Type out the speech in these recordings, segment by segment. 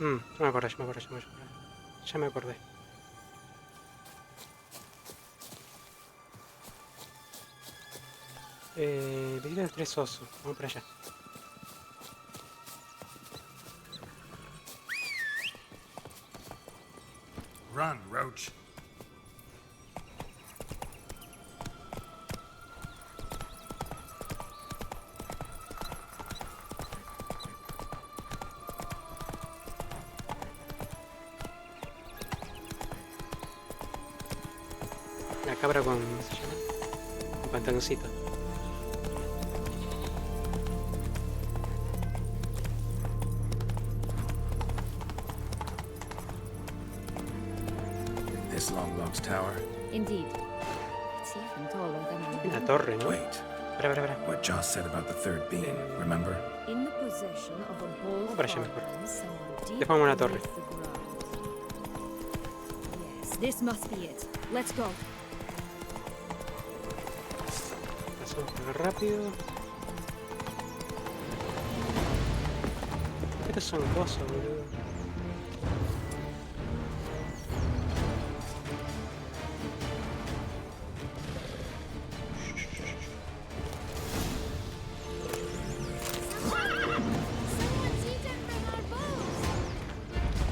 Ya me acordé, ya me acordé, ya me acordé. Ya me acordé. Visita los tres osos. Vamos para allá. Run, Roach. La cabra con... ¿cómo se llama? Un pantaloncito. This long logs tower. Indeed. It's even taller than I Una remember. torre, ¿no? Wait, Espera. what Joss said about the third being, remember? In the possession of a bold para allá mejor. following somewhere deep Después una torre. beneath the ground. Yes, this must be it. Let's go. Pasamos por rápido. Estos son cosas, boludo. Someone's eaten from our bows.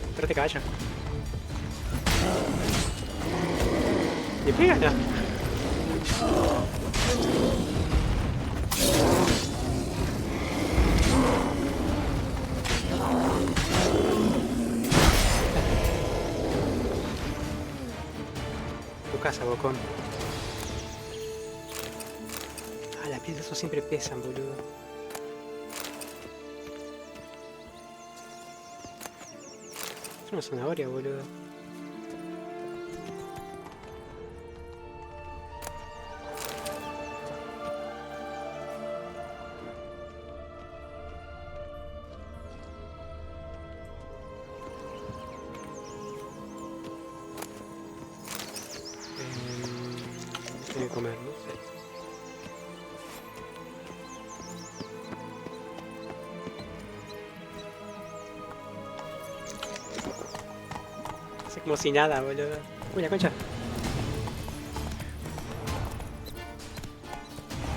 Espérate, caballo. ¡Me pega ya! Tu casa, bocón. Ah, las piedras eso siempre pesan, boludo. Es una zanahoria, boludo. Tengo que comer, ¿no? Sí. Hace como si nada, boludo. Uy, la concha.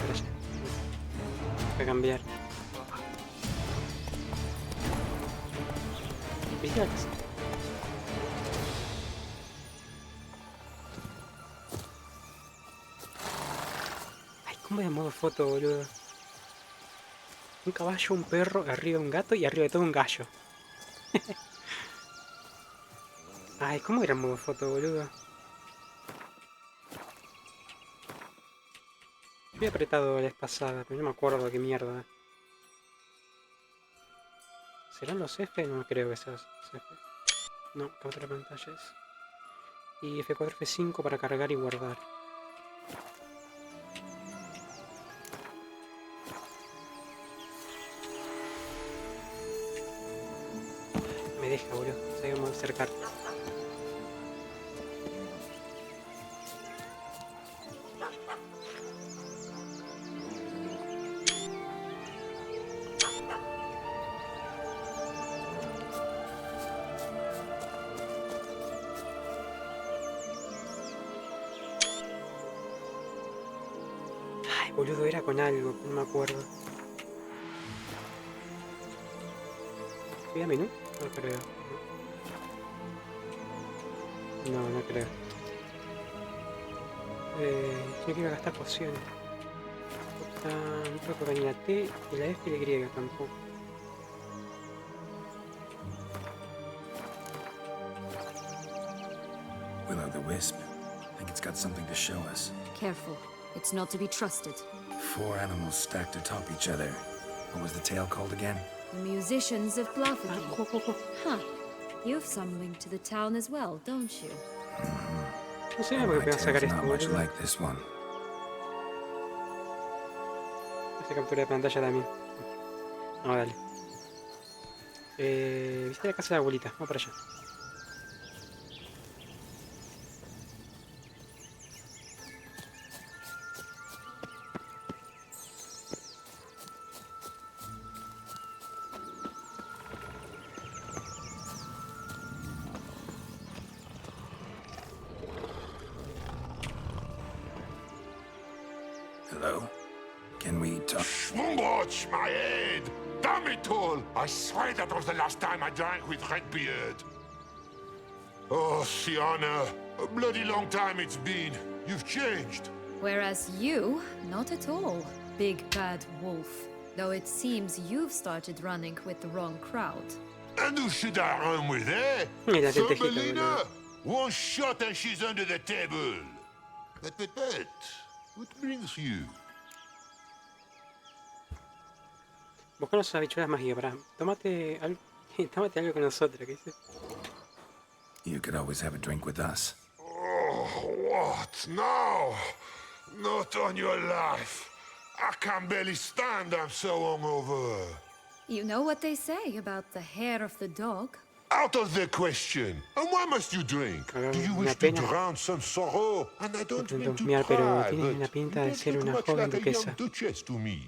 Ahora ya. Voy a cambiar. ¿Viste la casa? Ay, ¿cómo de modo foto, boludo? Un caballo, un perro, arriba un gato y arriba de todo un gallo. Ay, ¿cómo era el modo foto, boludo? Yo había apretado la vez pasada, pero no me acuerdo qué mierda. ¿Serán los F? No creo que sean los F. No, captura pantallas. Y F4, F5 para cargar y guardar. Me deja, boludo. Se vamos a acercar. Ay, boludo, era con algo, no me acuerdo. ¿Fui a menú? No creo. No creo. No quiero gastar pociones. No creo que ni la T, ni la F ni la Y tampoco. Will o' the Wisp. I think it's got something to show us. Careful. It's not to be trusted. 4 animals stacked atop each other. What was the tale called again? The musicians of Ah, Bluffing. Huh. You've some link to the town as well, don't you? No sé My por qué voy a tale's sacar esto, not much boludo. like this one. Esa captura de pantalla también. Vamos, dale. ¿Viste la casa de la abuelita? Vamos para allá. Watch my head! Damn it all! I swear that was the last time I drank with Redbeard. Oh, Sienna, a bloody long time it's been. You've changed. Whereas you, not at all, big bad wolf. Though it seems you've started running with the wrong crowd. And who should I run with, eh? Mira, te tejito, Thumbelina? boludo. One shot and she's under the table. But, what brings you? Buscanos habichuelas mágicas, pará. Tómate algo, tómate algo con nosotros, ¿qué dices? You could always have a drink with us. Oh, what now? Not on your life. I can barely stand, I'm so hungover. You know what they say about the hair of the dog? Out of the question. And why must you drink? Do you wish to drown some sorrow? And I don't mean to Mira, pero cry, tienes una but pinta you de don't ser look una much joven like a duquesa. young duchess to me.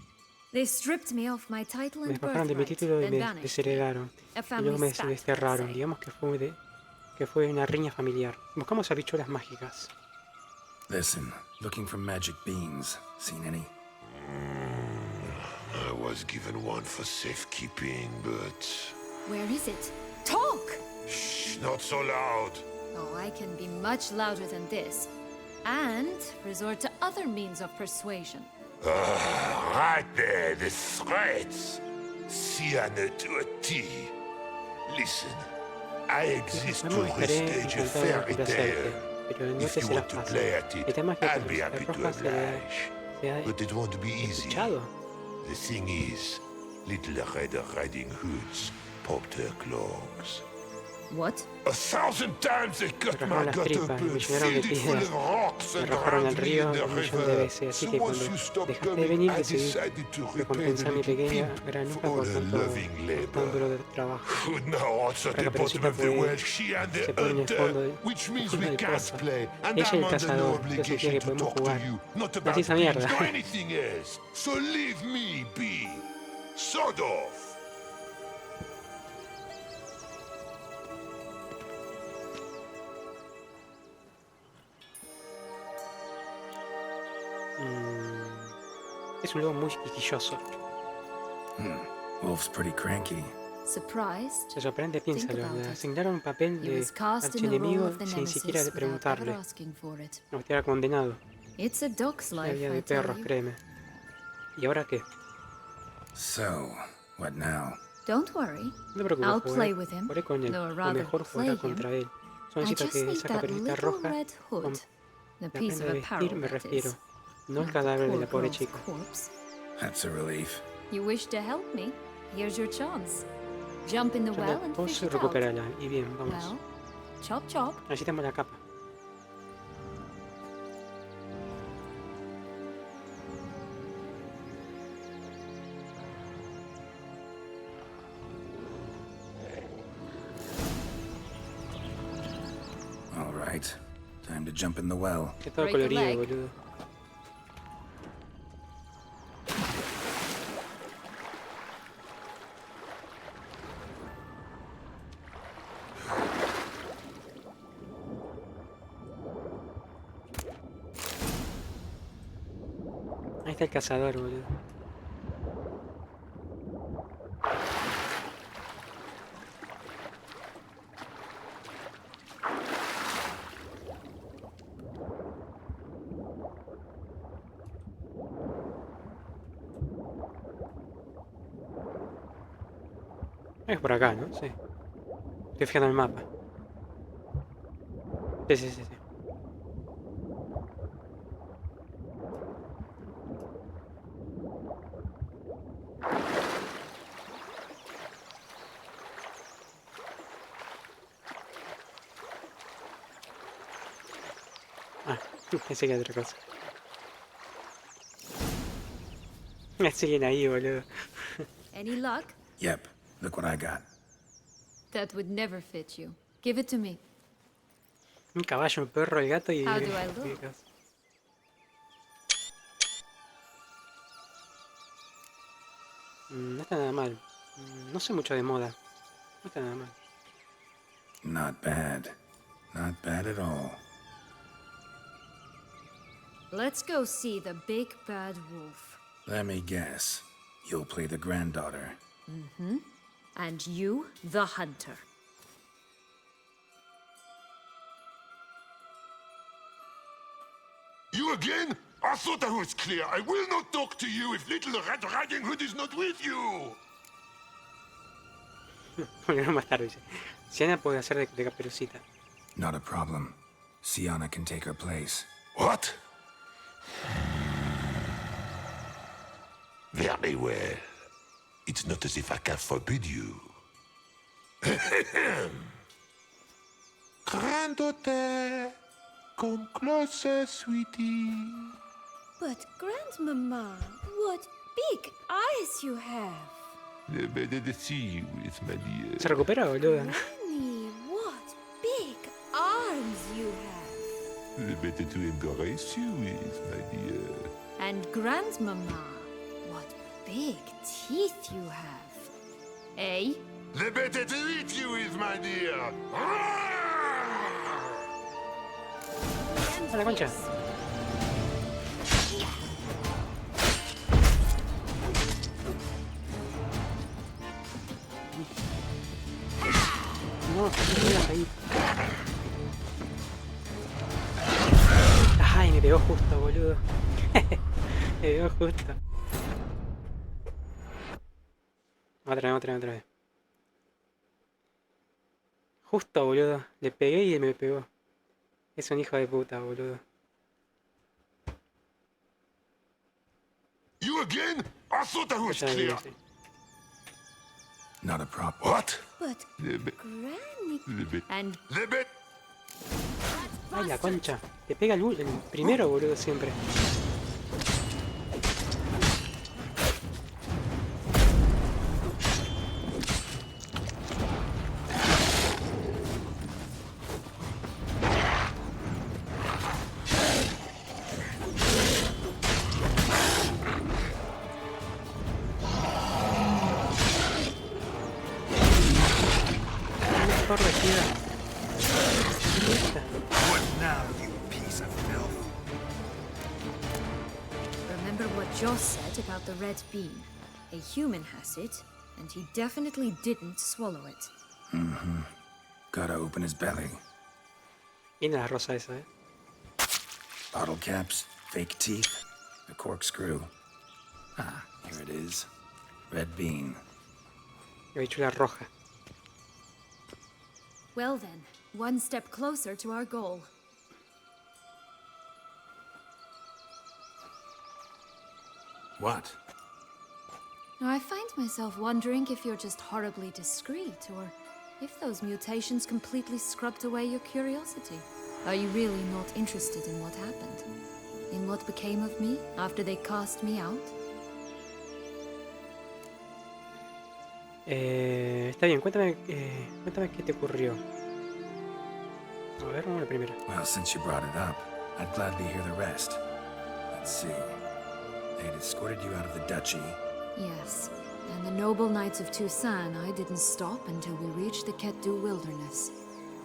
They stripped me of my title Me and despojaron de mi birthright, título y then me vanished. desheredaron. A Y family luego me spat, desterraron. say. Digamos que fue una riña familiar. Buscamos habichuelas mágicas. Listen, looking for magic beans. Seen any? I was given one for safekeeping, but... Where is it? Talk! Shh, not so loud. Oh, I can be much louder than this. And resort to other means of persuasion. Right there, the threats. Sienna to a T. Listen, I exist Me to molestaré restage a encantado de fairy complacerte, tale. pero no If te you será want to fácil. play at El it, tema es que I'll tu be happy personaje to roja se oblige. ha But it won't be easy. escuchado. The thing is, little Red Riding Hoods popped her clogs. What? 1,000 times they cut Me my rajaron las gut tripas, open, me llenaron de filled it full piedras, of rocks me and arrojaron al drowned me río in the un millón de river. veces, así So que once cuando you stopped dejaste de coming, venir I decidí decided to repay the recompensar mi little pequeña pimp granuja for all por her tanto loving tan labor. duro de trabajo. Who now answer Ahora the bottom Caperucita of the well, puede, she and se the pone en el fondo hunter, which means we del can't pozo. play, and Ella y I'm el under no cazador, eso significa obligation que to podemos talk to jugar. you, not Así about esa dreams, mierda. nor anything else. So leave me be. Sod off. Es un lobo muy quisquilloso. Wolf's pretty cranky. Surprised? Se sorprende, piénsalo. about Le it. asignaron un papel He de was cast in the role archienemigo of the sin siquiera nemesis without ever preguntarle. asking for it. No, era condenado. It's a dog's Una life, vida I de tell perros, you. créeme. ¿Y ahora qué? So, what now? Don't worry. No te preocupes, I'll play with him. jugaré con él. Though O rather mejor play jugará him. contra él. Solo I necesito just que need esa that caperucita little roja red hood. con The la piece prenda of de vestir apparel, me that refiero. is. No el Not the cadáver de poor la pobre girl's chica. corpse. That's a relief. You wish to help me? Here's your chance. Jump in the Yo well la and pozo fish y it out. recuperarla. Y bien, vamos. Well, chop chop. Necesitamos la capa. All right. Time to jump in the well. Es todo Break a colorido, leg. boludo. Ahí está el cazador, boludo. Es por acá, ¿no? Sí. Estoy fijando el mapa. Sí, sí, sí, sí. Ah, pensé que era otra cosa. Me siguen ahí, boludo. Any luck? Yep, look what I got. That would never fit you. Give it to me. Un caballo, un perro, el gato y... How do I look? No está nada mal. No sé mucho de moda. No está nada mal. Not bad. Not bad at all. Let's go see the big bad wolf. Let me guess. You'll play the granddaughter. And you, the hunter. You again? I thought I was clear. I will not talk to you if little Red Riding Hood is not with you. Bueno, más tarde dice. Sienna puede hacer de Caperucita. Not a problem. Sienna can take her place. What? Very well. It's not as if I can forbid you. Granddaughter, come closer, sweetie. But Grandmama, what big eyes you have. Better to see you with, my dear. Se recupera, boludo. Granny, what big arms you have. Better to embrace you with, my dear. And Grandmama, what big teeth you have. Eh? The better to eat you with, my dear. A la concha. No, no me ahí. Ay, me pegó justo, boludo. Me pegó justo. Otra vez. Justo, boludo. Le pegué y me pegó. Es un hijo de puta, boludo. You again? I thought I was Ya lo clear. dije. Not a problem. What? But The Granny... And bet. Ay, la concha. Le pega el primero, boludo, siempre. Corregida. What now, you piece of filth? remember what Joss said about the red bean. A human has it, and he definitely didn't swallow it. Gotta open his belly. Viene la rosa esa, Bottle caps, fake teeth, a corkscrew. Ah, here it is. Red bean. La bichula roja. Well then, one step closer to our goal. What? Now, I find myself wondering if you're just horribly discreet, or if those mutations completely scrubbed away your curiosity. Are you really not interested in what happened? In what became of me after they cast me out? Está bien, cuéntame qué te ocurrió. A ver, vamos a la primera. Well, since you brought it up, I'd gladly hear the rest. Let's see. They had escorted you out of the duchy. Yes, and the noble knights of Toussaint, I didn't stop until we reached the Ketdu wilderness.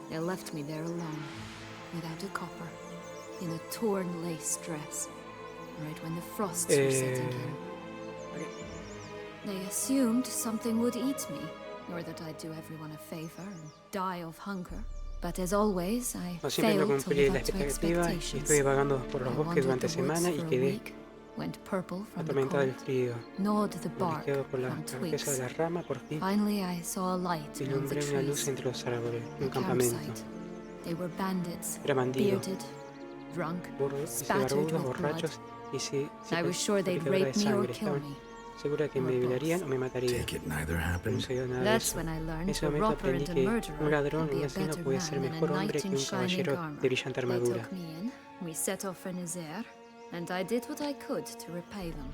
They left me there alone, without a copper, in a torn lace dress, right when the frosts were setting in. Okay. They assumed something would eat me, or that I'd do everyone a favor and die of hunger. But as always, I No, siempre no failed to cumplí live la up to expectativa y expectations. estuve vagando por los I bosques wandered durante the woods semana y for a quedé week, went purple from the atormentada del cold, frío. gnawed the bark Mordisqueado por la on corteza twigs. de la rama, por fin Finally, I saw a light among the vislumbré una luz trees. entre los árboles, A un campamento. campsite. They were bandits, Era bandido, bearded, drunk, burros, spattered barbudos, with blood. borrachos y I was sure they'd salpicadora de rape me or sangre. kill Estaban me. segura que or me both. violarían o me matarían. Take it neither No happened. sucedió nada de That's eso. when I En learned ese a momento robber aprendí and a que murderer un ladrón, can be un a asesino better puede ser man than mejor a hombre knight que in un shining caballero armor. de brillante They armadura. took me in, we set off for Nazaire, and I did what I could to repay them.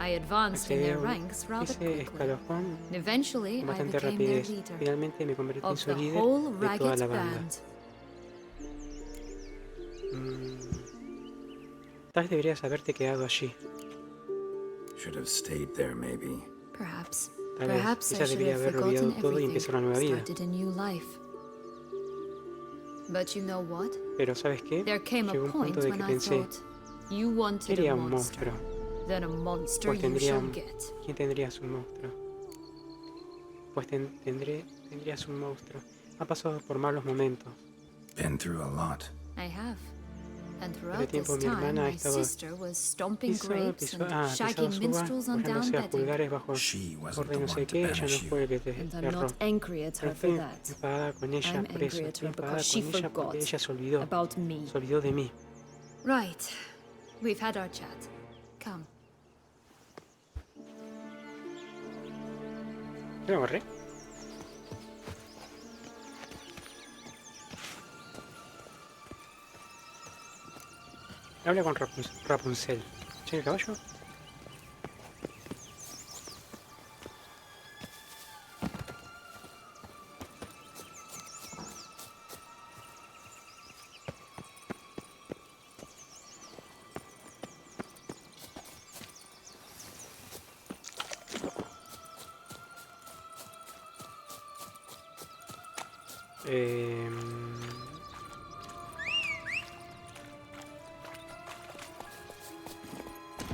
I advanced in Accedí their a ranks rather ese quickly. escalafón Eventually, con I bastante became their rapidez. leader. Finalmente me convertí en Of su the líder whole de toda ragged la banda. band. Tal vez deberías haberte quedado allí. Should have stayed there, maybe. Perhaps. Tal vez, Perhaps I quizás should debería have haber forgotten olvidado todo y everything, empezar una nueva vida. started a new life. But you know what? Pero ¿sabes qué? There came Llegó a un point punto de when que I pensé, thought you wanted quería a un monster. monstruo. Then a monster Pues you shall tendrían... get. ¿Quién tendrías un monstruo? Pues tendrías un monstruo. Ha pasado por malos momentos. Been through a lot. I have. And Hace throughout tiempo this mi time, hermana my estaba sister was stomping grapes and pisaba shagging uvas, minstrels on down poniéndose a bedding. pulgares bajo She wasn't orden the no sé one to qué. Ella no banish you. fue el que te And I'm erró. not angry at No her for estoy that. enfadada con ella I'm por eso. angry at Estoy her enfadada because she con ella porque forgot ella se olvidó. about me. Se olvidó de mí. Right. We've had our chat. Come. ¿Qué lo agarré? Habla con Rapunzel. ¿Che, el caballo?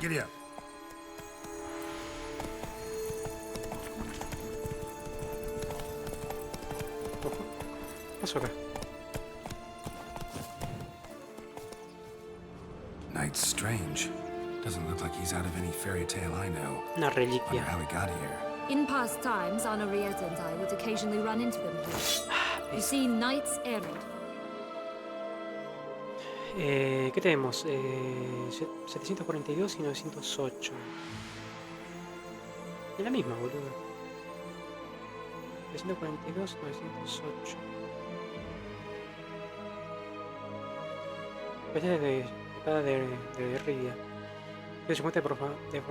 Giddy up. Ojo. ¿Qué pasó acá? Night's strange. Doesn't look like he's out of any fairy tale I know. Una Wonder reliquia. how he got here. In past times, Henrietta and I would occasionally run into them here. You see, knights errant. ¿Qué tenemos? 742 y 908. Es la misma, boludo. 742 y 908. Esta es de espada de Rivia. 150 de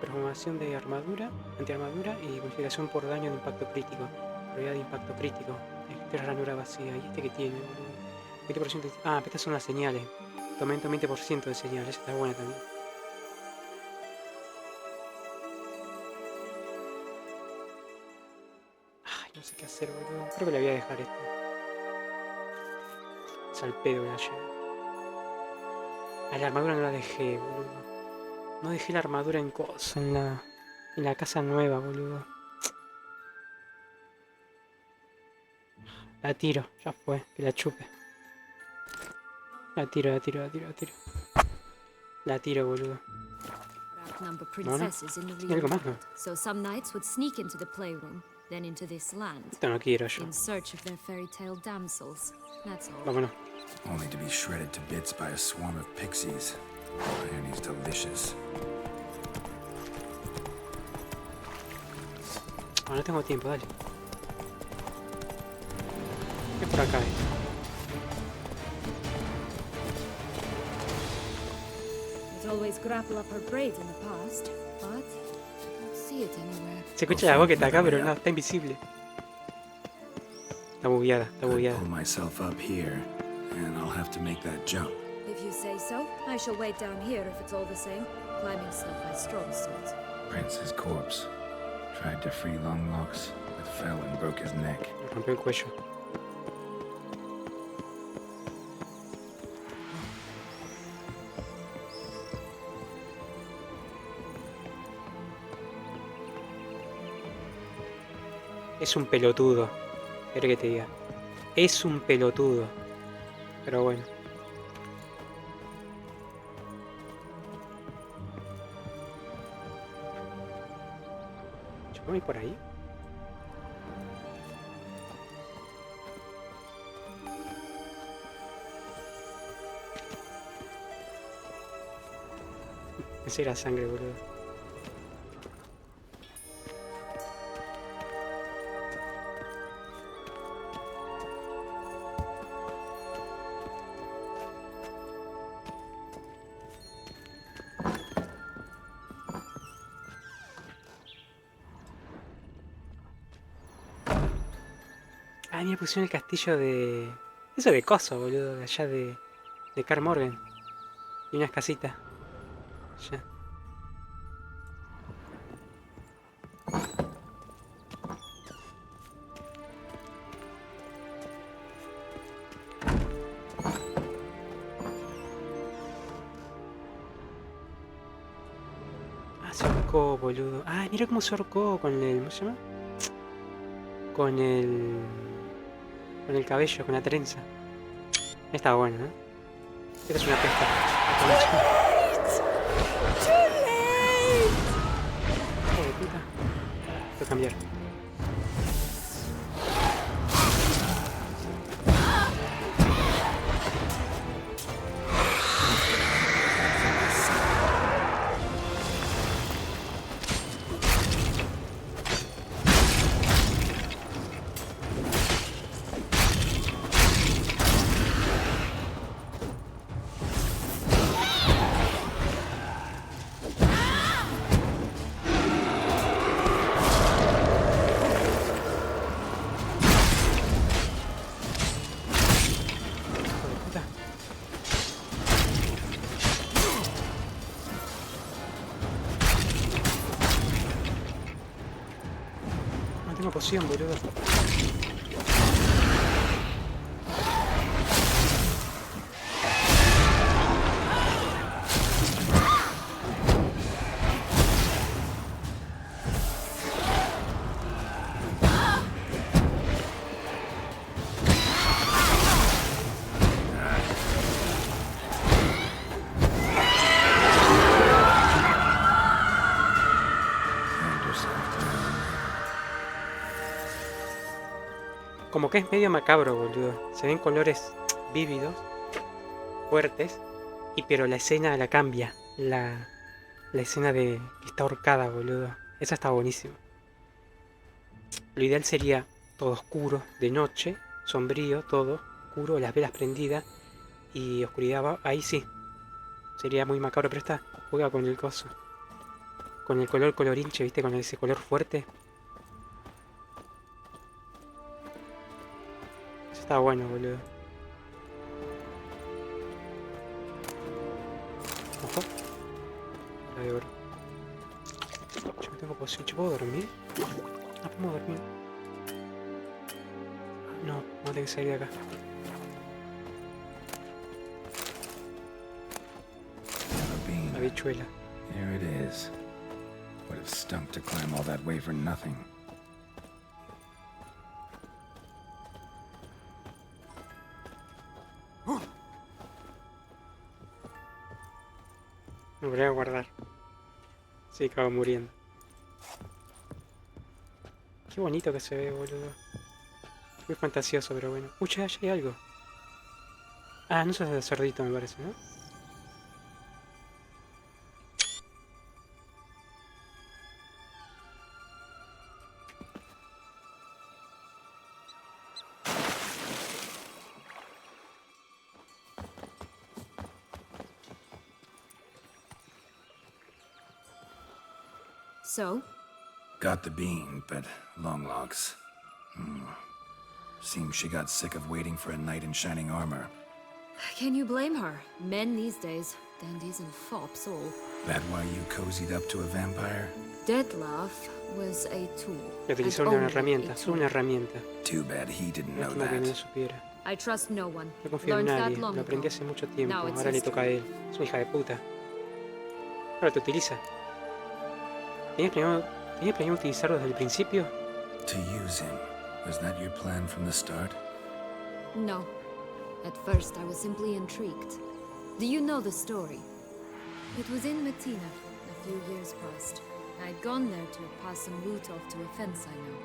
performación de armadura, antiarmadura y bonificación por daño de impacto crítico. Probabilidad de impacto crítico. Esta es ranura vacía. ¿Y este que tiene, boludo? 20% de... Ah, estas son las señales. Aumento 20% de señales. Está buena también. Ay, no sé qué hacer, boludo. Creo que le voy a dejar esto. Es al pedo que la lleve. A la armadura no la dejé, boludo. No dejé la armadura en cosa, en la casa nueva, boludo. La tiro, ya fue, que la chupe. La tiro. La tiro, boludo. Outnumber No, no. princesses in the ¿Y real algo más, no? world. So some knights would sneak into the playroom, then into this land, Esto no quiero yo. in search of their fairy tale damsels. That's all. Vámonos. Only to be shredded to bits by a swarm of pixies. Irony's delicious. Ah, no tengo tiempo, dale. Es por acá, I'd always grapple up her braids in the past, but I don't see it anywhere. Se escucha la voz que está acá, pero no, está invisible. Está bugueada, está Could bugueada. pull myself up here, and I'll have to make that jump. If you say so, I shall wait down here if it's all the same. Climbing's not my strong suit. Prince's corpse. Tried to free Longlocks, but fell and broke his neck. Me rompió el cuello. Es un pelotudo. Quiero que te diga. Es un pelotudo. Pero bueno. ¿Yo voy por ahí? Esa era sangre, boludo. Ah, mira, pusieron el castillo de... Eso de coso, boludo, de allá de Carl Morgan. Y unas casitas. Ya. ahorcó, boludo. Ah, mira cómo se ahorcó con el... ¿Cómo se llama? Con el... Con el cabello, con la trenza. Está bueno, ¿no? Esta es una pesta. Hijo de puta. Voy a cambiar. Tengo poción, boludo. Como que es medio macabro, boludo. Se ven colores vívidos, fuertes, pero la escena la cambia. La escena de que está ahorcada, boludo. Esa está buenísima. Lo ideal sería todo oscuro, de noche, sombrío, todo oscuro, las velas prendidas y oscuridad. Ahí sí. Sería muy macabro, pero esta juega con el coso. Con el color colorinche, ¿viste? Con ese color fuerte. Está bueno, boludo. Ojo. La de oro. Yo no tengo poción. ¿Yo puedo dormir? Ah, podemos dormir. No, vamos a tener que salir de acá. La bichuela. Here it is. Would have stunk to climb all that way for nothing. Me voy a guardar. Sí, acabo muriendo. Qué bonito que se ve, boludo. Muy fantasioso, pero bueno. Uy, ya hay algo. Ah, no sos el cerdito, me parece, ¿no? So? Got the bean, but long logs. Seems she got sick of waiting for a knight in shining armor. Can you blame her? Men these days, dandies and fops all. That why you cozied up to a vampire? Detlef was a tool. Le utilizó and una only herramienta, a solo tool. una herramienta. Too bad he didn't know Lástima que no that. supiera. I trust no one. No confío en Learned nadie, that long lo aprendí ago. hace mucho tiempo, Now it's ahora le toca a history. él. Es una hija de puta. Ahora te utiliza. ¿Tenías planeado utilizarlo desde el principio? To use him. Was that your plan from the start? No. At first, I was simply intrigued. Do you know the story? It was in Metina, a few years past. I'd gone there to pass some loot off to a fence I know.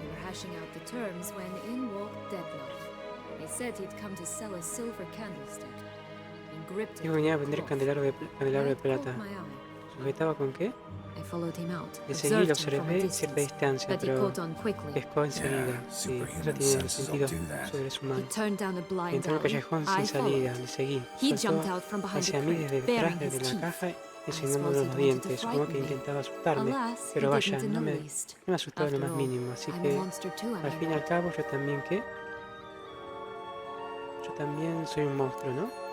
We were hashing out the terms when in walked Detlef. He said he'd come to sell a silver candlestick. He gripped it Dijo que venía a with vender cloth. candelabro de That plata. caught my eye. ¿Sujetaba con qué? I followed him out, Le seguí, lo observed him from a observé a cierta distance, distancia, but he pero caught on quickly. pescó enseguida. Yeah, Sí, eso superhuman tiene el senses sentido will do that. He sobrehumano. turned down a blind Entró en un alley. callejón I sin salida, followed. le seguí. He Saltó jumped out from behind hacia the mí crate, desde baring detrás, his desde la teeth. caja, I enseñándome suppose los he wanted dientes. to Supongo que frighten me. intentaba asustarme, Alas, he pero vaya, didn't in no the me least. asustó en lo After más all, mínimo. Así I'm a que, monster too, am al I fin y al not? cabo, yo también, ¿qué? Yo también soy un monstruo, ¿no?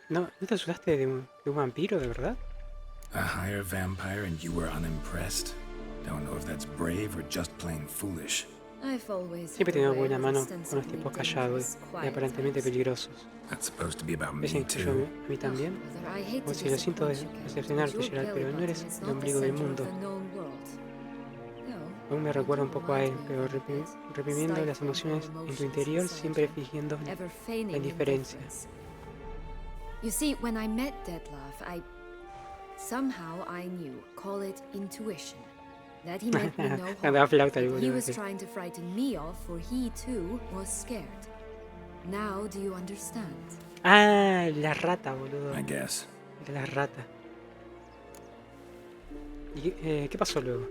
¿No te asustaste de un vampiro, de verdad? A higher vampire and you were unimpressed? Don't know if that's brave or just plain foolish. Siempre he tenido buena mano con los tipos callados y aparentemente peligrosos. That's supposed to be about ¿Ves me incluyo too. a mí también? O si lo siento decepcionarte, Geralt, pero no eres el ombligo del mundo. Aún me recuerda un poco a él, pero reprimiendo las emociones en tu interior, siempre fingiendo la indiferencia. You see, when I met Detlef, somehow I knew, call it intuition, that he meant me no Andaba harm. flauta That he alguna was vez. trying to frighten me off, for he too was scared. Now do you understand? Ah, la rata, boludo. I guess. De la rata. ¿Y qué pasó luego?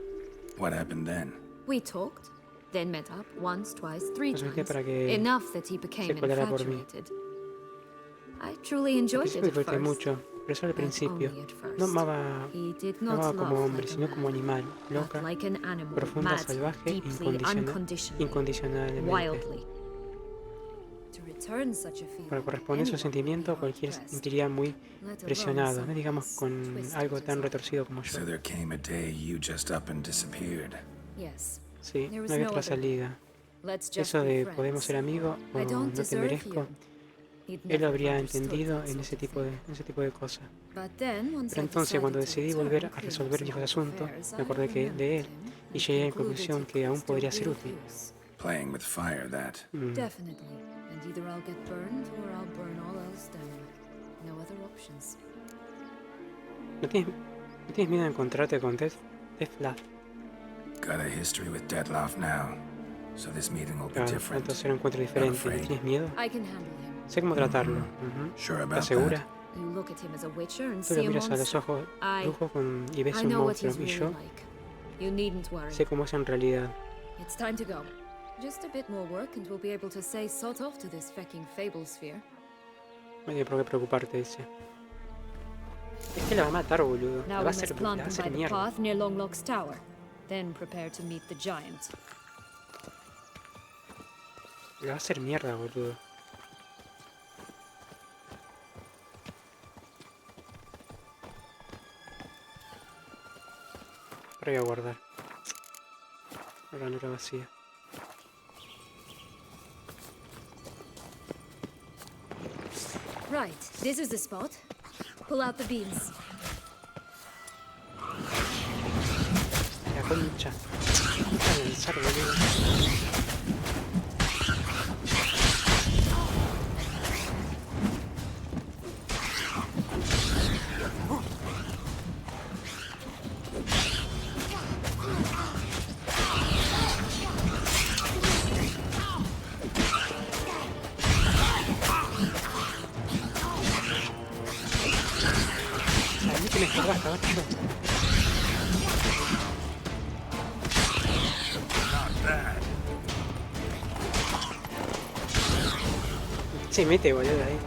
What happened then? We talked, then met up once, twice, three Nos unté times. para que Enough that he became se colara por mí. infatuated. I truly Al enjoyed principio it lo at disfruté first. mucho, pero solo al But principio. only at first. No amaba, He did no not amaba como love hombre, like a sino man, como animal, but loca, like an animal, profunda, mad, salvaje, deeply, unconditionally, incondicionalmente. wildly. To return such a feeling, Para corresponder a esos anyone sentimientos, would be cualquiera se hard-pressed, sentiría muy let alone presionado, no someone digamos as con twisted algo as tan I. retorcido como yo. So there came a day you just up and disappeared. Yes. Sí, There no was había no otra other way. salida. Let's just Eso be de friends. podemos ser amigos o I don't no te deserve merezco, you. He'd él lo never habría understood entendido that en sort ese of tipo thing. de cosas. But then, once Pero I entonces cuando decided to decidí return volver a and clean resolver some viejos old asuntos, affairs, me acordé I de él remembered him y and llegué a la concluded conclusión he que could aún still podría be ser of útil. use. Playing with fire, that. Definitely. And either I'll get burned or I'll burn all else down. No other options. ¿No tienes miedo de encontrarte con Detlef? Got a history with Detlef now, so this meeting will be Claro, different. entonces era un encuentro diferente. ¿No tienes miedo? I can handle him. Sé cómo tratarlo. Ujú. Sure about ¿Estás segura? that? You look at him as a witcher and Tú see lo a miras a los monster. ojos I brujos y ves un know what monstruo. he's Y really yo like. You needn't worry. sé cómo es en realidad. It's time to go. Just a bit more work and we'll be able to say sort off to this fecking fable sphere. No hay por qué preocuparte, dice. Es que la va a matar, boludo. La Now va we a hacer, must la va plant a them hacer by the mierda. path near Longlock's tower. Then prepare to meet the giant. La va a hacer mierda, boludo. Ahora voy a guardar. La ranura vacía. Right, this is the spot. Pull out the beans. La concha. A lanzar, boludo. A mí que me estorbaste, macho. Se mete, boludo, ahí.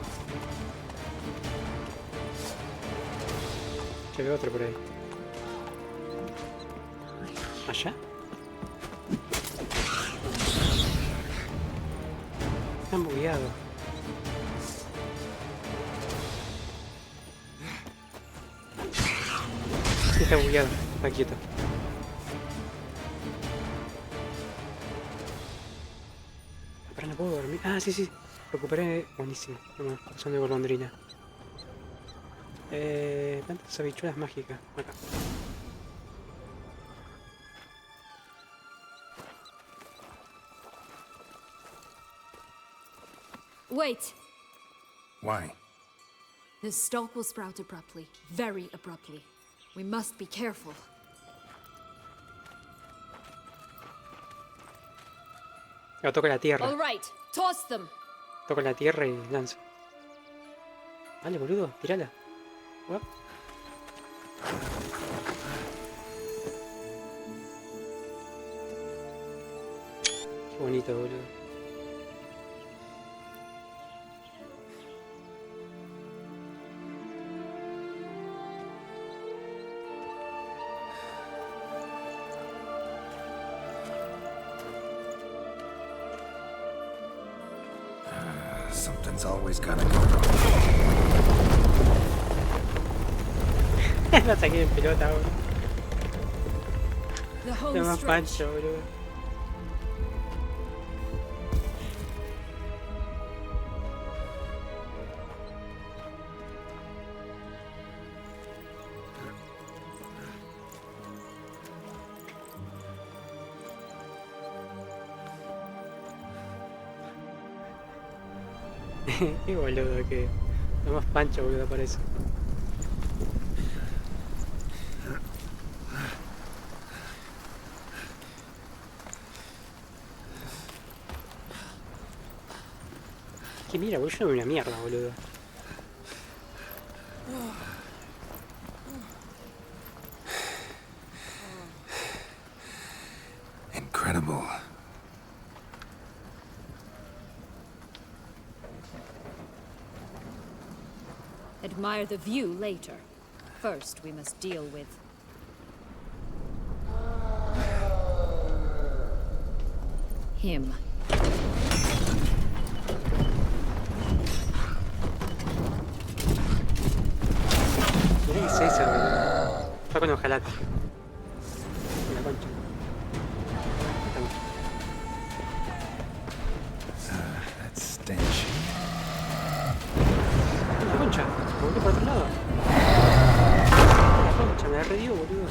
Ya veo otro por ahí. ¿Allá? Están bugueados. Sí, está bugueado. Está quieto. Pero no puedo dormir. Ah, sí, sí. Recuperé. Buenísimo. Bueno, son de golondrina. Tantas habichuelas mágicas. Acá. Wait! Why? The stalk will sprout abruptly. Very abruptly. We must be careful. Ahora toca la tierra. All right, toss them! Toca la tierra y lanza. Vale, boludo, tirala. Uap. Qué bonito, boludo. Something's always gotta go wrong. La saqué en pelota, boludo. The Está home más stretch. pancho, boludo. Qué boludo que... No más pancha, boludo, para eso. Que mira, boludo, yo no veo una mierda, boludo. Incredible. Admire the view later. First, we must deal with... him. Mirá qué es eso, boludo. Fue con ojalata. La concha. Estamos. That stench. La concha. Me volví para otro lado. La concha, me la redió, boludo.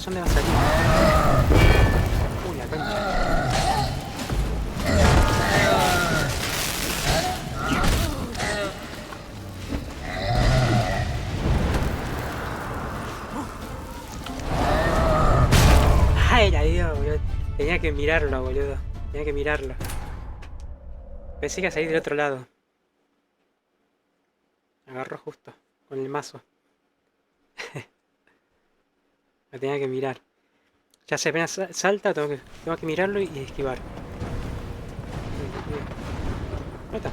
¿Dónde va a salir? Uy, la concha. ¡Ay, la dio, boludo! Tenía que mirarlo, boludo. Tenía que mirarlo. Pensé que iba a salir del otro lado. Agarró justo, con el mazo. Me tenía que mirar. Ya sé, apenas salta, tengo que mirarlo y esquivar. ¿Dónde está?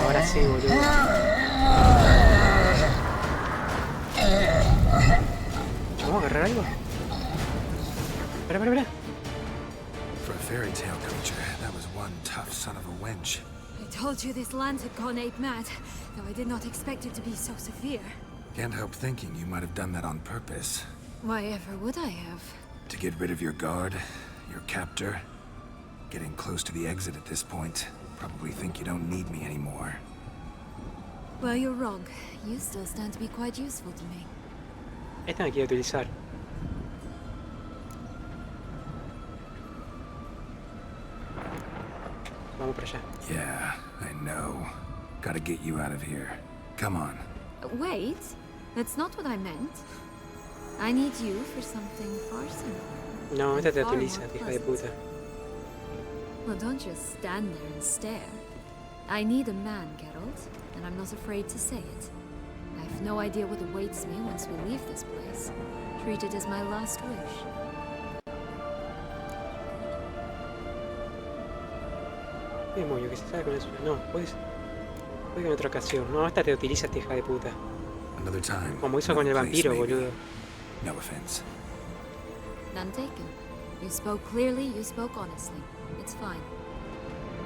Ahora sí, boludo. ¿Vamos a agarrar algo? Espera. For a fairy tale creature, that was one tough son of a wench. I told you this land had gone ape mad, though I did not expect it to be so severe. Can't help thinking you might have done that on purpose. Why ever would I have? To get rid of your guard, your captor. Getting close to the exit at this point. Probably think you don't need me anymore. Well, you're wrong. You still stand to be quite useful to me. Esta me quiero utilizar. Vamos para allá. Yeah, I know. Gotta get you out of here. Come on. Wait, that's not what I meant. I need you for something far simpler. No, esta te Far utiliza, more hija de pleasant. puta. Well, don't just stand there and stare. I need a man, Geralt, and I'm not afraid to say it. I have no idea what awaits me once we leave this place. Treat it as my last wish. ¿Qué demonio? Que se sabe con eso. No, puedes en otra ocasión. No, esta te utiliza, esta hija de puta. Another time. Como hizo con el another place, vampiro, maybe. boludo. No offense. None taken. You spoke clearly, you spoke honestly. It's fine.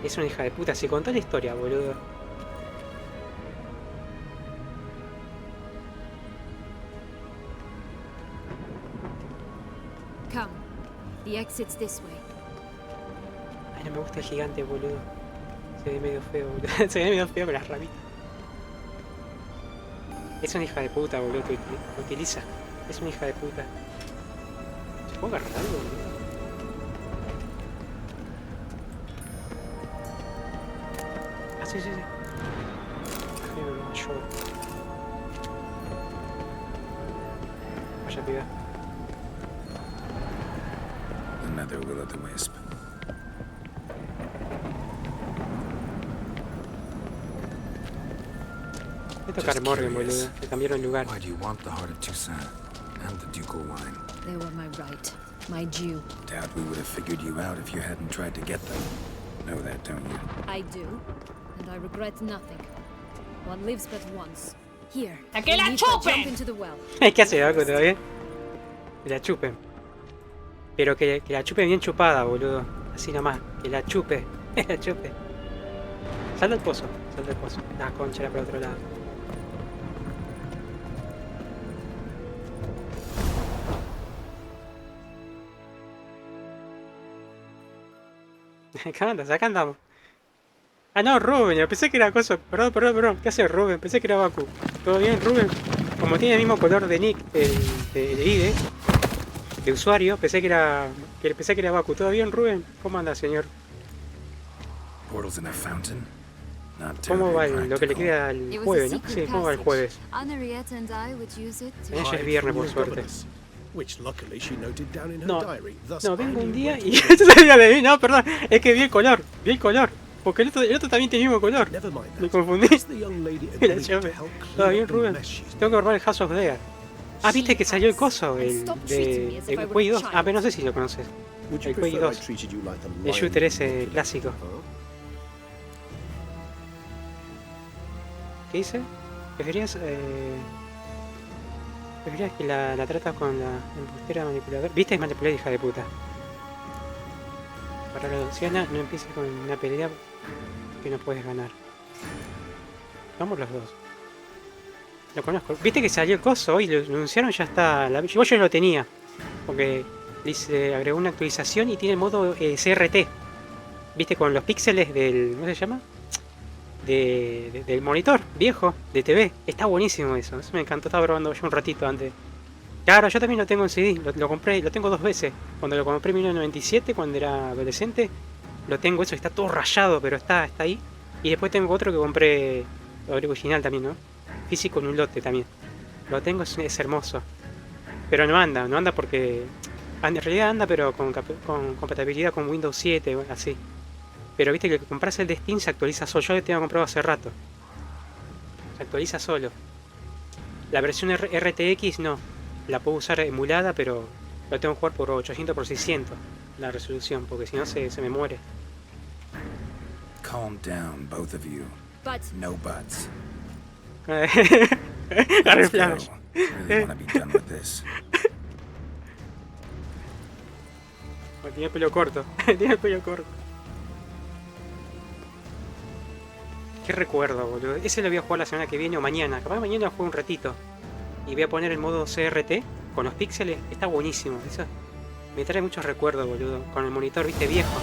Es una hija de puta. Si contó la historia, boludo. Come. The exit's this way. Ay, no me gusta el gigante, boludo. Se ve medio feo, boludo. Se ve medio feo con las ramitas. Es una hija de puta, boludo. Te utiliza. Es una hija de puta. ¿Se puede agarrar algo, boludo? Ah, sí. Yo. Vaya piba. Another will-o'-the-wisp. Voy a tocar Morgan, boludo. Me cambiaron el lugar. Why do you want the heart of Toussaint and the ducal wine? They were my right, my due. Doubt we would have figured you out if you hadn't tried to get them. Know that, don't you? I do, and I regret nothing. One lives but once. Here. ¡A que la Beneath, I chupen! jump into the well. ¿Qué hace algo todavía? Que la chupen. Pero que la chupe bien chupada, boludo. Así nomás. Que la chupe. Que la chupe. Sal del pozo. Sal del pozo. La concha era por otro lado. Acá andamos. Ah, no, Rubén. Yo pensé que era cosa. Perdón. ¿Qué hace Rubén? Pensé que era Baku. ¿Todo bien, Rubén? Como tiene el mismo color de nick de ID, de usuario, pensé que era Baku. ¿Todo bien, Rubén? ¿Cómo anda, señor? Portals in a fountain? Not ¿Cómo va terribly lo que le practical. queda al It was jueves, a no? Sí, secret ¿cómo va el passage. jueves? Henriette and I would use it to... Ya es viernes, por suerte. Which luckily she noted down in her No, diary. Thus no, I vengo un knew día when to y... look. Yo sabía de mí, no, perdón. Es que vi el color. Porque el otro también tenía el mismo color. Never mind Me that. confundí. Has the young lady Mira, agreed yo to me... help ¿Todo clear bien, up the Rubén? mess she's Tengo que armar el House of Dead. Ah, viste que salió el coso, el de Quake 2. Ah, pero no sé si lo conoces. Would you el Quake prefer I 2. treated you like the El lion shooter you ese wanted? clásico. Huh? ¿Qué dice? ¿Preferías que la tratas con la embustera manipuladora? ¿Viste? Es manipular, hija de puta. Para la anciana, no empieces con una pelea que no puedes ganar. Vamos los dos. Lo conozco. ¿Viste que salió el coso hoy? Lo anunciaron, ya está. Yo lo tenía. Porque dice, agregó una actualización y tiene el modo CRT. ¿Viste? Con los píxeles del... ¿cómo se llama? Del monitor viejo de TV. Está buenísimo eso. Eso me encantó. Estaba probando yo un ratito antes. Claro, yo también lo tengo en CD. Lo compré, lo tengo 2 veces. Cuando lo compré en 1997, cuando era adolescente, lo tengo eso. Está todo rayado, pero está ahí. Y después tengo otro que compré original también, ¿no? Físico en un lote también. Lo tengo, es hermoso. Pero no anda porque... En realidad anda, pero con compatibilidad con Windows 7, así. Pero viste que el que compras el de Steam se actualiza solo. Yo lo tengo comprado hace rato. Se actualiza solo. La versión RTX no. La puedo usar emulada, pero lo tengo que jugar por 800 por 600 la resolución, porque si no se me muere. Calm down, both of you. But No buts. Agarré Let's go. flash. Really want to be done with this. Tiene el pelo corto. Tiene el pelo corto. Qué recuerdo, boludo. Ese lo voy a jugar la semana que viene o mañana. Capaz mañana juego un ratito. Y voy a poner el modo CRT con los píxeles. Está buenísimo. Eso me trae muchos recuerdos, boludo. Con el monitor, viste, viejo.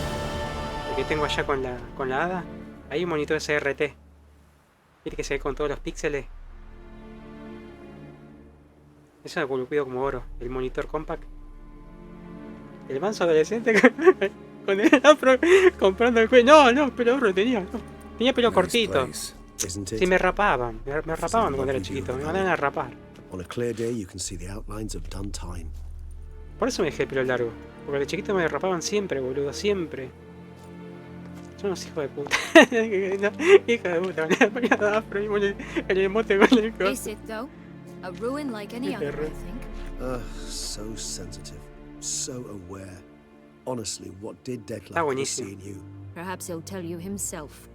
El que tengo allá con la hada. Hay un monitor CRT. Viste que se ve con todos los píxeles. Eso lo cuido como oro. El monitor compact. El manso adolescente con el afro comprando el cuello. No, pelo afro tenía. No. Tenía pelo Nice cortito. place. Isn't it? Sí, me rapaban. Me rapaban cuando era chiquito. Me mandaban a rapar. On a clear day, you can see the outlines of done time. Por eso me dejé el pelo largo. Porque de chiquito me rapaban siempre, boludo. Siempre. Son unos hijos de puta. Hija de puta. Me ponía afro y ponía el emote con el is coso. it though? A ruin like any other, I think. So sensitive, so aware. Honestly, what did Está Declan see buenísimo. in you? Perhaps he'll tell you himself.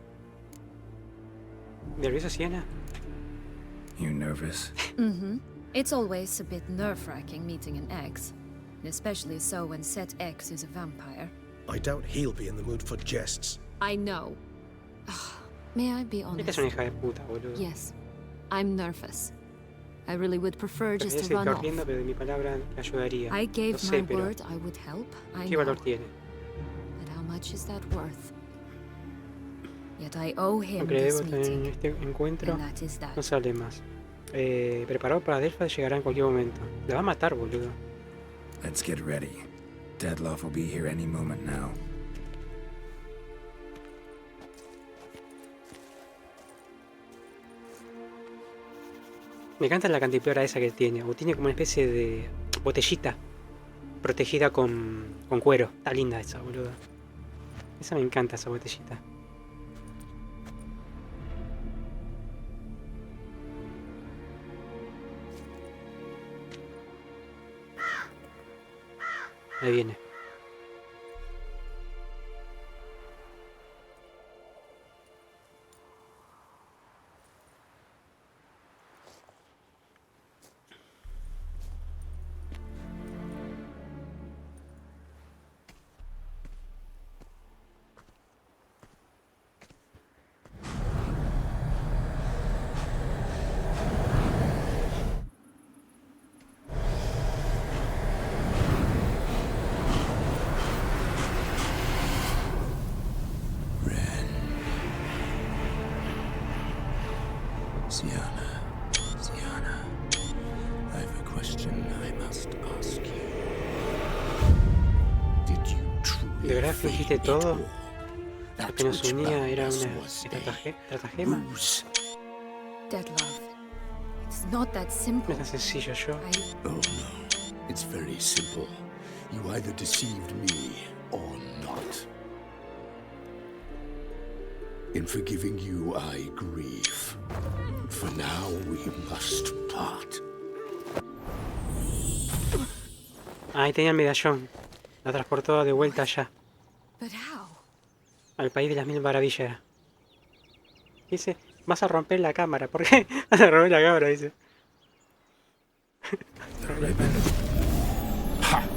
¿Nervioso, Siena? You nervous? Mm-hmm. It's always a bit nerve-wracking meeting an ex. Especially so when said ex is a vampire. I doubt he'll be in the mood for jests. I know. May I be Esta honest? es una hija de puta, boludo. Yes. I'm nervous. I really would prefer Podría just to seguir run off. corriendo, pero de mi palabra le ayudaría. I gave No sé, my pero word I would help. I ¿qué know. valor tiene? But how much is that worth? Yet I owe him Aunque le this debo tener en meeting. este encuentro, And that is that. no se hable más. Preparado para Delpha, llegará en cualquier momento. La va a matar, boludo. Let's get ready. Deadloff will be here any moment now. Me encanta la cantimplora esa que tiene. O tiene como una especie de botellita protegida con cuero. Está linda esa, boludo. Esa me encanta, esa botellita. Ahí viene. Sienna, I have a question I must ask you. Did you truly ¿De verdad fingiste todo? Lo That que nos which unía bound era us una was estratagema. ruse. Dead love. It's not that No simple. es tan sencillo yo. Oh no, it's very simple. You either deceived me or not. In forgiving you, I grieve. For now, we must part. Ahí tenía el medallón. La transportó de vuelta allá, But how? al país de las mil maravillas. Dice, vas a romper la cámara. ¿Por qué? Vas a romper la cámara, dice.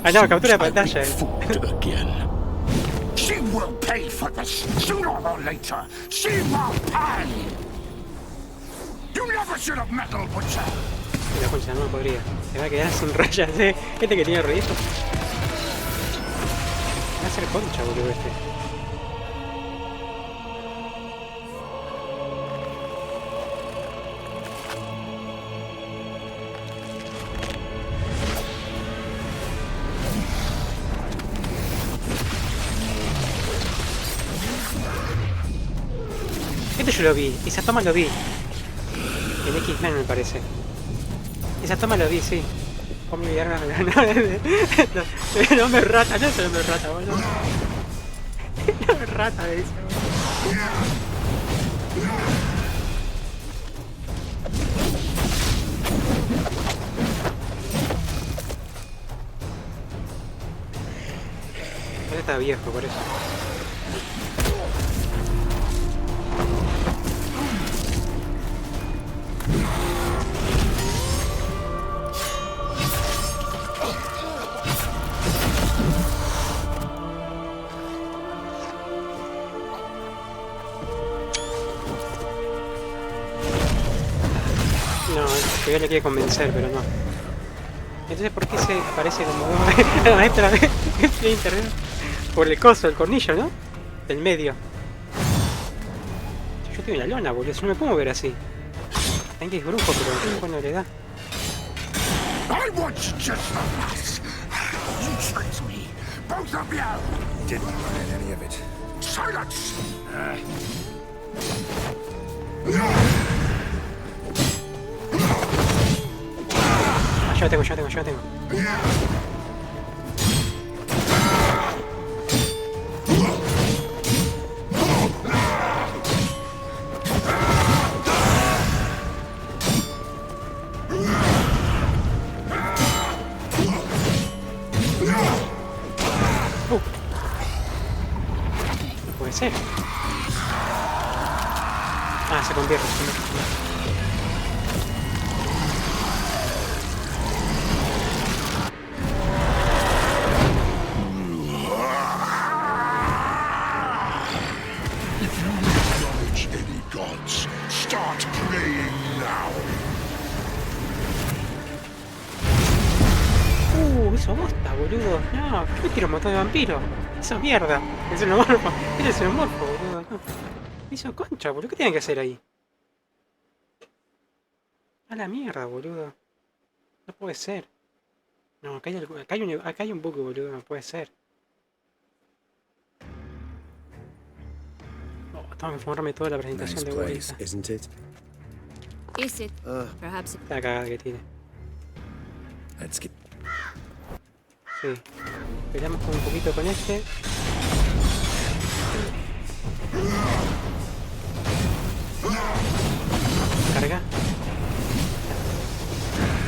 Ah, no, captura de pantalla. Fooled again. She will pay for this, sooner or later. She will pay! You never should have meddled with her! La concha no podría. Se va a quedar sin rayas, ¿eh? Este que tiene ruiditos. Va a ser concha, boludo, este. Este yo lo vi, esa toma lo vi. En X-Men me parece. Esa toma lo vi, sí. Con mi arma, no me rata, no se me rata, boludo. No me rata, me dice, boludo. Está viejo, por eso. No, todavía le quiere convencer, pero no. Entonces, ¿por qué se aparece como la maestra de internet? Por el coso, el cornillo, ¿no? Del medio. Yo tengo la lona, boludo, si no me puedo ver así. También que es brujo, pero el tiempo no le da. I want you just for this. You tricked me, both of you! Didn't learn any of it. Silence! Ah, yo lo tengo. No puede ser. Ah, se convierte. If you acknowledge any gods, start praying now. Hizo bosta, boludo. No, yo tiro un montón de vampiros. Hizo mierda. El xenomorfo. Era el xenomorfo, boludo. No. Hizo concha, boludo. ¿Qué tienen que hacer ahí? A la mierda, boludo. No puede ser. No, acá hay un bug, boludo. No puede ser. Oh, tengo que formarme toda la presentación Nice de place, vuelta. isn't it? Is it? Perhaps it... La cagada que tiene. Let's get. Sí. Peleamos con un poquito con este. Carga.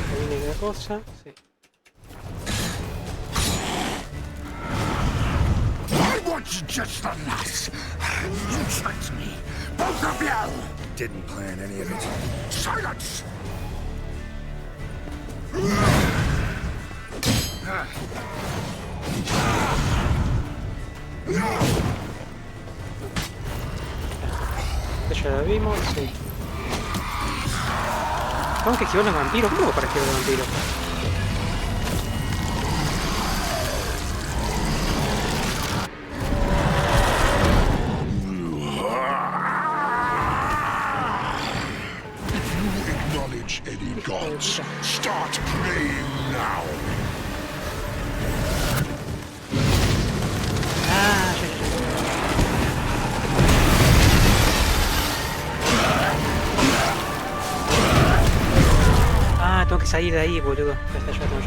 Ahí viene la cosa. Sí. was just a lass. You tricked me. Both of you! Didn't plan any of it. Silence! Ya la vimos, sí. Tengo que esquivar los vampiros. ¿Cómo para esquivar los vampiros? If you acknowledge any gods, start praying now. Ah, ya. Ah, tengo que salir de ahí, boludo. Ya está, ya tengo.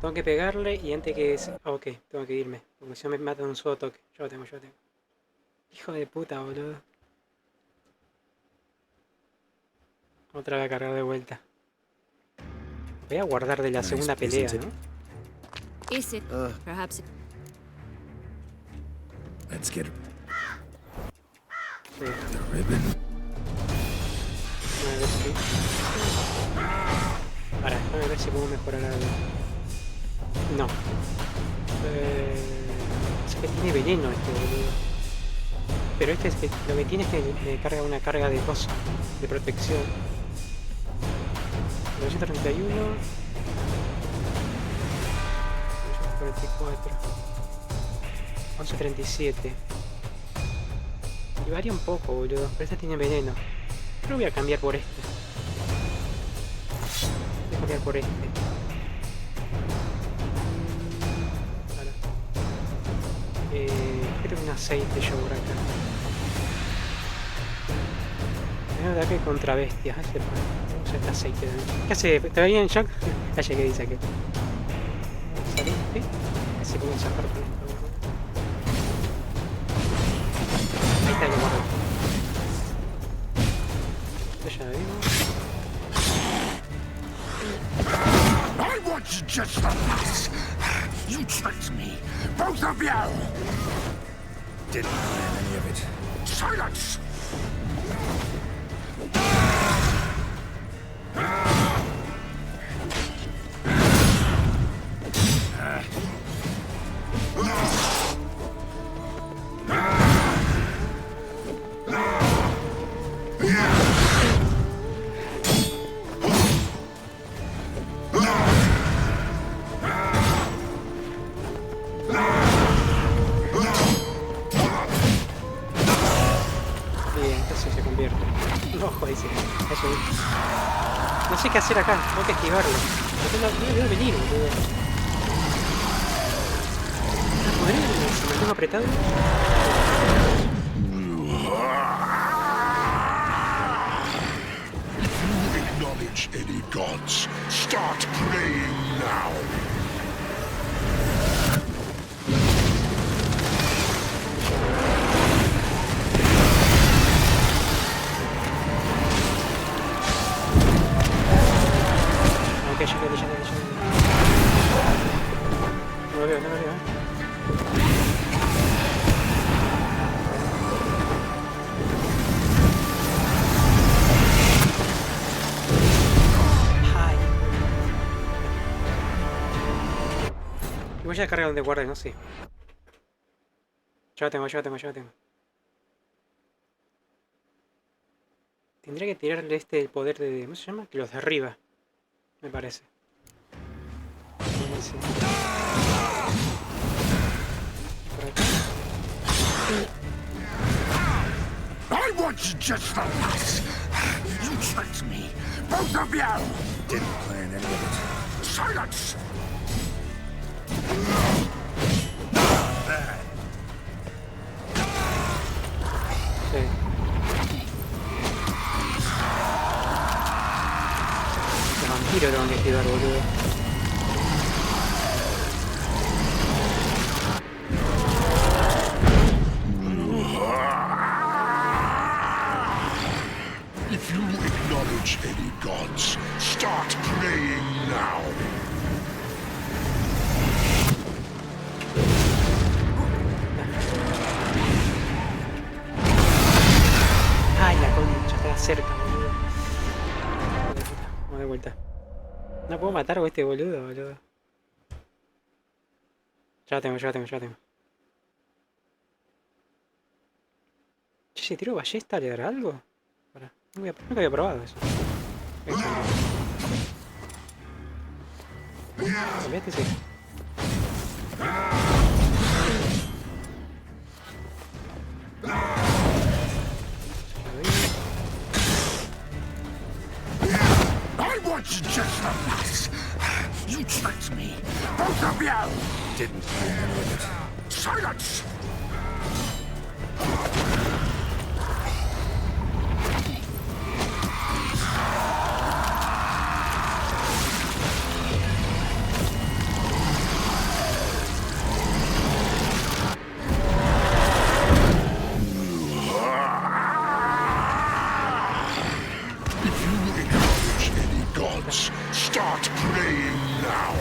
Tengo que pegarle y antes que... Ok, tengo que irme. Porque si no me matan un solo toque. Yo lo tengo. Hijo de puta, boludo. Otra vez a cargar de vuelta. Voy a guardar de la segunda pelea, ¿no? Is it perhaps? Let's get Sí. the ribbon. A ver si... Ahora, déjame ver si puedo mejorar algo. No. Es que tiene veneno este, boludo. Pero este es que lo que tiene es que me carga una carga de coso, de protección. 931. 944. 1137. Y varía un poco, boludo. Pero este tiene veneno. Pero voy a cambiar por este. Voy a cambiar por este. Ahora. Creo que un aceite yo por acá. Tengo ataque contra bestias. Ese usa este aceite también. ¿Qué hace? ¿Te va bien, Jack? Ya llegué, dice aquel. ¿Saliste? Así como zafar con esto. Ahí está, lo guardo. Ya la vimos. I was just a lass. You tricked me. Both of you! Didn't plan any of it. Silence! No sé qué hacer acá, tengo que esquivarlo. No veo venir, boludo. ¿Podré? Si me tengo apretado. If you acknowledge any gods, start praying now. No lo veo. Ay. Y voy a cargar donde guarde, no sé. Ya lo tengo. Tendría que tirarle el poder de... ¿Cómo se llama? Que los derriba. Me parece. I was just a lass. You tricked me. Both of you! Didn't plan any of it. Silence! Sí. Los vampiros tengo que esquivar, boludo. If you acknowledge any gods, start praying now. estaba cerca, boludo. Vamos de vuelta. No puedo matar a este boludo, boludo. Ya lo tengo, ya lo tengo, ya lo tengo. Che, si tiro ballesta, ¿le dará algo? Pará, nunca había probado eso. Cambiate, sí. I want you just the last. You tricked me. Both of you! Didn't plan any of it. Silence! If you acknowledge any gods, start praying now.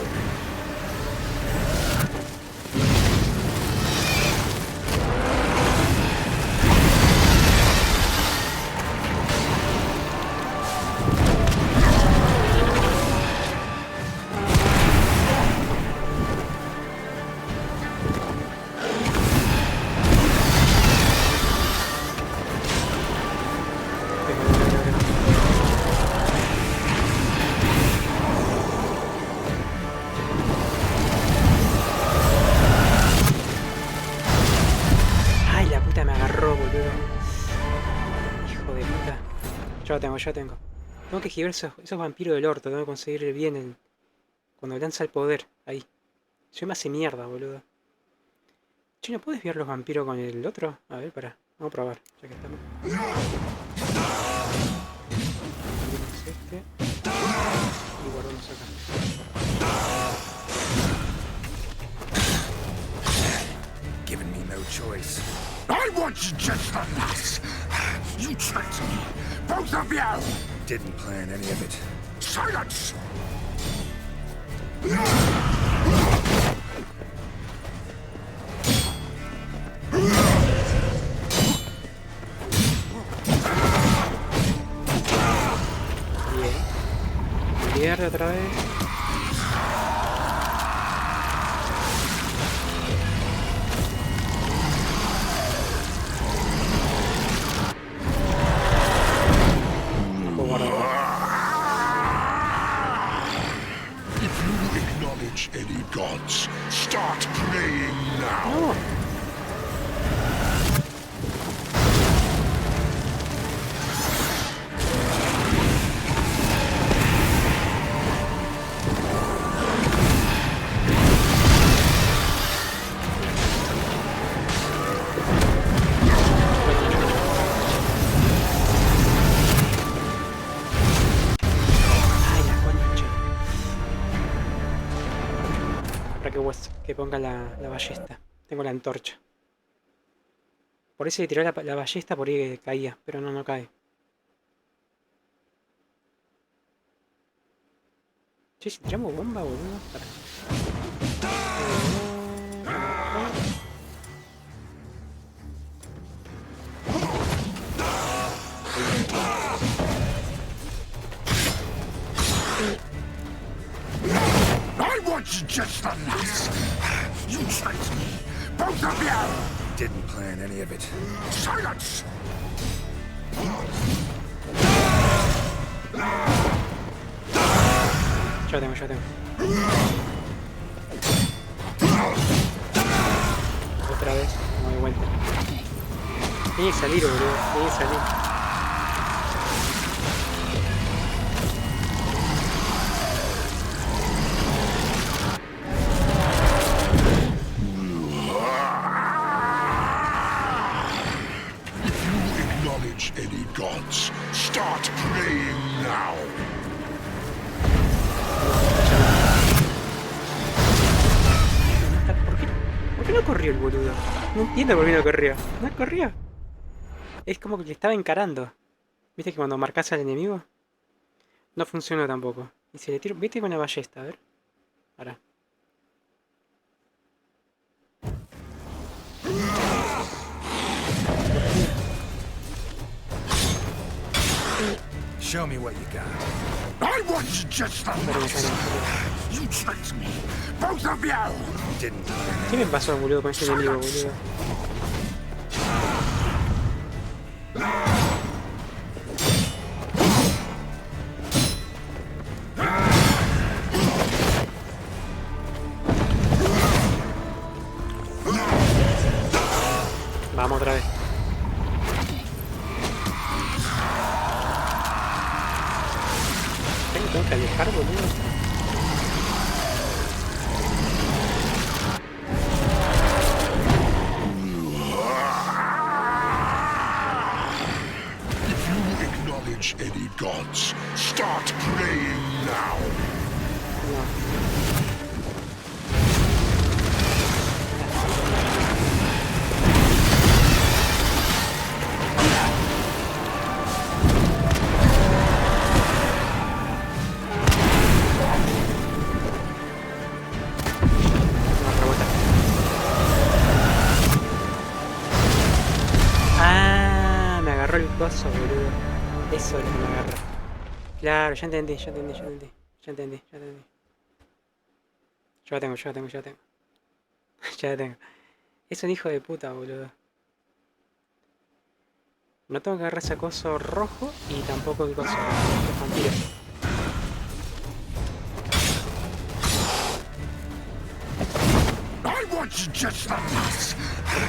Ay, la puta me agarró, boludo. Hijo de puta. Ya lo tengo, ya lo tengo. Tengo que girar esos vampiros del orto. Tengo que conseguir bien el... Cuando lanza el poder. Ahí. Se me hace mierda, boludo. Che, ¿no puedes desviar los vampiros con el otro? A ver, pará. Vamos a probar, ya que estamos. Abrimos este. Y guardamos acá. Giving me no choice. I want you just the last. You tricked me. Both of you! Didn't plan any of it. Silence! Bien. Pierde otra vez. No puedo guardar. If you acknowledge any gods, start praying now. No. Ay, la concha. Para que ponga la ballesta. Tengo la antorcha. Por eso le tiró la ballesta, por ahí caía, pero no cae. Che, si tiramos bomba, boludo. Pará. I want you just the last. You tricked me. Both of you! Didn't plan any of it. Silence! Ya lo tengo, ya lo tengo. Otra vez, vamos de vuelta. Tiene que salir, boludo. Tiene que salir. If you acknowledge any gods, start praying now. ¿Por qué no corrió el boludo? No entiendo por qué no corrió. No corrió. Es como que le estaba encarando. ¿Viste que cuando marcas al enemigo? No funcionó tampoco. Y si le tiro... ¿Viste con la ballesta? A ver. Ahora. Show me what you got. I want just the last. You tricked me. Both of you. Didn't. ¿Qué me pasó, boludo, con este enemigo, boludo? Vamos otra vez. Tengo que alejar, boludo. If you acknowledge any gods, start praying now. Ah, me agarró el coso, boludo. Eso es lo que me agarra. Claro, ya entendí. Ya la tengo. Ya la tengo. Es un hijo de puta, boludo. No tengo que agarrar ese coso rojo y tampoco el coso los vampiros. I want just the last.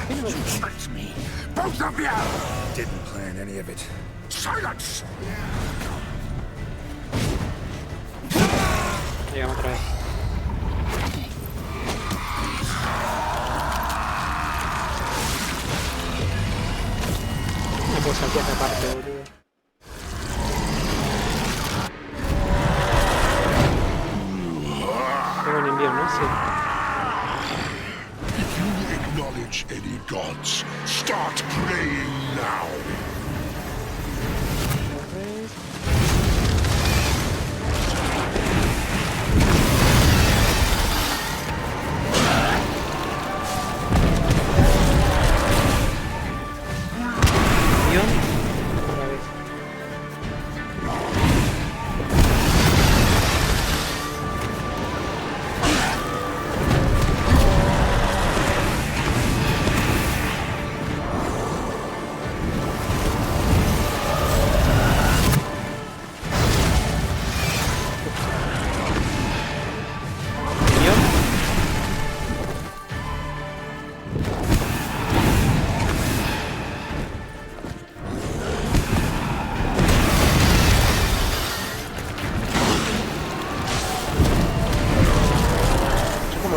You tricked me. Both of you. Didn't plan any of it. Silence. Llegamos otra vez. No puedo saltear esta parte, boludo. Tengo un envío, ¿no? Sí. If you acknowledge any gods, start praying now.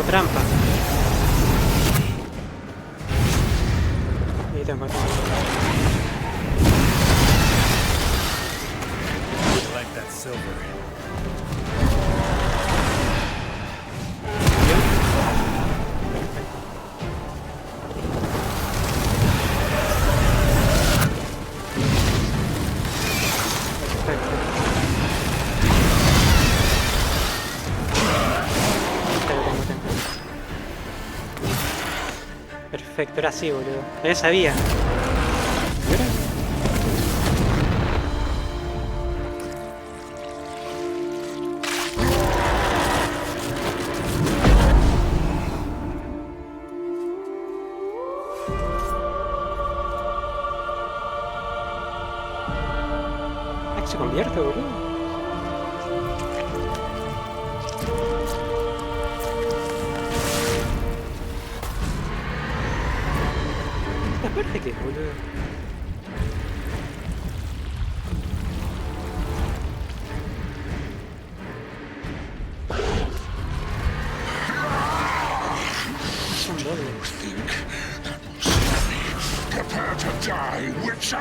Trampa. Ahí tengo. Like that silver. Perfecto, era así, boludo. Ya sabía. Ah, que se convierte, boludo. ¿Qué es, boludo? Son dobles. Prepare to die, Witcher!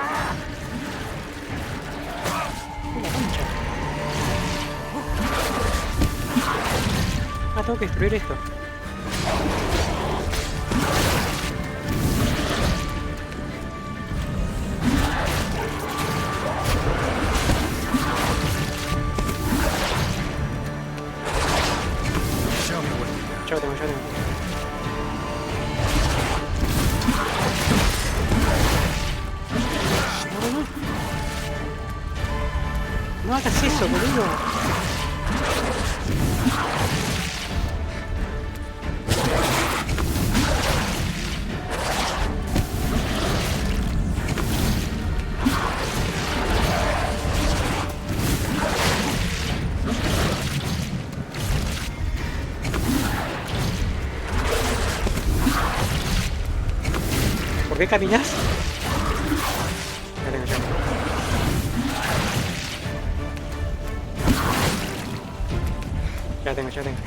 La concha. Ah, tengo que destruir esto. Ya lo tengo. No. No hagas eso, boludo. ¿Por qué caminas? Ya tengo, ya tengo. Ya tengo, ya tengo.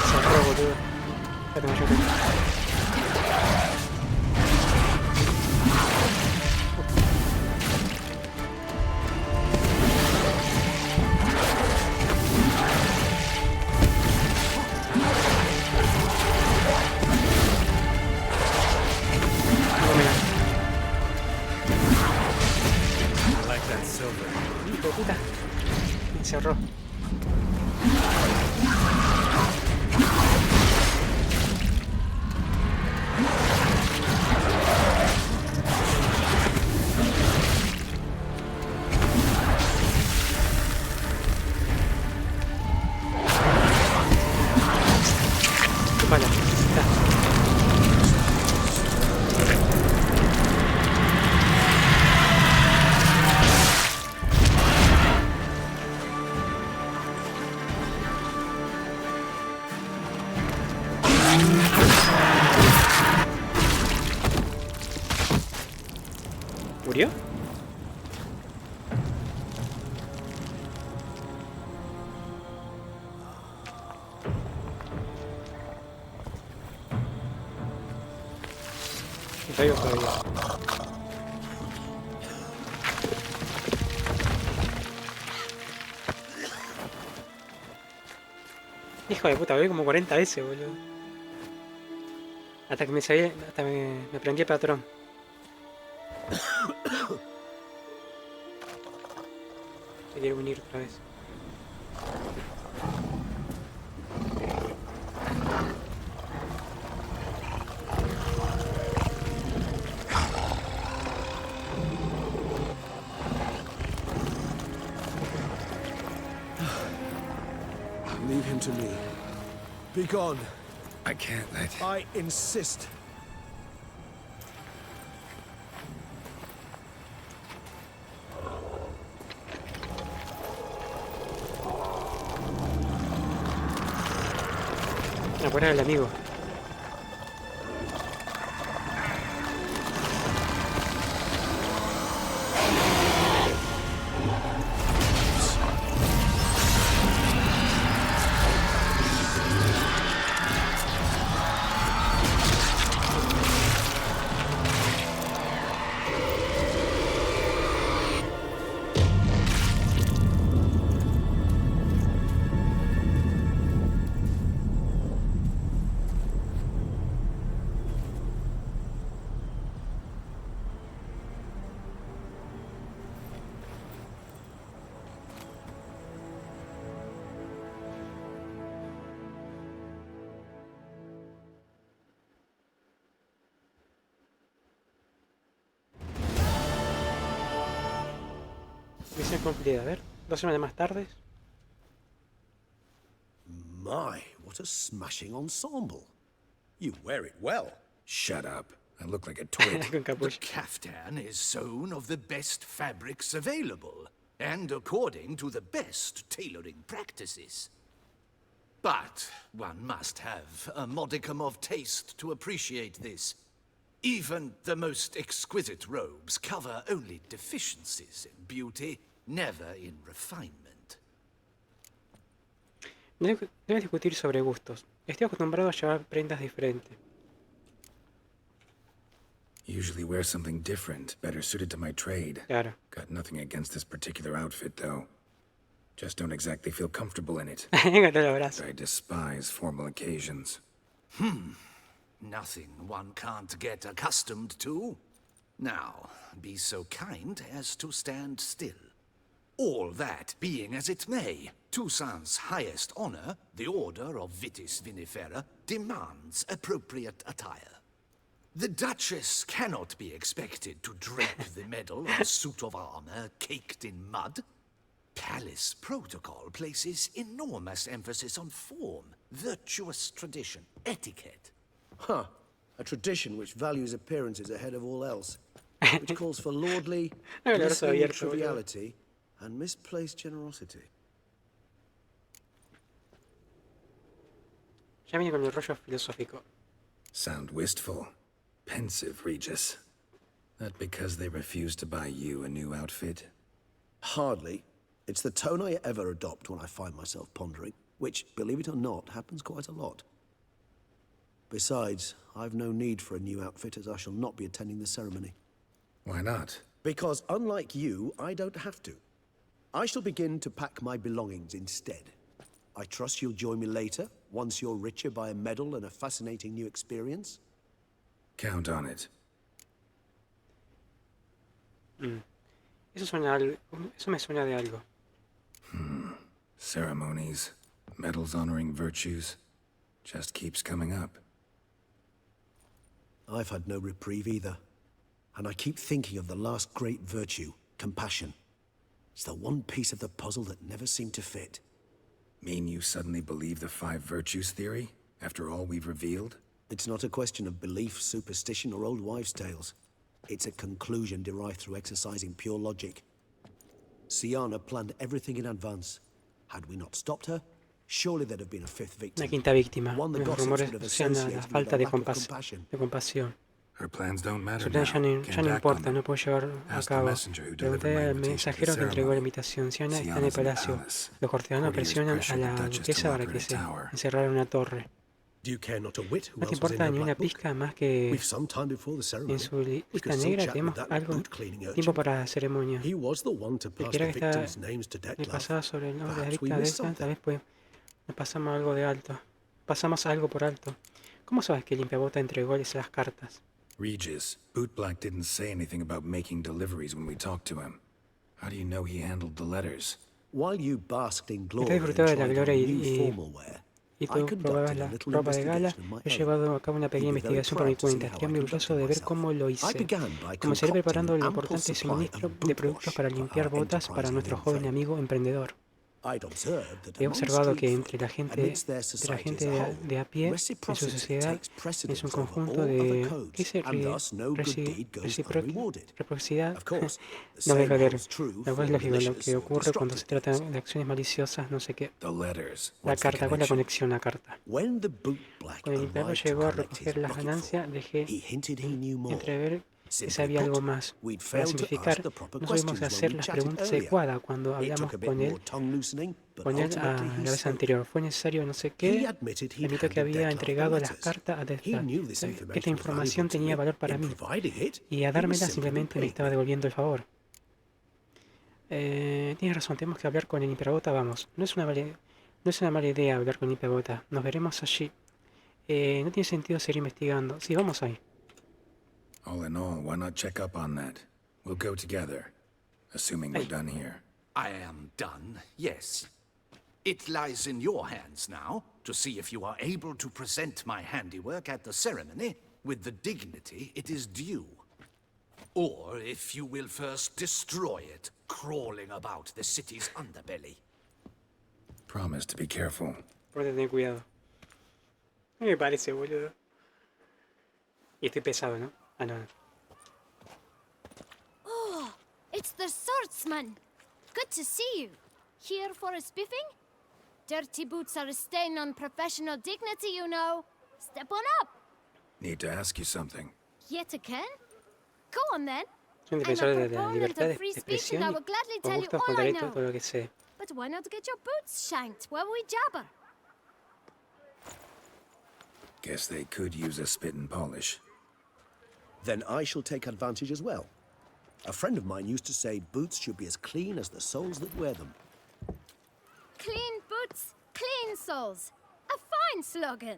Cerró, boludo. Ya tengo, ya tengo. Hijo de puta. Me encerró. Vale, está. ¿Murió? Está vivo todavía. Hijo de puta, voy como 40 veces, boludo. Hasta que me sabía, hasta me aprendí el patrón. Quería unir otra vez. Leave him to me. Be gone. I can't let... I insist. Afuera del amigo. Misión cumplida, a ver. 2 semanas más tarde. My, what a smashing ensemble. You wear it well. Shut up. I look like a twit. Con The capucha. caftan is sewn of the best fabrics available, and according to the best tailoring practices. But one must have a modicum of taste to appreciate this. Even the most exquisite robes cover only deficiencies in beauty, never in refinement. Debes discutir sobre gustos. Estoy acostumbrado a llevar prendas diferentes. Usually wear something different, better suited to my trade. Claro. Got nothing against this particular outfit, though. Just don't exactly feel comfortable in it. Con el abrazo. I despise formal occasions. Nothing one can't get accustomed to. Now, be so kind as to stand still. All that being as it may, Toussaint's highest honor, the Order of Vitis Vinifera, demands appropriate attire. The Duchess cannot be expected to drape the medal on a suit of armor caked in mud. Palace protocol places enormous emphasis on form, virtuous tradition, etiquette. Huh. A tradition which values appearances ahead of all else. Which calls for lordly, El brazo glistening abierto, boludo. triviality and misplaced generosity. Ya viene con el rollo filosófico. Sound wistful. Pensive, Regis. That because they refused to buy you a new outfit? Hardly. It's the tone I ever adopt when I find myself pondering, which, believe it or not, happens quite a lot. Besides, I've no need for a new outfit as I shall not be attending the ceremony. Why not? Because unlike you, I don't have to. I shall begin to pack my belongings instead. I trust you'll join me later, once you're richer by a medal and a fascinating new experience. Count on it. Eso me suena de algo. Ceremonies, medals honoring virtues, just keeps coming up. I've had no reprieve either. And I keep thinking of the last great virtue, compassion. It's the one piece of the puzzle that never seemed to fit. Mean you suddenly believe the 5 virtues theory, after all we've revealed? It's not a question of belief, superstition, or old wives' tales. It's a conclusion derived through exercising pure logic. Siana planned everything in advance. Had we not stopped her, surely there'd have been a 5th victim. Una quinta víctima. One the Los gossips rumores would have asocian a la associated with falta a de lack of compassion. compasión. Her plans don't matter Su now. plan ya no Can't act on importa, no them. puedo llevar a Ask the cabo. messenger who delivered Pregunté my al invitation to the mensajero que entregó la ceremony. invitación. Siana está en el Siana's in the palacio. palace. Los cortesanos Courtiers presionan a pressured la the Duchess to duquesa lock para her que in a se tower. encerrara en una torre. Do you care not a whit who ¿No te else was in importa her ni una black book? pizca más que We've some time before the ceremony. en su We lista could still negra chat tenemos with that algo boot-cleaning urchin. tiempo para la ceremonia? He was the one to El pass que the era que está victims' names to le Dettlaff. pasaba sobre el nombre de la Perhaps we víctima de missed esta, tal something. vez pues nos pasamos algo de alto. Pasamos algo por alto. ¿Cómo sabes que el limpiabota entregó esas cartas? Regis, Bootblack didn't say anything about making deliveries when we talked to him. How do you know he handled the letters? While you basked in Mientras glory and disfrutaba de la tried gloria on new formal wear, y I tú probabas conducted a la little ropa de gala, investigation on my he own. llevado a cabo una pequeña You'd be very investigación por mi proud to see cuenta. how Estaría I muy orgulloso conducted de ver myself. cómo lo I hice. began by Comencé preparando el concocting an importante ample supply suministro of de boot productos wash para for limpiar our botas para enterprising nuestro young joven friend. amigo emprendedor. I'd observed that He among observado que street entre la folk, gente, amidst their de la society gente as a whole, de a pie, en su reciprocity sociedad, takes es precedence un over conjunto all other de codes, and thus no good deed goes unrewarded. reciprocidad. Of course, the No same deja leer. holds true Lo cual for es lógico, lo malicious que or ocurre cuando se destructive trata deeds. de acciones maliciosas, no sé qué. The letters. La What's the carta, ¿cuál es la connection? conexión a carta? When the boot black Cuando el limpiador arrived to llegó a collect his recoger las bucketful, ganancias, dejé he hinted he knew more. entrever que Simply sabía algo put, más. we'd Para failed to simplificar, ask the proper no supimos questions when hacer we las chatted preguntas earlier. adecuadas cuando It hablamos took a bit con more él, tongue loosening, but la ultimately he vez spoke. anterior. Fue necesario no sé He qué. admitted he'd Admitió que handed había Dettlaff the entregado las letters. cartas a He Dettlaff, knew this que esta information was información valuable to tenía me. valor para In mí. providing it, Y a he was dármela simply simplemente me repaying estaba me. devolviendo el favor. Tienes razón, tenemos que hablar con el limpiabota, vamos. No es una mala idea hablar con el limpiabota. Nos veremos allí. No tiene sentido seguir investigando. Sí, vamos ahí. All in all, why not check up on that? We'll go together, assuming we're done here. I am done, yes. It lies in your hands now to see if you are able to present my handiwork at the ceremony with the dignity it is due. Or if you will first destroy it, crawling about the city's underbelly. Promise to be careful. Por tener cuidado. Me parece, boludo. Y estoy pesado, ¿no? Ah, no. Oh, it's the swordsman. Good to see you. Here for a spiffing? Dirty boots are a stain on professional dignity, you know. Step on up. Need to ask you something. Yet again? Go on then. Soy un I'm a defensor de la proponent libertad of de free speech expresión and I y will gladly con tell you gusto all I contaré know. todo lo que sé. But why not get your boots shanked while we jabber? Guess they could use a spit and polish. Then I shall take advantage as well. A friend of mine used to say boots should be as clean as the soles that wear them. Clean boots, clean soles. A fine slogan.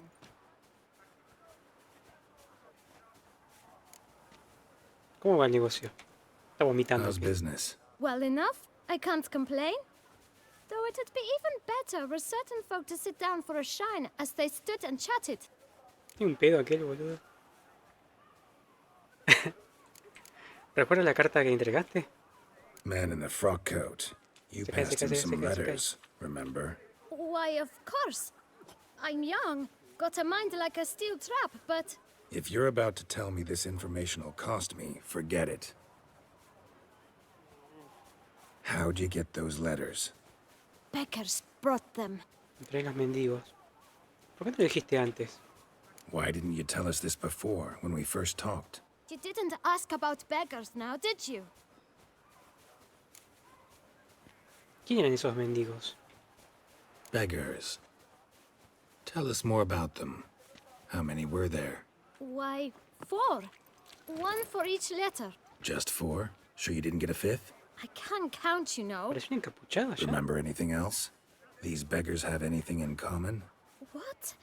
¿Cómo va el negocio? Está vomitando. How's business? Well enough, I can't complain. Though it'd be even better were certain folk to sit down for a shine as they stood and chatted. Tiene un pedo aquel, boludo. ¿Recuerdas la carta que entregaste? Man in the frock coat. You Se cae, passed se him cae, se some cae, se cae. letters, remember? Why, of course. I'm young, got a mind like a steel trap, but If you're about to tell me this information will cost me, forget it. How'd you get those letters? beggars brought them. Entre los mendigos. ¿Por qué no lo dijiste antes? Why didn't you tell us this before, when we first talked? You didn't ask about beggars now, did you? ¿Quién eran esos mendigos? Beggars. Tell us more about them. How many were there? Why, 4. 1 for each letter. Just 4? Sure you didn't get a 5th? I can't count, you know. Pareció un encapuchado ya. Remember anything else? These beggars have anything in common? What?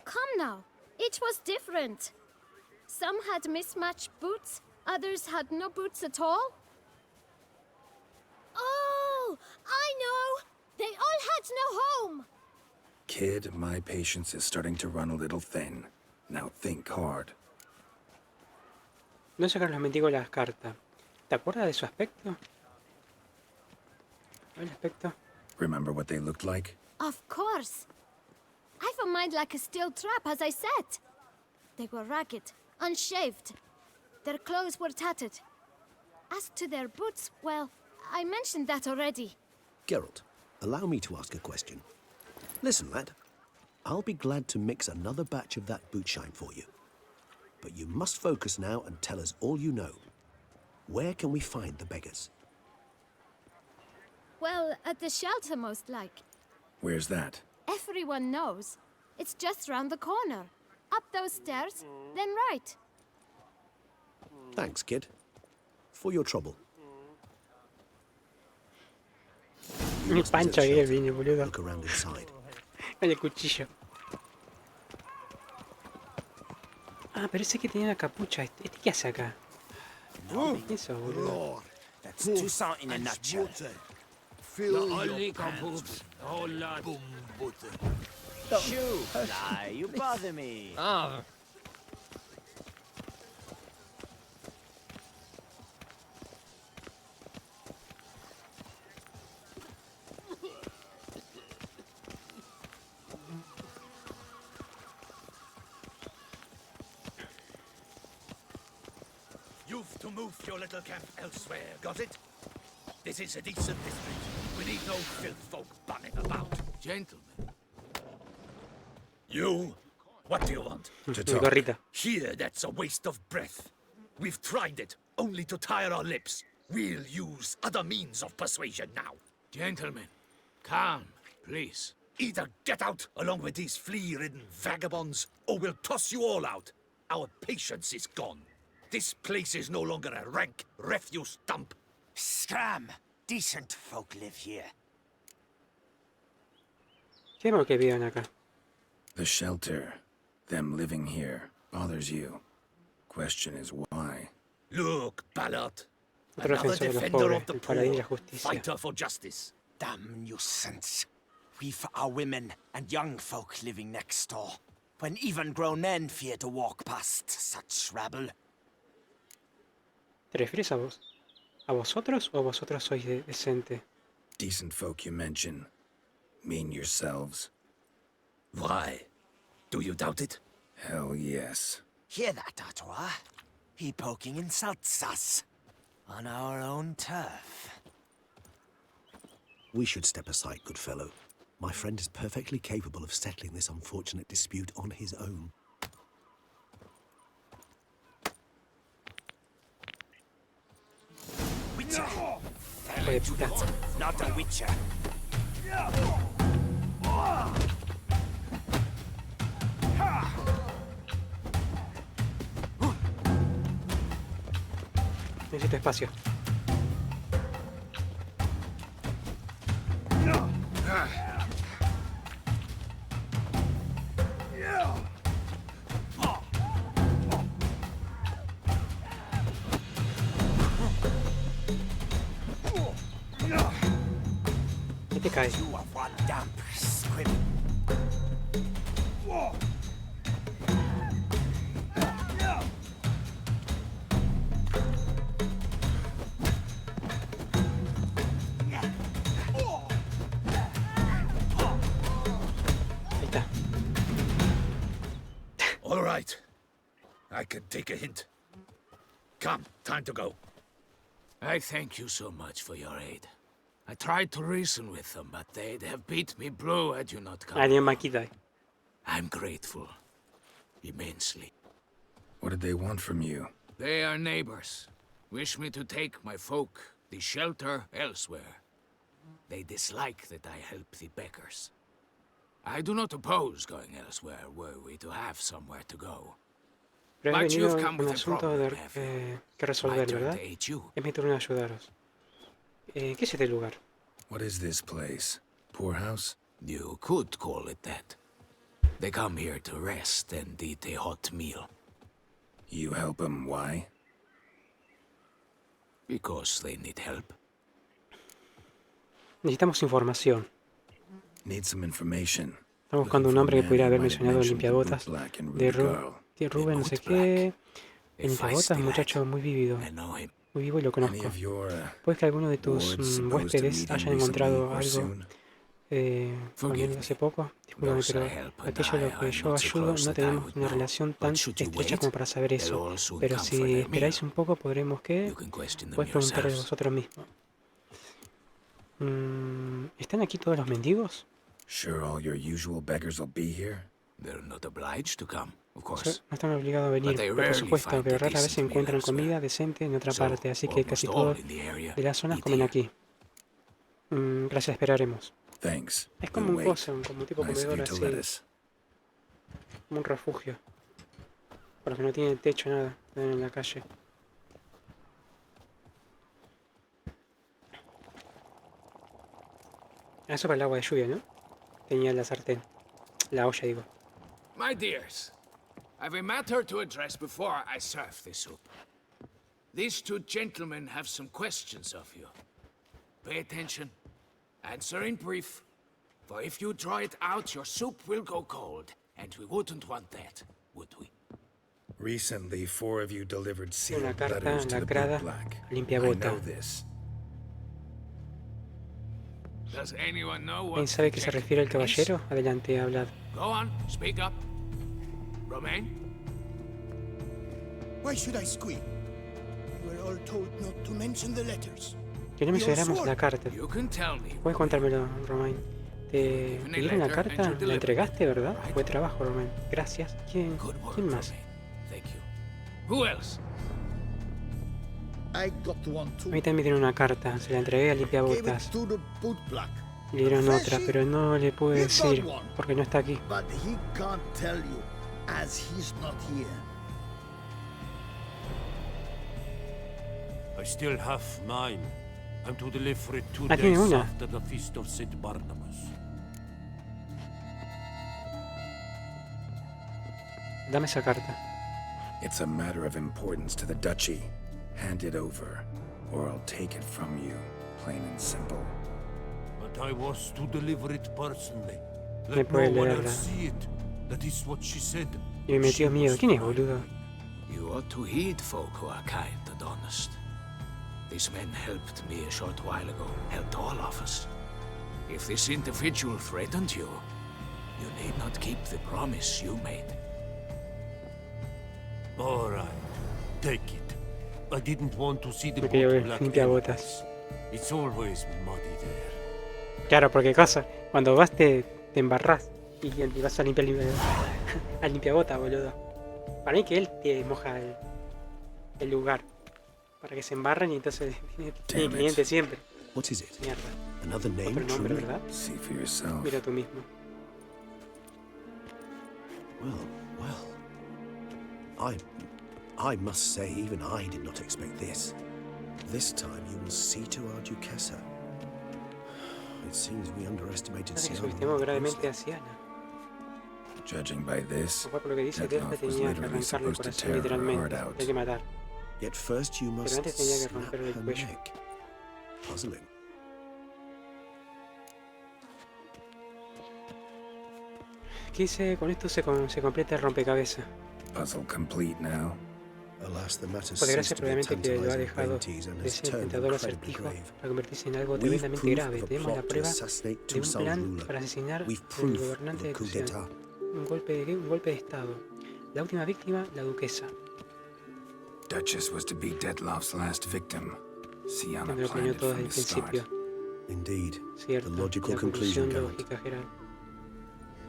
Come now. Each was different. Some had mismatched boots, others had no boots at all. Oh, I know! They all had no home! Kid, my patience is starting to run a little thin. Now think hard. No sacaron los mendigos las cartas. ¿Te acuerdas de su aspecto? ¿El aspecto? Remember what they looked like? Of course. I've a mind like a steel trap, as I said. They were ragged, unshaved. Their clothes were tattered. As to their boots, well, I mentioned that already. Geralt, allow me to ask a question. Listen, lad. I'll be glad to mix another batch of that bootshine for you. But you must focus now and tell us all you know. Where can we find the beggars? Well, at the shelter, most like. Where's that? Everyone knows. It's just round the corner. Up those stairs, then right. Thanks, kid. For your trouble. You Mi must visit pancho the ahí el shelter. niño, boludo. Look around inside. Con el cuchillo. Ah, pero ese que tenía la capucha. ¿Este qué hace acá? ¿Qué es eso, boludo? That's Toussaint in a nutshell. Shoo, fly, you bother me. You've to move your little camp elsewhere, got it? This is a decent district. We need no filth folk bunning about. Gentlemen. You? What do you want? To Mi talk. gorrita. Here, that's a waste of breath. We've tried it, only to tire our lips. We'll use other means of persuasion now. Gentlemen, calm, please. Either get out along with these flea-ridden vagabonds, or we'll toss you all out. Our patience is gone. This place is no longer a rank refuse dump. Scram! Decent folk live here. ¿Qué malo que vivan acá? The shelter, them living here, bothers you. Question is why? Look, Ballard. Otro Another defensor de los defender pobres, of the el paladín de la poor, justicia. fighter for justice. Damn nuisance. We've our women and young folk living next door, when even grown men fear to walk past such rabble. ¿Te refieres a vos? ¿A vosotros o vosotros sois decente? Decent folk you mention. Mean yourselves? Why? Do you doubt it? Hell yes. Hear that, Artois? He poking insults us. On our own turf. We should step aside, good fellow. My friend is perfectly capable of settling this unfortunate dispute on his own. Witcher! Hijo de puta. Not a witcher. Necesito espacio. cae. You are one damp squib. Ahí está. All right. I can take a hint. Come, time to go. I thank you so much for your aid. I tried to reason with them, but they'd have beat me blue had you not come. Alguien más quita. I'm grateful. Immensely. What did they want from you? They are neighbors. Wish me to take my folk, the shelter, elsewhere. They dislike that I help the beggars. I do not oppose going elsewhere, were we to have somewhere to go. Pero he But venido you've come con un with a asunto problem, de, have you? que My resolver, turn ¿verdad? to aid you. Es mi turno de ayudaros. ¿Qué es este lugar? What is this place? Poorhouse? You could call it that. They come here to rest and eat a hot meal. You help them, why? Because they need help. Necesitamos información. Need some information. Estamos buscando un hombre que pudiera haber mencionado el limpiabotas de Rubén, no sé qué. El limpiabotas, muchacho muy vívido. I know him. Muy vivo y lo Any conozco. of your Puede que alguno de tus wards supposed to huéspedes meet him hayan encontrado recently or algo soon? con él hace poco. Discúlpame, Those pero I help and aquello a lo I que are yo not so ayudo close no that I tenemos would una know. relación tan But should you estrecha wait, como para saber they'll eso. all soon Pero come si for their esperáis meal. un poco, podremos que... You can question them Puedes preguntarles yourselves. vosotros mismos. ¿Están aquí todos los mendigos? Sure all your usual beggars will be here? They're not obliged to come, of No course. están obligados a venir, But they por rarely supuesto, find pero a rara vez decent meal encuentran elsewhere. comida decente en otra So, parte, así que casi almost all todos in the area de las zonas eat comen here. aquí. Gracias, esperaremos. Thanks. Es como We'll un wait. coso, como un tipo Nice of comedor you to así, let us. como un refugio. Para los que no tienen techo, nada, están en la calle. Eso para el agua de lluvia, ¿no? Tenía la sartén. La olla, digo. My dears, I've a matter to address before I serve the soup. These two gentlemen have some questions of you. Pay attention. Answer in brief. For if you draw it out, your soup will go cold. And we wouldn't want that, would we? Recently, 4 of you delivered sealed Una carta letters to the lacrada bootblack. al I limpiabota. know this. Does anyone know what ¿Quién sabe a the qué se refiere el gentleman is? caballero? Adelante, hablad. Go on, speak up. Romain? Why should I squeal? We were all told not to mention the letters. Que no mencionáramos la carta. You can tell me. Puedes contármelo, Romain. ¿Te dieron la carta? ¿La entregaste, verdad? Buen trabajo, Romain. Gracias. ¿Quién más? Romain. Thank you. Who else? I got one A too. mí también me dieron una carta. Se la entregué al Gave it limpiabotas. to the bootblack. Le dieron otra, pero no le pude decir porque no está aquí. But he can't tell you, as he's not here. I still have mine. I'm to deliver it 2 Ah, tiene days una. after the feast of St. Barnabas. Dame esa carta. It's a matter of importance to the duchy. Hand it over, or I'll take it from you, plain and simple. But I was to deliver it personally. Me Let puede no one leerla. else see it. That is what she said. Y me metió miedo. ¿Quién es, boludo? You ought to heed folk who are kind and honest. These men helped me a short while ago, helped all of us. If this individual threatened you, you need not keep the promise you made. All right, take it. I didn't want to see the Me quería ver bootblack limpiabotas. anyways. It's always muddy there. Claro, porque cosa, cuando vas te embarrás y vas a limpiar al limpiabotas, boludo. Para mí que él te moja el lugar. Para que se embarren y entonces tiene Damn cliente it. siempre. What is it? Mierda. Another name, Otro nombre, truly? ¿verdad? See for yourself. Mira tú mismo. Well. I must say, even I did not expect this. This time you will see to our duquesa. It seems we underestimated Parece que Siana. subestimó gravemente a Siana. Judging by this, Por lo que dice, that Delta love was tenía que literally arrancarle el supposed to corazón tear her literalmente. heart out. Hay que matar. Yet first you must antes tenía que snap romperle el her cuello. neck. Puzzling. ¿Qué dice? Con esto se completa el rompecabezas. Puzzle complete now. Alas, the matter Por desgracia, ceased to be a probablemente que lo ha tantalizing dejado brain tease and de has ser turned tentador incredibly acertijo grave. para convertirse en algo We've tremendamente proof grave. of a Tenemos la plot to prueba assassinate de un Toussaint's plan ruler. para asesinar We've al proof of gobernante a de coup Toussaint. d'etat. Un golpe de estado. La última víctima, la duquesa. Duchess was to be Dettlaff's last victim. Que Sienna me lo planeó planned it todo from desde el the start. principio. Indeed, Cierto, the logical la conclusion, conclusión Geralt. lógica, Geralt.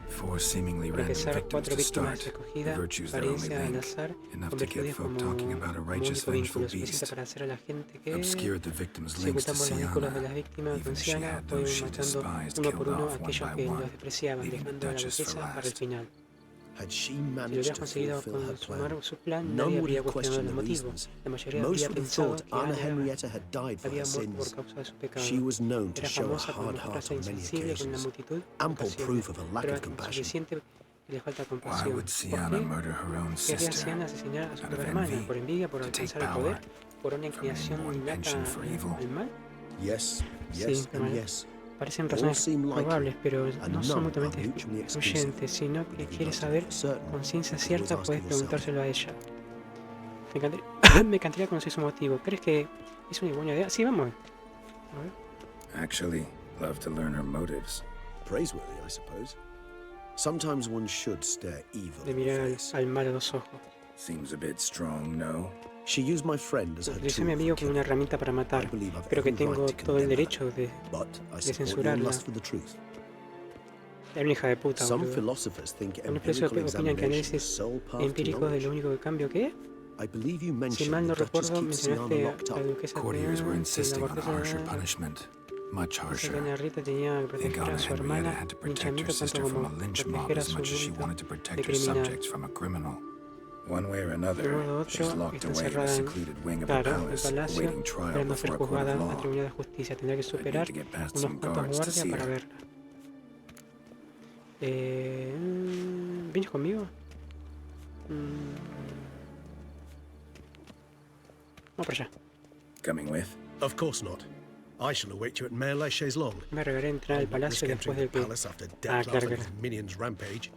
4 seemingly Para random empezar, victims 4 to víctimas start. The escogidas, virtues their only apariencia al link. azar, Enough to get convertidas folk como talking about a righteous, único vengeful vínculo suficiente beast. para hacer a la gente que, Obscured the victim's si links to ocultamos los vínculos de las Sienna. víctimas con Even she Sienna, had fueron those she matando despised uno killed por uno a off one aquellos by que los one, despreciaban, leaving the dejando a la Duchess for duquesa para el last. final. Had she Si lo managed hubiera to conseguido fulfill her consumar plan, su plan, none nadie would habría have cuestionado questioned el the motivo. reasons. La mayoría Most habría would have pensado thought que Anna Ana Henrietta had died for había her muerto por sins. causa de su pecado. She was known to Era show a famosa por hard mostrarse heart on many insensible con la occasions. multitud de Ample ocasiones, proof of a lack pero of compassion. suficiente que le falta Why compasión. would ¿Por Sienna qué murder her own querría sister? Sienna asesinar a su Out of propia hermana? envy? ¿Por envidia, por To take alcanzar el power? poder? ¿Por una inclinación more innata penchant for evil? al mal? Yes, Sí, yes, and mal. yes. Parecen All razones seem likely, probables, pero and no son none mutuamente are mutually exclusive. excluyentes, sino But que if you'd quieres like to saber know for certain, con ciencia you can cierta, always puedes ask yourself. preguntárselo a ella. Me encantaría conocer su motivo. ¿Crees que es una buena idea? Sí, vamos. A ver. Actually, love to learn her motives. Praiseworthy, I suppose. Sometimes one should stare evil De in the mirar face. al mal a los ojos. Seems a bit strong, no? She used my friend as her Utilicé a tool mi for amigo como una killing. herramienta para I matar. believe I've Creo que every right tengo to todo el condemn derecho her, de but I support your censurarla. lust for the truth. Era una hija de puta, Some boludo. philosophers think Algunos empirical filósofos opinan que examination is análisis sole path to empírico es lo knowledge. único que cambio que es. I believe you Si mentioned mal no the Duchess recuerdo, keeps Sienna mencionaste locked a la up. duquesa Courtiers were que insisting la on corteza harsher punishment. Much que harsher. doña Rita tenía que They proteger got a su Henrietta hermana, had to protect her linchamiento tanto sister from como a lynch mob proteger a as su much as she bulto wanted to de protect her criminal. subjects from a criminal. One way or De another, modo u she's otro, locked está away in a encerrada en, secluded wing of the claro, el palace, palacio, awaiting trial esperando ser before a court juzgada of a law. tribunal de justicia. Tendrá que I'd need superar to get past unos some cuantos guards to guardias see para her. verla. ¿Vienes conmigo? Vamos para allá. Coming with? Of course not. I shall await you at Merle Chaise-Long. Me regaré entrar al I'll not risk palacio después entering de the que... palace after Ah, Dettlaff claro, and claro. his minions rampage.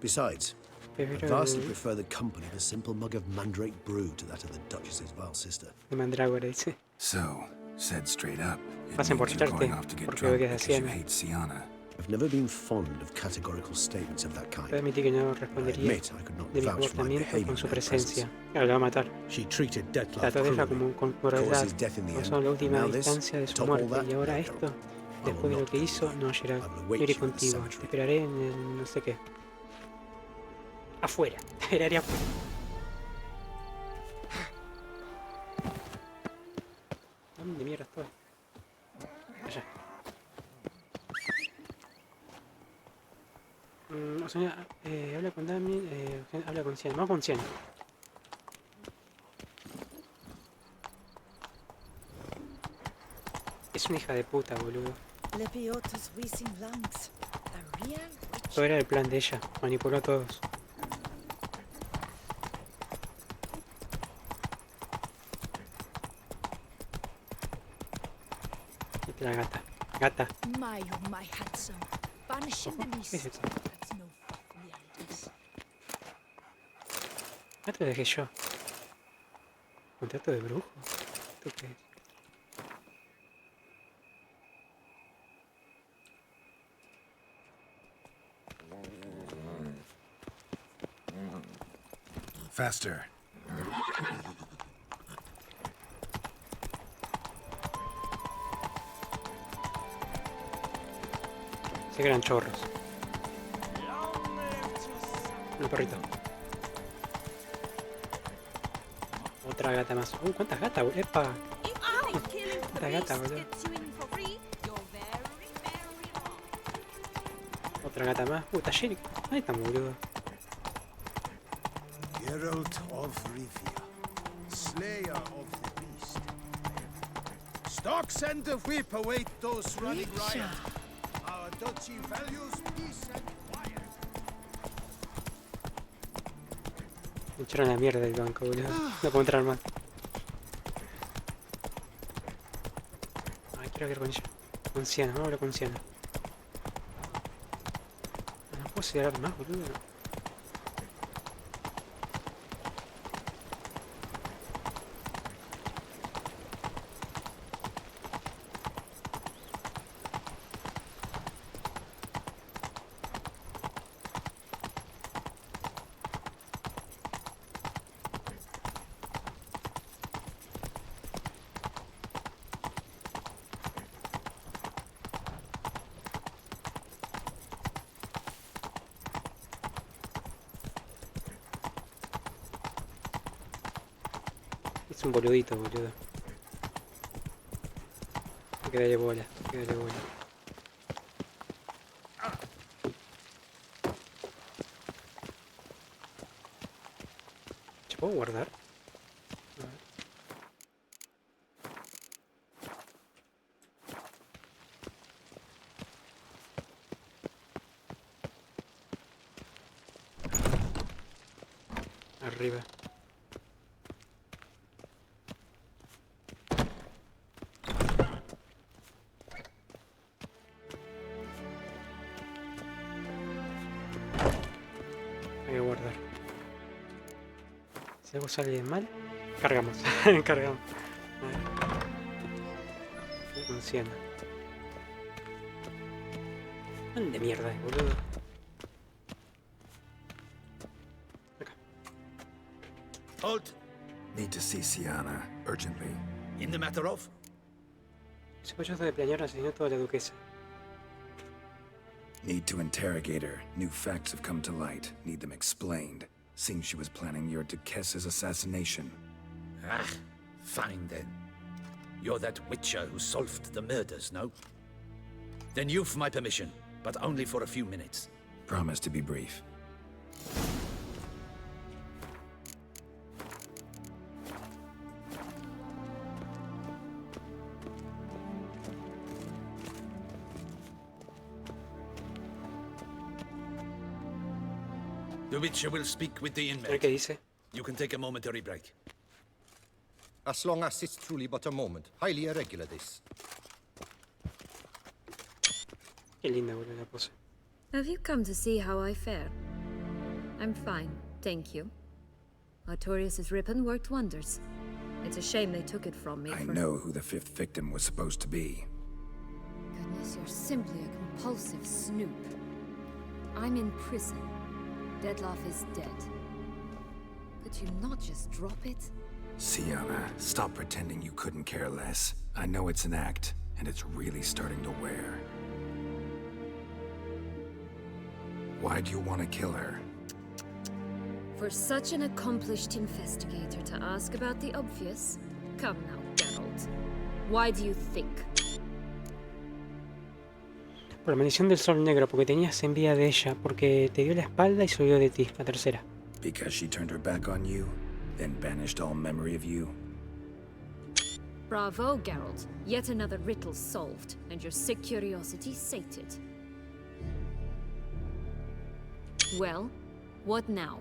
Besides, I Prefiero vastly prefer the company of a simple mug of mandrake brew to that of the Duchess's vile sister. de mandrágora, dice. So, said straight up, it Vas a means you're going emborracharte off to get porque drunk odias a because you Sienna. hate Sienna. I've never been fond of categorical statements of that kind. Puedo admitir que no I respondería admit I could not de mi vouch for my comportamiento behavior con in su her presence. presencia. Claro, la va a matar. She treated Dettlaff Trató de dejarla cruelly, con caused crueldad. his death in the Causó end. la última Now this, instancia de su top all muerte. that, Y ahora no, esto, I will después de lo not que be hizo, gone. no, Geralt. I will Yo await iré you in the contigo. Te cemetery. esperaré en el no sé qué. Afuera. Te esperaré afuera. ¿Dónde mierda estoy? Allá. O sea, habla con Dami, habla con Sienna. Vamos con Sienna. Es una hija de puta, boludo. Todo era el plan de ella. Manipuló a todos. Y la gata. Gata. My, oh my handsome. Banishing the ¿Qué es beast. eso? That's no realness. Ah, te lo dejé yo. Contrato de brujo. ¿Tú qué es? Faster. Se eran chorros. Un perrito. Otra gata más. ¿Cuántas gatas, boludo? ¡Epa! ¿Cuántas gatas, boludo? Otra gata más. Está lleno. Ahí está, boludo. Geralt of Rivia, slayer of the beast. Stocks and the whip await those running riot. Our duchy values peace and quiet. Me echaron la mierda del banco, boludo. No puedo entrar más. Ay, quiero ver con ella. Con Sienna, vamos a hablar con Sienna. No puedo acelerar más, boludo. Es un boludito, boludo. Hay que darle bola, hay que darle bola. ¿Se puedo guardar? A ver. Arriba. Hay que guardar. Si algo sale mal, cargamos. Cargamos. A ver. Funciona. ¿Dónde mierda es, boludo? Acá. Halt! Need to see Sienna, urgently. In the matter of? Sospechoso de planear el asesinato de la duquesa. Need to interrogate her. New facts have come to light. Need them explained. Seems she was planning your duquessa's assassination. Ah, fine then. You're that witcher who solved the murders, no? Then you've my permission, but only for a few minutes. Promise to be brief. The witcher will speak with the A ver inmate. qué dice. You can take a momentary break. As long as it's truly but a moment. Highly irregular, this. Qué linda, boludo, la pose. Have you come to see how I fare? I'm fine, thank you. Artorius' ribbon worked wonders. It's a shame they took it from me I for... know who the fifth victim was supposed to be. Goodness, you're simply a compulsive snoop. I'm in prison. Deadloff is dead. Could you not just drop it? Sienna, stop pretending you couldn't care less. I know it's an act, and it's really starting to wear. Why do you want to kill her? For such an accomplished investigator to ask about the obvious? Come now, Geralt. Why do you think? Por la maldición del sol negro, porque tenías envidia de ella, porque te dio la espalda y se olvidó de ti, la tercera. Because she turned her back on you, then banished all memory of you? Bravo, Geralt. Yet another riddle solved, and your sick curiosity sated. Well, what now?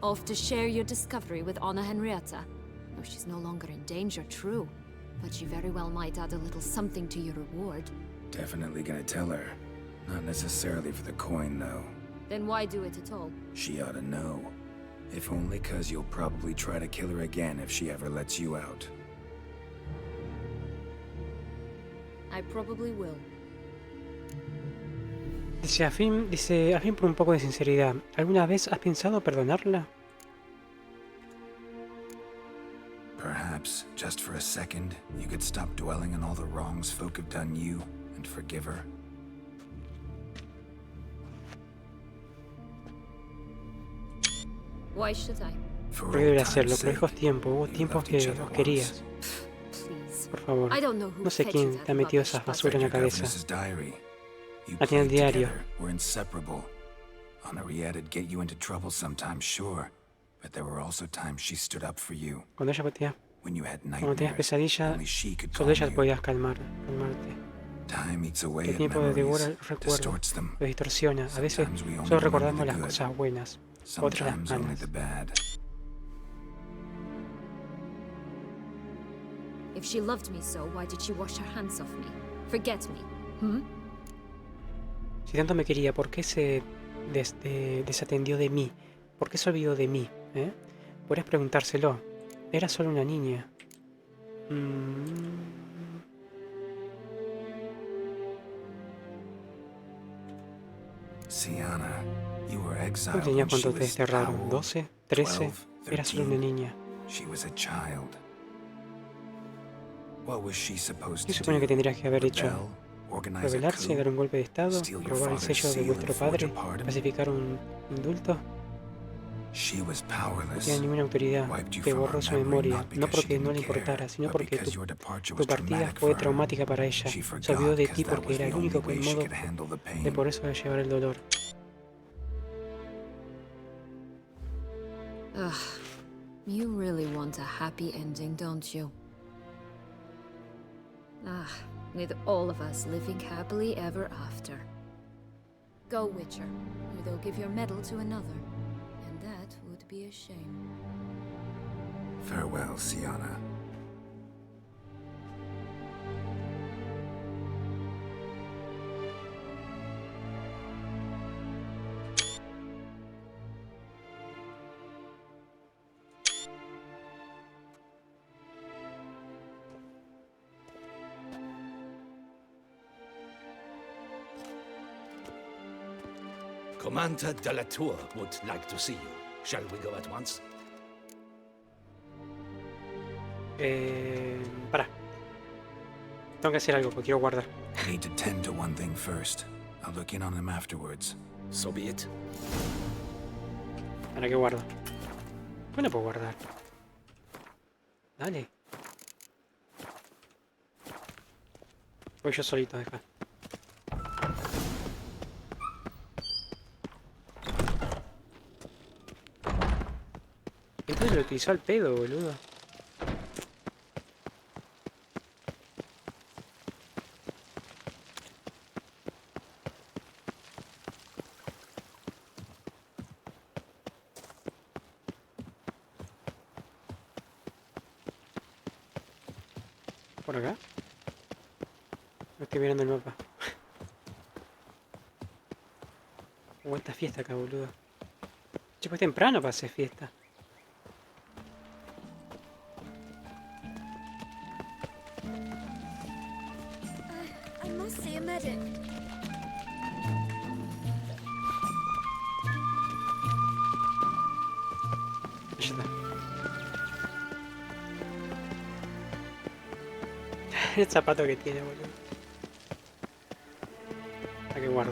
Off to share your discovery with Anna Henrietta? No, she's no longer in danger, true. But she very well might add a little something to your reward. Definitely gonna tell her. Not necessarily for the coin, though. Then why do it at all? She ought to know. If only 'cause you'll probably try to kill her again if she ever lets you out. I probably will. Dice, al fin por un poco de sinceridad. ¿Alguna vez has pensado perdonarla? Perhaps, just for a second, you could stop dwelling on all the wrongs folk have done you and forgive her. Why should I? For Porque debería old hacerlo, time's pero sake. dejos tiempo, hubo You tiempos loved que each other os once. querías. Please. Por favor. I don't know who No sé fed quién you te ha that metido rubbish, esas but- basuras en la Your cabeza. governess's diary. You La tiene el played diario. together, were inseparable. Henriette'd get you into trouble sometimes, sure. But there were also times she stood up for you. Cuando ella tenía, When you had cuando tenías nightmares, pesadilla, only she could solo calm ella you. podías calmarte. Time eats away El at tiempo devora memories, el recuerdo, distorts them. lo distorsiona. A veces Sometimes we only solo remember recordamos the las good. cosas buenas, otras las Sometimes only malas. the bad. If she loved me so, why did she wash her hands off me? Forget me? Hmm? Si tanto me quería, ¿por qué se desatendió de mí. ¿Por qué se olvidó de mí? Podrías preguntárselo. Era solo una niña. Sienna, you were exiled ¿Cuántos tenías when she cuando te was desterraron? how old? ¿12? ¿13? 12, Era solo una 13? niña. She was a child. What was she supposed ¿Qué to supone que do? tendrías que haber hecho? Rebel? Organize a ¿Rebelarse? coup? ¿Dar un golpe de estado? Steal your ¿Robar el father's sello de seal vuestro and forge padre? a pardon? ¿Falsificar un indulto? She was No powerless. tenía ninguna autoridad. Wiped you Te from borró her su memory, memoria, not no because she porque no le didn't care, importara, sino but porque because your departure tu was partida traumatic fue for her. traumática para ella. She Se olvidó forgot de 'cause ti that porque was era the el only único way she modo could handle the de pain. por eso llevar el dolor. Ugh. You really want a happy ending, don't you? Ah, with all of us living happily ever after. Go, Witcher, or they'll give your medal to another. And that would be a shame. Farewell, Sienna. Commander de la Tour would like to see you. Shall we go at once? Para. Tengo que hacer algo porque quiero guardar. I need to tend to one thing first. I'll look in on them afterwards. So be it. ¿Para qué guardo? ¿Por qué no puedo guardar? Dale. Voy yo solito, deja. Entonces lo utilizó al pedo, boludo. ¿Por acá? No estoy mirando el mapa. Aguanta fiesta acá, boludo. Che, pues temprano para hacer fiesta. I must see a medic. Ya está. El zapato que tiene, boludo. ¿A qué guardo?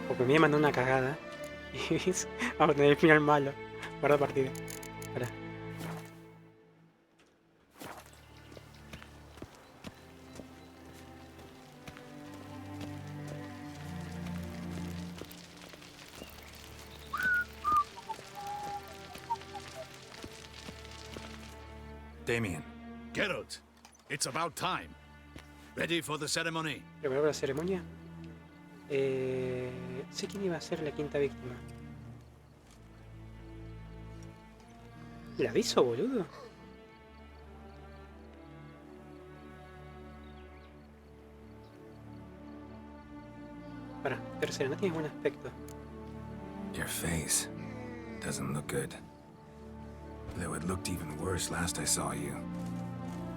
Porque me mandó una cagada. Y vamos a tener el final malo. Guarda partida. Pará. Damien. Geralt, it's about time. Ready for the ceremony? ¿Preparó la ceremonia? Sé quién iba a ser la quinta víctima. ¿La aviso, boludo? Para, tercera, no tienes buen aspecto. Your face doesn't look good. Though it looked even worse last I saw you.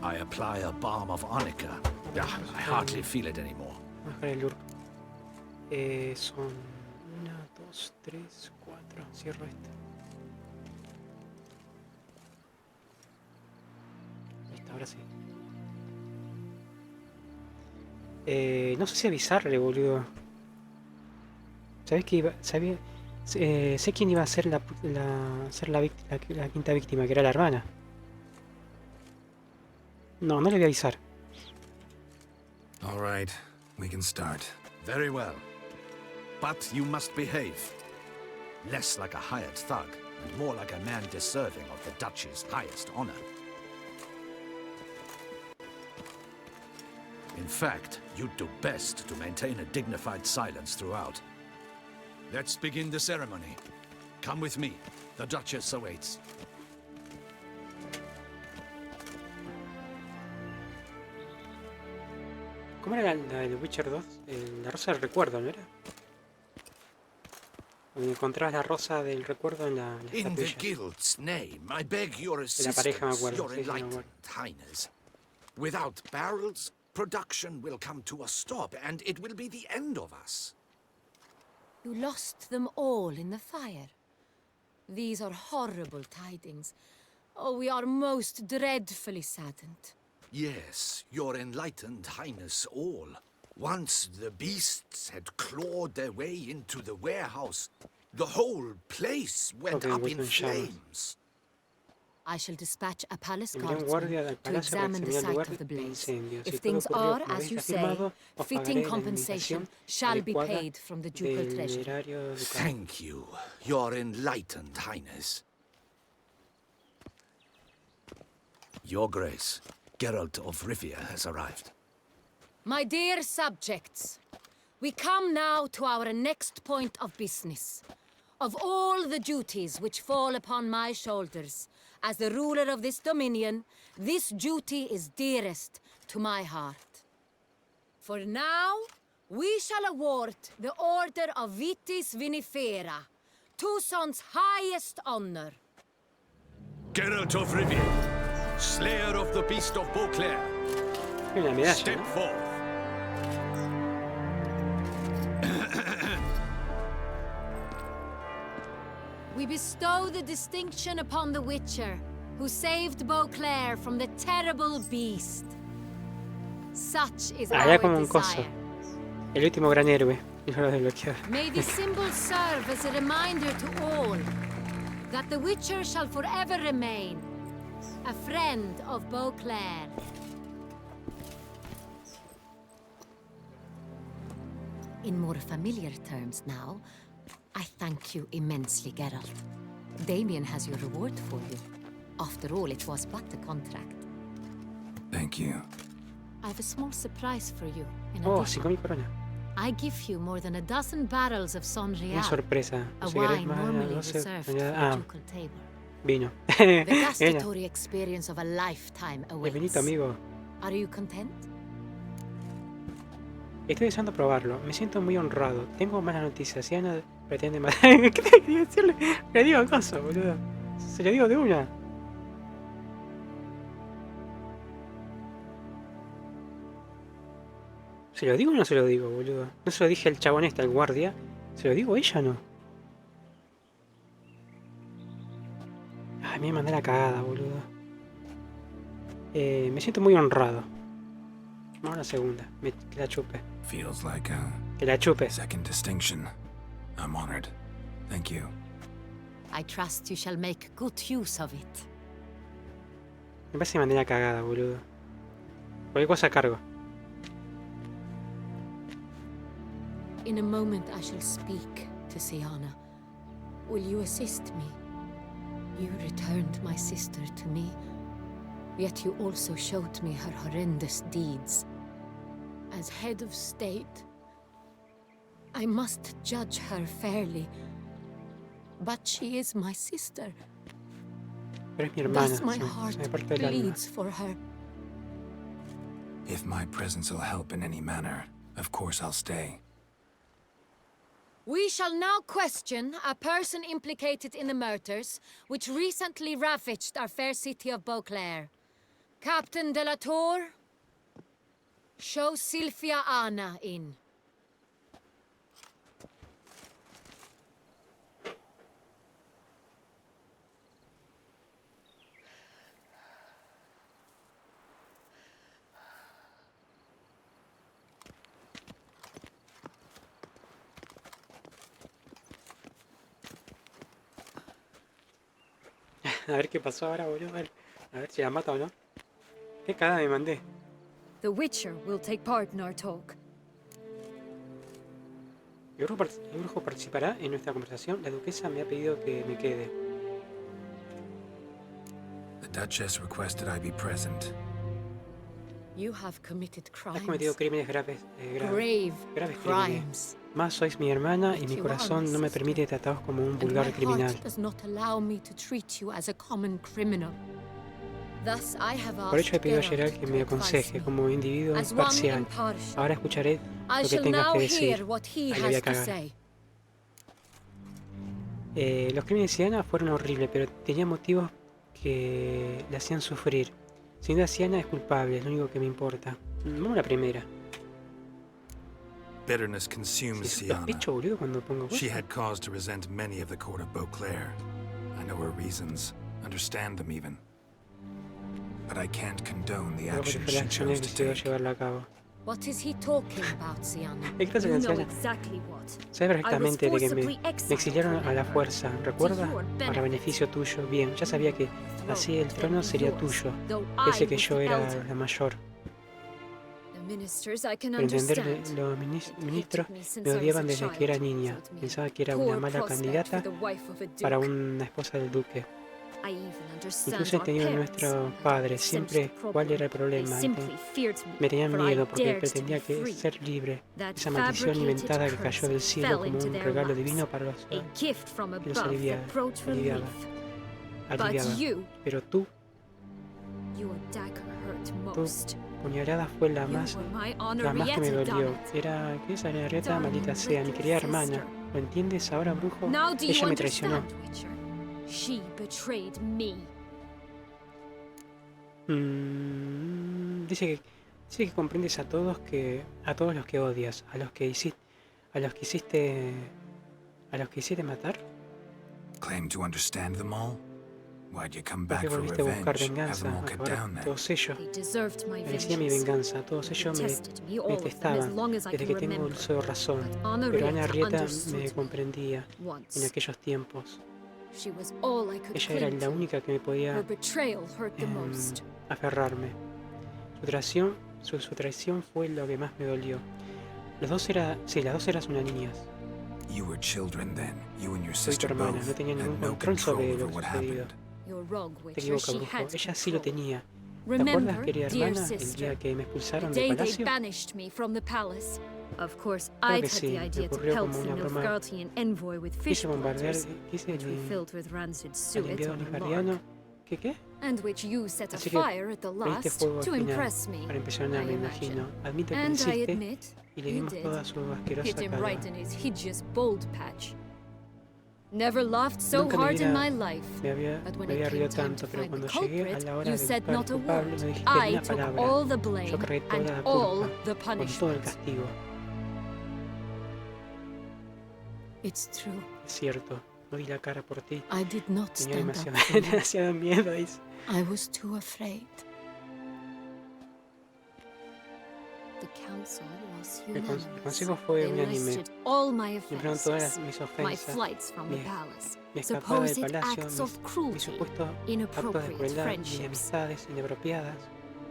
I apply a balm of arnica. I hardly feel it anymore. Vamos a dejar el lurk. Son 1, 2, 3, 4. Cierro este. Listo, ahora sí. No sé si avisarle, boludo. ¿Sabés qué iba? Sé quién iba a ser la quinta víctima, que era la hermana. No, no le voy a avisar. All right, we can start. Very well. But you must behave. Less like a hired thug, and more like a man deserving of the Duchy's highest honor. In fact, you'd do best to maintain a dignified silence throughout. Let's begin the ceremony. Come with me. The Duchess awaits. ¿Cómo era la del Witcher 2? La Rosa del Recuerdo, ¿no era? Donde encontrás la rosa del recuerdo en la In the estatuilla. guild's name, I beg your De la pareja, me assistance, acuerdo. your Sí, sí, me acuerdo. enlightened highness. Without barrels, production will come to a stop, and it will be the end of us. You lost them all in the fire. These are horrible tidings. Oh, we are most dreadfully saddened. Yes, your enlightened highness all. Once the beasts had clawed their way into the warehouse, the whole place went up in flames. I shall dispatch a palace Enviaré un guardsman guardia al to palacio para examine the examinar el site lugar of the de blaze. incendio. Si If todo things ocurrió are como as you habéis say, afirmado, os fitting pagaré la compensation indemnización shall be adecuada paid from the ducal del treasury. erario ducal. Thank you, your enlightened highness. Your Grace, Geralt of Rivia has arrived. My dear subjects, we come now to our next point of business. Of all the duties which fall upon my shoulders, as the ruler of this dominion, this duty is dearest to my heart. For now, we shall award the Order of Vitis Vinifera, Tucson's highest honor. Geralt of Rivia, slayer of the beast of Beauclair, Una medalla, step ¿no? forth. We bestow the distinction upon the Witcher, who saved Beauclair from the terrible beast. Such is Era our como un coso. desire. El último gran héroe. Y no lo desbloqueaba. May this symbol serve as a reminder to all that the Witcher shall forever remain a friend of Beauclair. In more familiar terms now, I thank you immensely, Geralt. Damien has your reward for you. After all, it was but a contract. Thank you. I have a small surprise for you. In Oh, addition. 5.000 coronas. I give you more than a dozen barrels of Son Una Real, sorpresa. a Si querés wine más, normally no sé. reserved for the Ah, ducal table. vino. The Era. gustatory experience of a lifetime Bienvenido, awaits. amigo. Are you content? Estoy deseando probarlo. Me siento muy honrado. Tengo malas noticias. Si Ana pretende matar... ¿Qué te quería decirle? Le digo cosa, boludo. Se lo digo de una. ¿Se lo digo o no se lo digo, boludo? No se lo dije al chabón este, al guardia. ¿Se lo digo a ella o no? Ay, me mandé la cagada, boludo. Me siento muy honrado. Vamos a la segunda. Que la chupe. Feels like a Que la chupe. second distinction. I'm honored. Thank you. I trust you shall make good use of it. Me parece que mandé la cagada, boludo. Cualquier cosa a cargo. In a moment I shall speak to Siana. Will you assist me? You returned my sister to me, yet you also showed me her horrendous deeds. As head of state, I must judge her fairly. But she is my sister. Pero es mi hermana. Thus my Se heart me parte el alma. bleeds for her. If my presence will help in any manner, of course I'll stay. We shall now question a person implicated in the murders which recently ravaged our fair city of Beauclair. Captain de la Tour, show Sylvia Anna in. A ver qué pasó ahora, boludo. A ver si la mata o no. Qué cagada me mandé. The Witcher will take part in our talk. El brujo participará en nuestra conversación. La duquesa me ha pedido que me quede. The Duchess requested I be present. You have committed Has cometido crimes. crímenes graves. Grave Graves crímenes. crimes. Más sois mi hermana y mi You are corazón my no me sister. permite trataros como un And vulgar my criminal. heart does not allow me to treat you as a common criminal. Thus I have Por ello he asked pedido a Geralt Geralt que to me advise aconseje me. como individuo As one imparcial. impartial, Ahora escucharé I lo que shall tengas now que hear decir. what he Ahí lo voy a has to cagar. say. Los crímenes de Sienna fueron horribles, pero tenía motivos que le hacían sufrir. Sin duda Sienna es culpable, es lo único que me importa. Vamos a la primera. Bitterness consumes Sí, Sienna. sospecho, boludo, cuando pongo She cosas. had cause to resent many of the court of Beauclair. I know her reasons, understand them even. But I can't condone the Creo que action fue she la acción chose que to decidió take. llevarla a cabo. What is he talking about, Sienna? ¿Qué clase de You know anciana? exactly what. Sabes perfectamente de que me forcibly exiled exiliaron from a la England. fuerza, ¿recuerda? To your Para benefit. beneficio tuyo. Bien, ya sabía que así el trono sería tuyo, Though pese I que was yo the era elder. la mayor. The ministers I can Por entender, understand. los They'd ministros hated me since me I was odiaban a desde que child, era niña. told me. Pensaba que era una Poor mala prospect candidata for the wife of a para duke. una esposa del duque. I even understand Incluso our entendiendo a parents. nuestros I padres sensed siempre the cuál problem. era el problema. They simply feared Me tenían for I miedo porque dared to pretendía be que free. ser libre. That Esa maldición fabricated inventada que curse cayó del cielo fell como into un their regalo laps. divino para los A gift from que los above aliviaba. that brought relief. aliviaba. But you, Pero tú, your dagger hurt tu most. puñalada fue la You más were my que me Henrietta, dolió. damn it. Era que esa Henrietta, Darling maldita sea, mi little querida hermana. sister. ¿Lo entiendes ahora, brujo? Now do you Ella me traicionó. understand, Witcher? She betrayed me. Dice que comprendes a todos los que odias, a los que hiciste matar. Claim to understand them all? Why'd you come ¿Por qué back for volviste a buscar revenge? Have venganza? them all cut Ahora down then. todos ellos They deserved my merecían mi vengeance. venganza, todos They ellos detested me, all me of them, as detestaban long as I desde can que tengo remember. uso de razón. But Pero Ana Henrietta Henrietta understood me me comprendía en once. aquellos tiempos. She was all I could Ella era cling la to. única que me podía Her betrayal hurt the most. aferrarme. Su traición fue lo que más me dolió. Las dos eras unas niñas. You were children then. You and your Soy tu sister hermana, both no tenía ningún had no control control sobre over lo que what sucedido. happened. You're wrong, Te Witcher. equivocas, She brujo. had Ella sí lo control. tenía. ¿Te acuerdas, Remember, querida dear hermana, el sister, día que me the expulsaron day del they palacio? banished me from the palace. Of course, Creo I'd que had sí, the me idea to ocurrió pelt como the una broma. Nilfgaardian envoy with fish Quise bombardear, platters, quise which we filled with rancid al suet enviado on a nilfgaardiano. mark, ¿Qué? and which you set Así que afire at the prendiste last fuego al to final impress me, para impresionarme, I imagino. imagine. Admito que lo And I hiciste admit, y le you dimos did. toda su asquerosa Hit him cara. right in his hideous bald patch. Never laughed so Nunca en mi hard in vida my life. me había But when me it había came reído time tanto, to pero find the cuando llegué a culprit, la hora you de said buscar al not a culpable word. no dijiste I ni una took palabra. all the Yo blame cargué toda and la all culpa the con todo el punishment. castigo. It's true. Es cierto, no di la cara por ti. I did not Tenía stand up demasiado, for you. demasiado miedo, dice. I was too afraid. The council was El unanimous. consejo fue They unánime. listed all my Limpiaron todas offenses, mis my ofensas, flights from the mi- palace, mi escapada del supposed palacio, acts of mis cruelty, supuestos actos de inappropriate crueldad, mis friendships. amistades inapropiadas.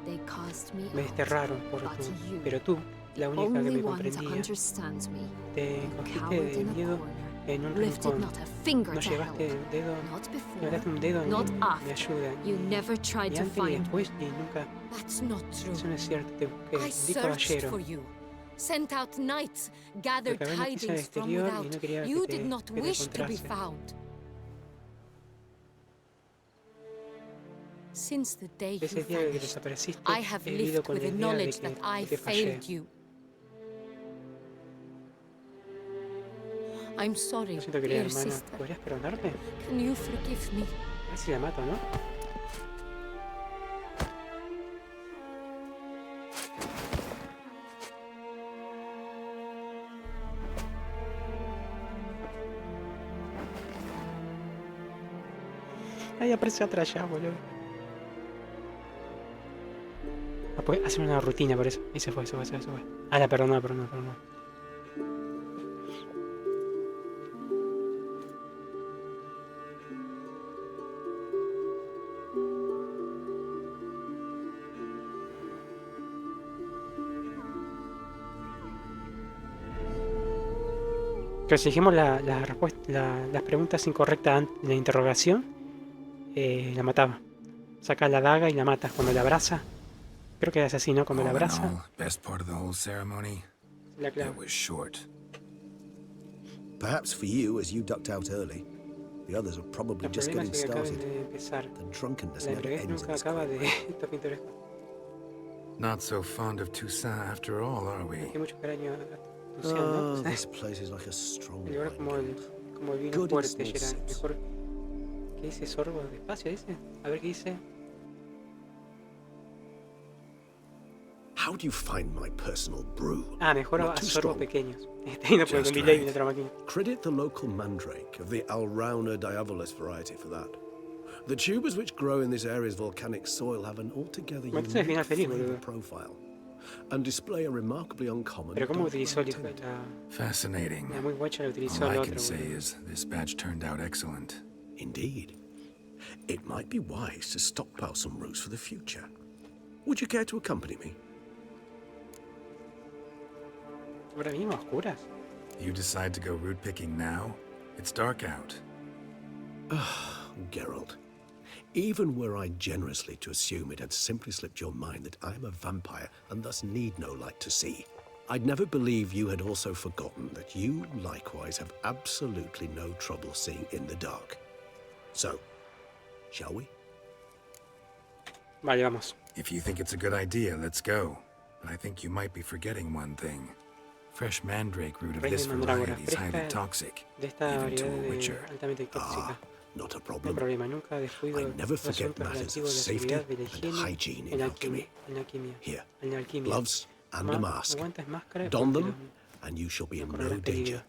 They cast me Me out, desterraron por but tú, you, pero tú, la the única que only me one to comprendía, understand me, te you encogiste cowered de in a miedo corner, en un lifted rincón. not a finger No to llevaste help, el dedo, not no before, levantaste un dedo not ni after. ayuda, You never tried ni to antes ni find me. después, ni nunca. That's not Eso true. no es cierto, te busqué, I di searched caballero. for you, sent out knights, gathered Recabé noticias del tidings from exterior y without. no quería You que te, did not que te wish to be encontrase. found. Since the day Desde you ese día que vanished, desapareciste, I have he vivido lived con with la the idea de knowledge que that I te fallé. failed you. I'm sorry, Lo siento, querida dear hermana, sister. ¿podrías perdonarme? Can you forgive me? A ver si la mato, ¿no? Ahí apareció atrás ya, boludo. Ah, pues hacer una rutina por eso. Y se fue. Ah, la perdonó. Pero si dijimos las preguntas incorrectas de la interrogación, la mataba. Saca la daga y la mata. Cuando la abraza, creo que es así, ¿no? Cuando la All in abraza, all, best part of the whole ceremony, la clava. it was short. Perhaps for you, as you ducked out early. The others are probably El just problema getting es que acaben started. de empezar. The drunkenness La never embriaguez ends in nunca this acaba kind de of way. estos pintorescos. Not so fond of Toussaint after all, are we? Hay mucho cariño a Luciano, Oh, ¿no? this place is like a strong El lugar como wine. Como el vino Good in fuerte, small Geralt. sips. Mejor. ¿Qué dice? Sorbo despacio, dice. A ver qué dice. How do you find my personal brew? Ah, mejor Not a too sorbos strong. pequeños. Está viendo por Just mi ley right. y otra máquina. Credit the local mandrake of the Alrauna diabolus variety for that. The tubers which grow in this area's volcanic soil have an altogether Bueno, este es el final unique feliz, flavor boludo. profile and display a remarkably uncommon Pero cómo dark utilizó brown tint. Fascinating. la muy guacha, lo utilizó All el I otro. can say boludo. is this batch turned out excellent. Indeed. It might be wise to stockpile some roots for the future. Would you care to accompany me? Ahora mismo, a oscuras. You decide to go root picking now? It's dark out. Geralt, even were I generously to assume it had simply slipped your mind that I am a vampire and thus need no light to see, I'd never believe you had also forgotten that you likewise have absolutely no trouble seeing in the dark. So, shall we? Vale, vamos. If you think it's a good idea, let's go. But I think you might be forgetting one thing. Fresh mandrake root of Raíz this de mandrágora variety is highly fresca toxic, de esta even to variedad a de witcher. altamente tóxica. Not a No hay problem. problema, nunca descuido I never los forget asuntos matters of relativos a la safety seguridad de la and higiene hygiene en in la alchemy. alquimia. Here, En la alquimia. gloves and a mask. Guantes, máscara, Don porque them, and you shall be in correrás no peligro. danger.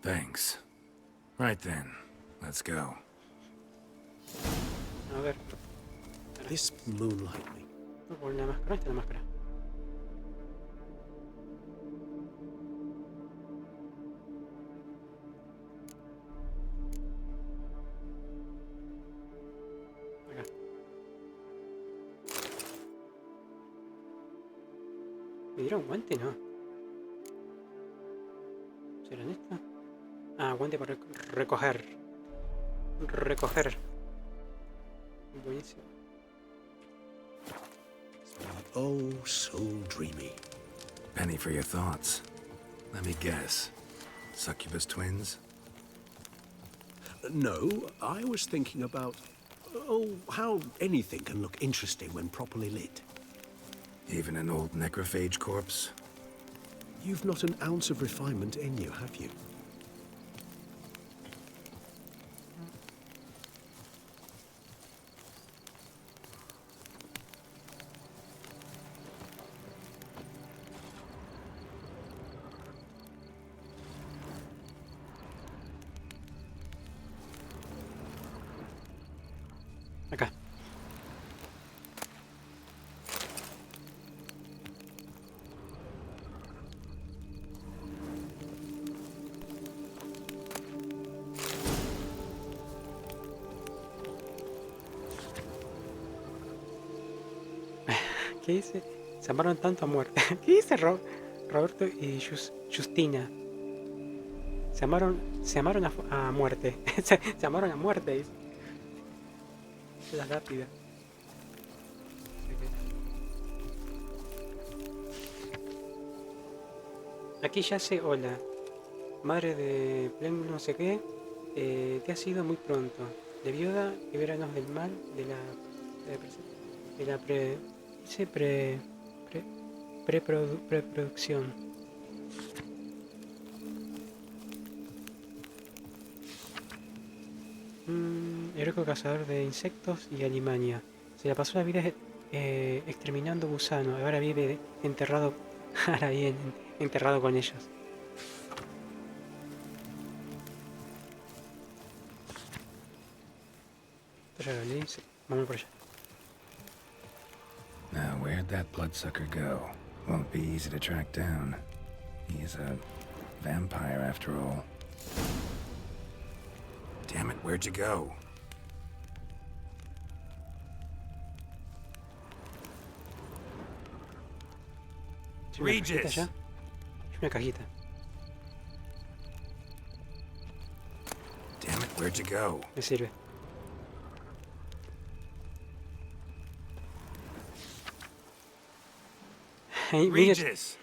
Thanks. Right then, let's go. A ver, This moonlight me. voy a poner la máscara. ¿Dónde está la máscara? Acá. ¿Me dieron guante? No. ¿Serán estas? Ah, guante para recoger. Recoger. Buenísimo. Oh, so dreamy. Penny for your thoughts. Let me guess. Succubus twins? No, I was thinking about, how anything can look interesting when properly lit. Even an old necrophage corpse? You've not an ounce of refinement in you, have you? Acá. ¿Qué dice? Se amaron tanto a muerte. ¿Qué dice Roberto y Justina? Se amaron a muerte. se amaron a muerte, dice. La rápida. Aquí yace Hola, madre de Plen no sé qué, te has ido muy pronto. De viuda, libéranos del mal de la preproducción. Heroico cazador de insectos y alimaña. Se la pasó la vida exterminando gusanos. Ahora vive enterrado. Ahora bien, enterrado con ellos. Esto ya lo leí, sí. Vamos por allá. Now, where'd that bloodsucker go? Won't be easy to track down. He's a vampire after all. Damn it, where'd you go? Regis! Hay una cajita. Damn it, where'd you go? Me sirve. Regis!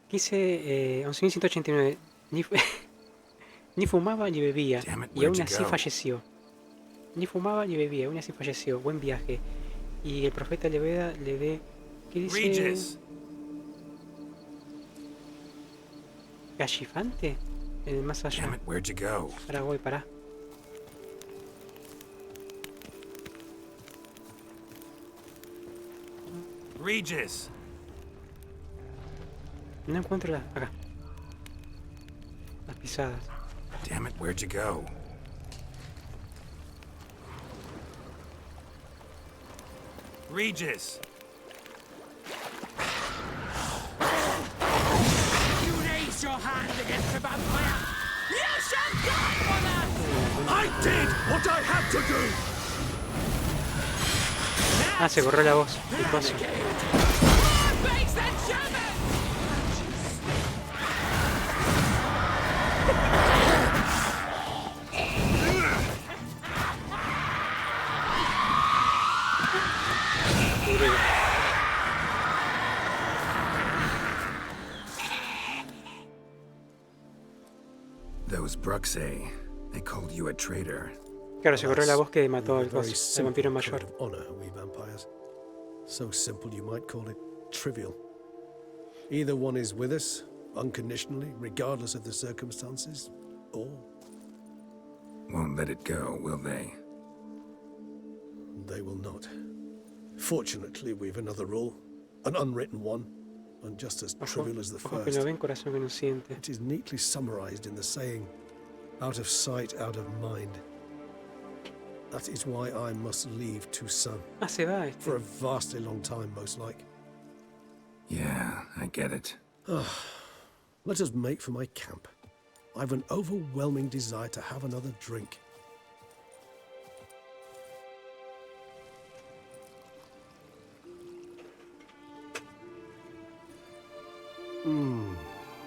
Quise 11.189. Ni fumaba ni bebía. Y aún así falleció. Ni fumaba ni bebía, aún así falleció. Buen viaje. Y el profeta le dé. ¿Qué dice? Regis! ¿Gallifante? el más allá. Damn it, where'd you go? Ahora voy, pará. Regis! No encuentro acá. Las pisadas. Damn it, where'd you go? Regis! You raise your hand against the vampire! You shall die for that! I did what I had to do! Ah, se borró la voz. Qué cosa. Those Bruxay, they called you a traitor. Claro, se borró la voz que mató al Very coso, el simple vampiro code mayor. of honor, we vampires. So simple you might call it trivial. Either one is with us, unconditionally, regardless of the circumstances, or Won't let it go, will they? they will not. Fortunately, we've another rule, an unwritten one, and just as trivial as the Ojos que first. no ven, corazón que no siente. It is neatly summarized in the saying, out of sight, out of mind. That is why I must leave Toussaint. Ah, se va este. For a vastly long time, most like. Yeah, I get it. Let us make for my camp. I've an overwhelming desire to have another drink.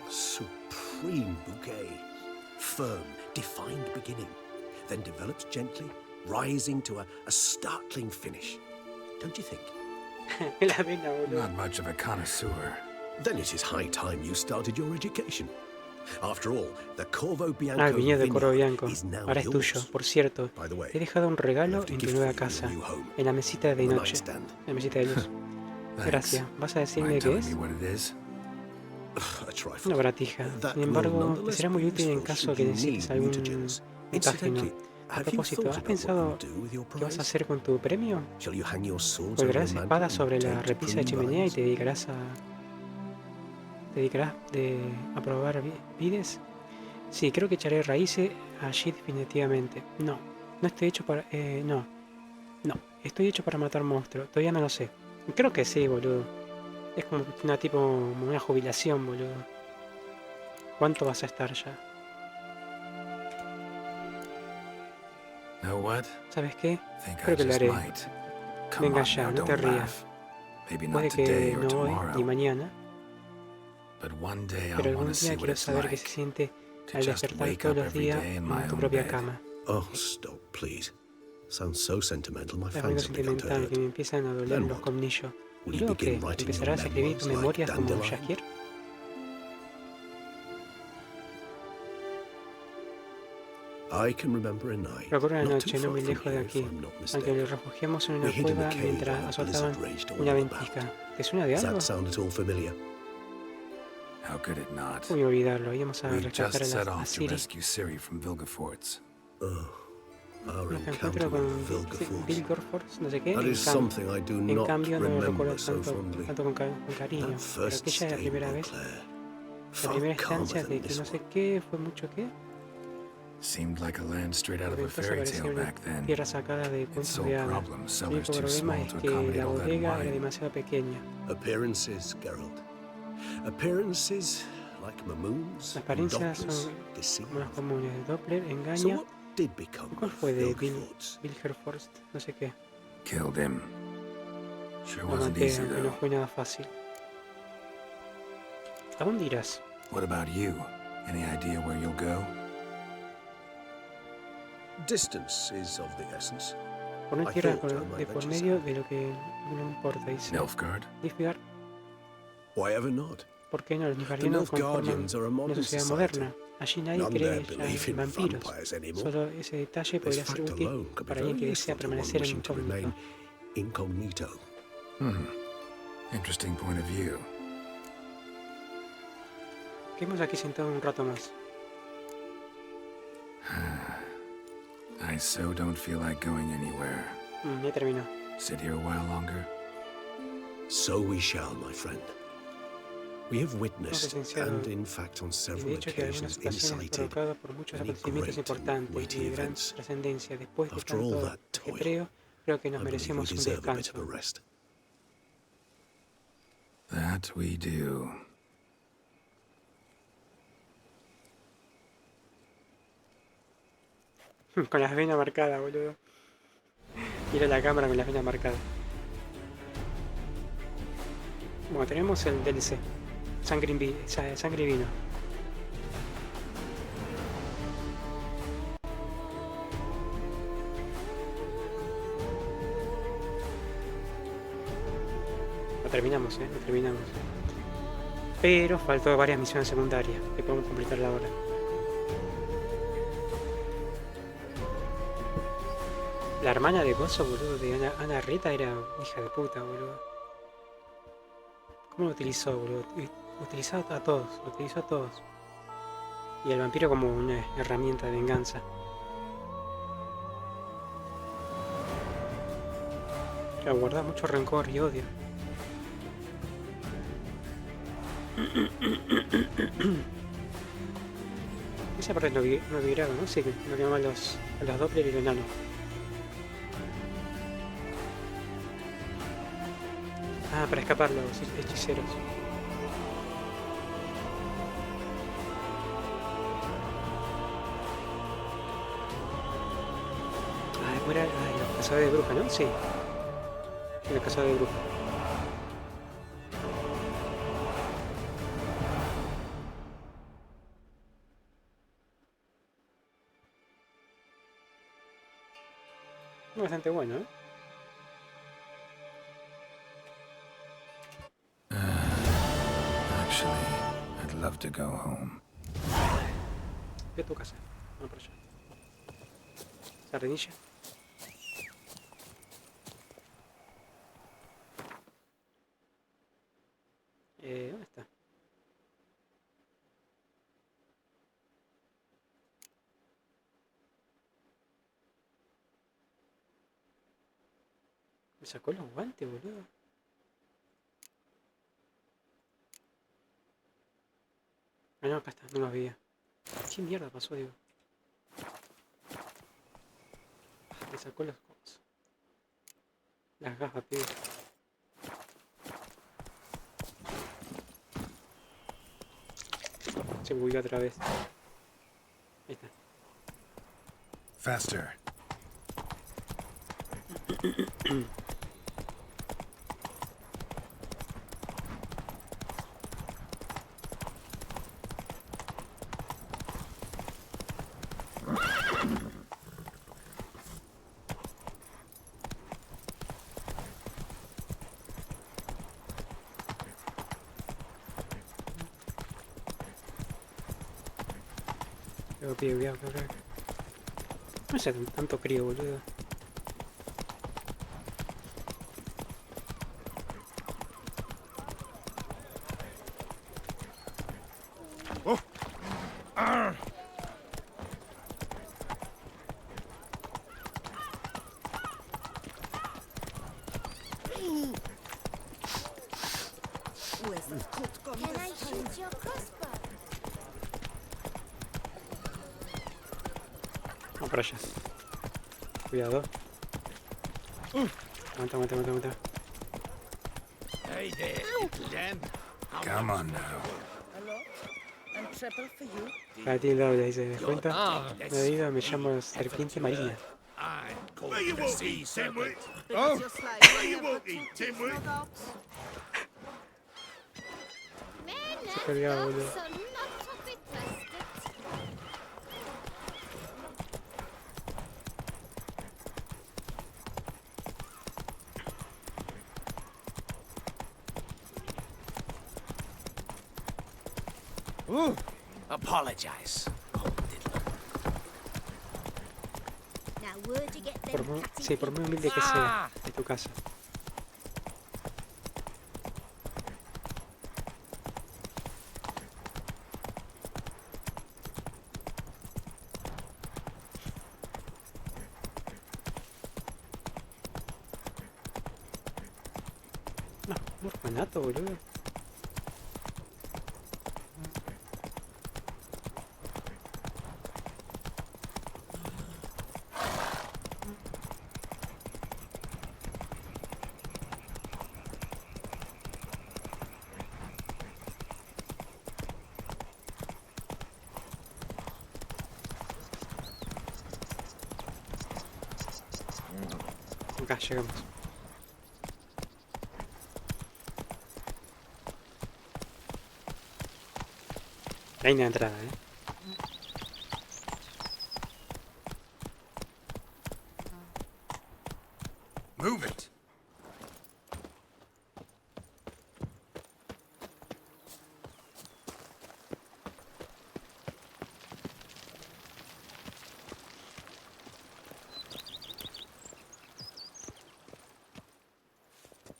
Supreme bouquet. Firm, defined beginning, then develops gently, rising to a startling finish. Don't you think? La vena, boludo. Not much of a connoisseur. Then it is high time you started your education. After all, the Corvo Ah, Bianco el viñedo de Corvo Bianco. is now Ahora es yours. tuyo. Por cierto, By the way, he dejado un regalo left a en tu gift nueva for you in casa, your new home. en la mesita de On the noche, nightstand. en la mesita de luz. Gracias. ¿Vas a decirme Mind qué telling es? me what it is? A trifle. Una baratija. That Sin will embargo, te nonetheless será muy be útil en useful caso should que you necesites need algún mutagens. mutágeno. Incidentally, A have you propósito, thought ¿has about what pensado you'll do with your qué vas a prize? hacer con tu premio? Shall you hang your swords over Colgarás your espada mantle sobre and la take to repisa de prune chimenea y vines? te dedicarás a probar vides. Sí, creo que echaré raíces allí definitivamente. No estoy hecho para... no, estoy hecho para matar monstruos. Todavía no lo sé. Creo que sí, boludo. Es como una jubilación, boludo. ¿Cuánto vas a estar ya? Know what? ¿Sabes qué? Think I Creo que lo just haré. might. Come Venga on ya, now, no te don't rías. laugh. Maybe Puede not today que or no hoy ni tomorrow, mañana, but one day pero I'll algún want to see día what quiero it's saber qué like se siente to al just despertar wake todos up los every días day in en my tu own propia bed. cama. Oh, stop, please. Sounds so sentimental, my Es muy fans have begun to sentimental hurt. que me empiezan a doler Then los what? colmillos. Will ¿Y you luego qué? begin writing your ¿Empezarás a escribir tus memoirs like memorias como Dandelion? Shakir? I can remember a night, Recuerdo una not too noche no far muy from lejos de here, if aquí, I'm not aunque mistaken. nos refugiamos en We una hid in the cueva cave mientras while the azotaban blizzard raged all una about. ventisca. ¿Te suena de Does algo? that sound at all familiar? How could it not? Voy a olvidarlo. Íbamos a We rescatar just set a off to Ciri. rescue Ciri from Vilgefortz. Our Nuestro encounter encuentro con with Vilgefortz. Vilgefortz, no sé qué. That is something I do En not cambio, no lo remember recuerdo so tanto fondly. con cariño. That Pero first aquella es la stay, primera vez, Beauclair. la Far primera calmer estancia than de que this no sé one. qué, fue mucho qué. Seemed like a land straight out of a Entonces fairy parecía tale una back then. tierra sacada de Its cuentos sole de hadas. problem, El cellars único too problema small es to que accommodate la all that bodega era wine. demasiado pequeña. Appearances, Geralt. Appearances like mamoons, Las apariencias Dopplers, son deceive. como las comunes. Doppler, So engaña. what did become ¿Cuál of fue de Vilgefortz? Vilgefortz? No sé qué. Killed him. Sure Lo wasn't maté, easy aunque no though. fue nada fácil. ¿A dónde irás? What about you? Any idea where you'll go? Distance is of the essence. Por no I tierra thought I might de por venture medio south. de lo que no importa, dice. Nilfgaard? Nilfgaard, Why ever not? ¿por qué no? Los The nilfgaardianos conforman Nilfgaardians are a una modern sociedad society. moderna. Allí nadie None cree there ya believe en in vampiros. vampires anymore. Solo ese detalle This podría ser fact útil alone could be para alguien que very desea useful to one permanecer en wishing to remain incógnito. incognito. Interesting point of view. Quedemos aquí sentados un rato más. I so don't feel like going anywhere. Ya terminó. Sit here a while longer? So we shall, my friend. We have witnessed, and in fact on Y de several hecho que algunas occasions ocasiones incited, provocado por muchos many acontecimientos great importantes weighty y de gran events. trascendencia. Después de After all tanto that toil, creo que nos I believe we merecemos un deserve a bit descanso. of a rest. That we do. Con las venas marcadas, boludo. Mira la cámara con las venas marcadas. Bueno, tenemos el DLC. Sangre y vino. Lo terminamos, lo terminamos. Pero faltó varias misiones secundarias que podemos completar ahora. La hermana de Gozo, boludo, de Ana Rita era hija de puta, boludo. ¿Cómo lo utilizó, boludo? Utilizó a todos, lo utilizó a todos. Y el vampiro como una herramienta de venganza. Claro, guarda mucho rencor y odio. Esa parte no vibraba, ¿no? Sí, lo que llaman a los Doppler y los enanos. Ah, para escapar los hechiceros. Ah, era los cazadores de brujas, ¿no? Sí. Los cazadores de brujas. Bastante bueno, ¿eh? Actually, I'd love to go home. Ve a tu casa. Vamos por allá. Sardinilla. ¿Dónde está? Me sacó los guantes, boludo. Ah, no, acá está, no los veía. ¿Qué mierda pasó, digo? Me sacó las cosas. Las gafas, pibe. Se bugueó otra vez. Ahí está. Faster. Cuidado. No sé tanto crío, boludo. Can I shoot your crossbow? Vamos para allá. Cuidado. Aguanta. Hey there, little lamb. Come on now. And triple for you. Para ti doble, ahí se da cuenta. Me llamo Serpiente Marina. Where you walking, Timwit? Oh, where you walking, Timwit? Se olvidaba, boludo. So not to be trusted. Apologize. Now where'd you get them Sí, por muy humilde que sea, de tu casa. Un orfanato, boludo. Acá llegamos. Ahí no hay entrada, Move it.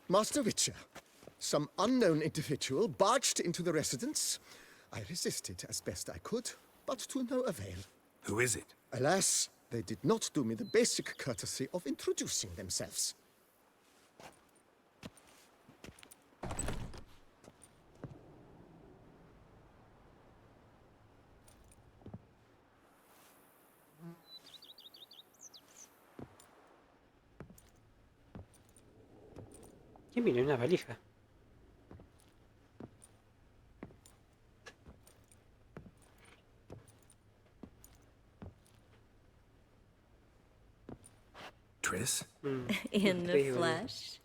Master Witcher, some unknown individual barged into the residence. I resisted as best I could, but to no avail. Who is it? Alas, they did not do me the basic courtesy of introducing themselves. ¿Quién vino en una valija? Triss? In the flesh?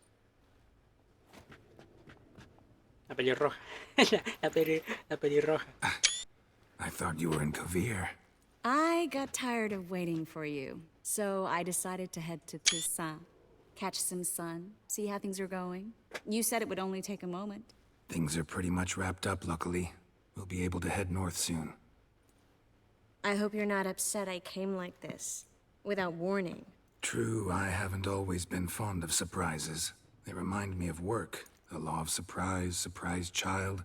La pelirroja. la pelirroja. I thought you were in Kavir. I got tired of waiting for you, so I decided to head to Toussaint. Catch some sun, see how things are going. You said it would only take a moment. Things are pretty much wrapped up, luckily. We'll be able to head north soon. I hope you're not upset I came like this, without warning. True, I haven't always been fond of surprises. They remind me of work, the law of surprise, surprise child.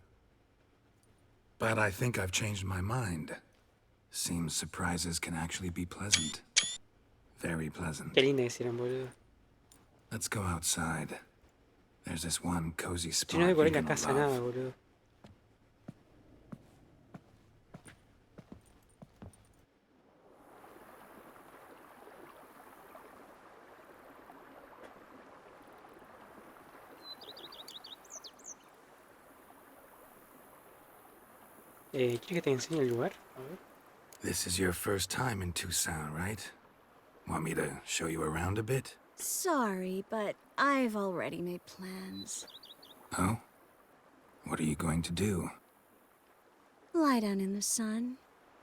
But I think I've changed my mind. Seems surprises can actually be pleasant. Very pleasant. Qué linda que eran, boludo. Let's go outside. There's this one cozy spot. Yo no decoré you're la gonna casa love. nada, boludo. ¿Quieres que te enseñe el lugar? A ver. This is your first time in Toussaint, right? Want me to show you around a bit? Sorry, but I've already made plans. Oh? What are you going to do? Lie down in the sun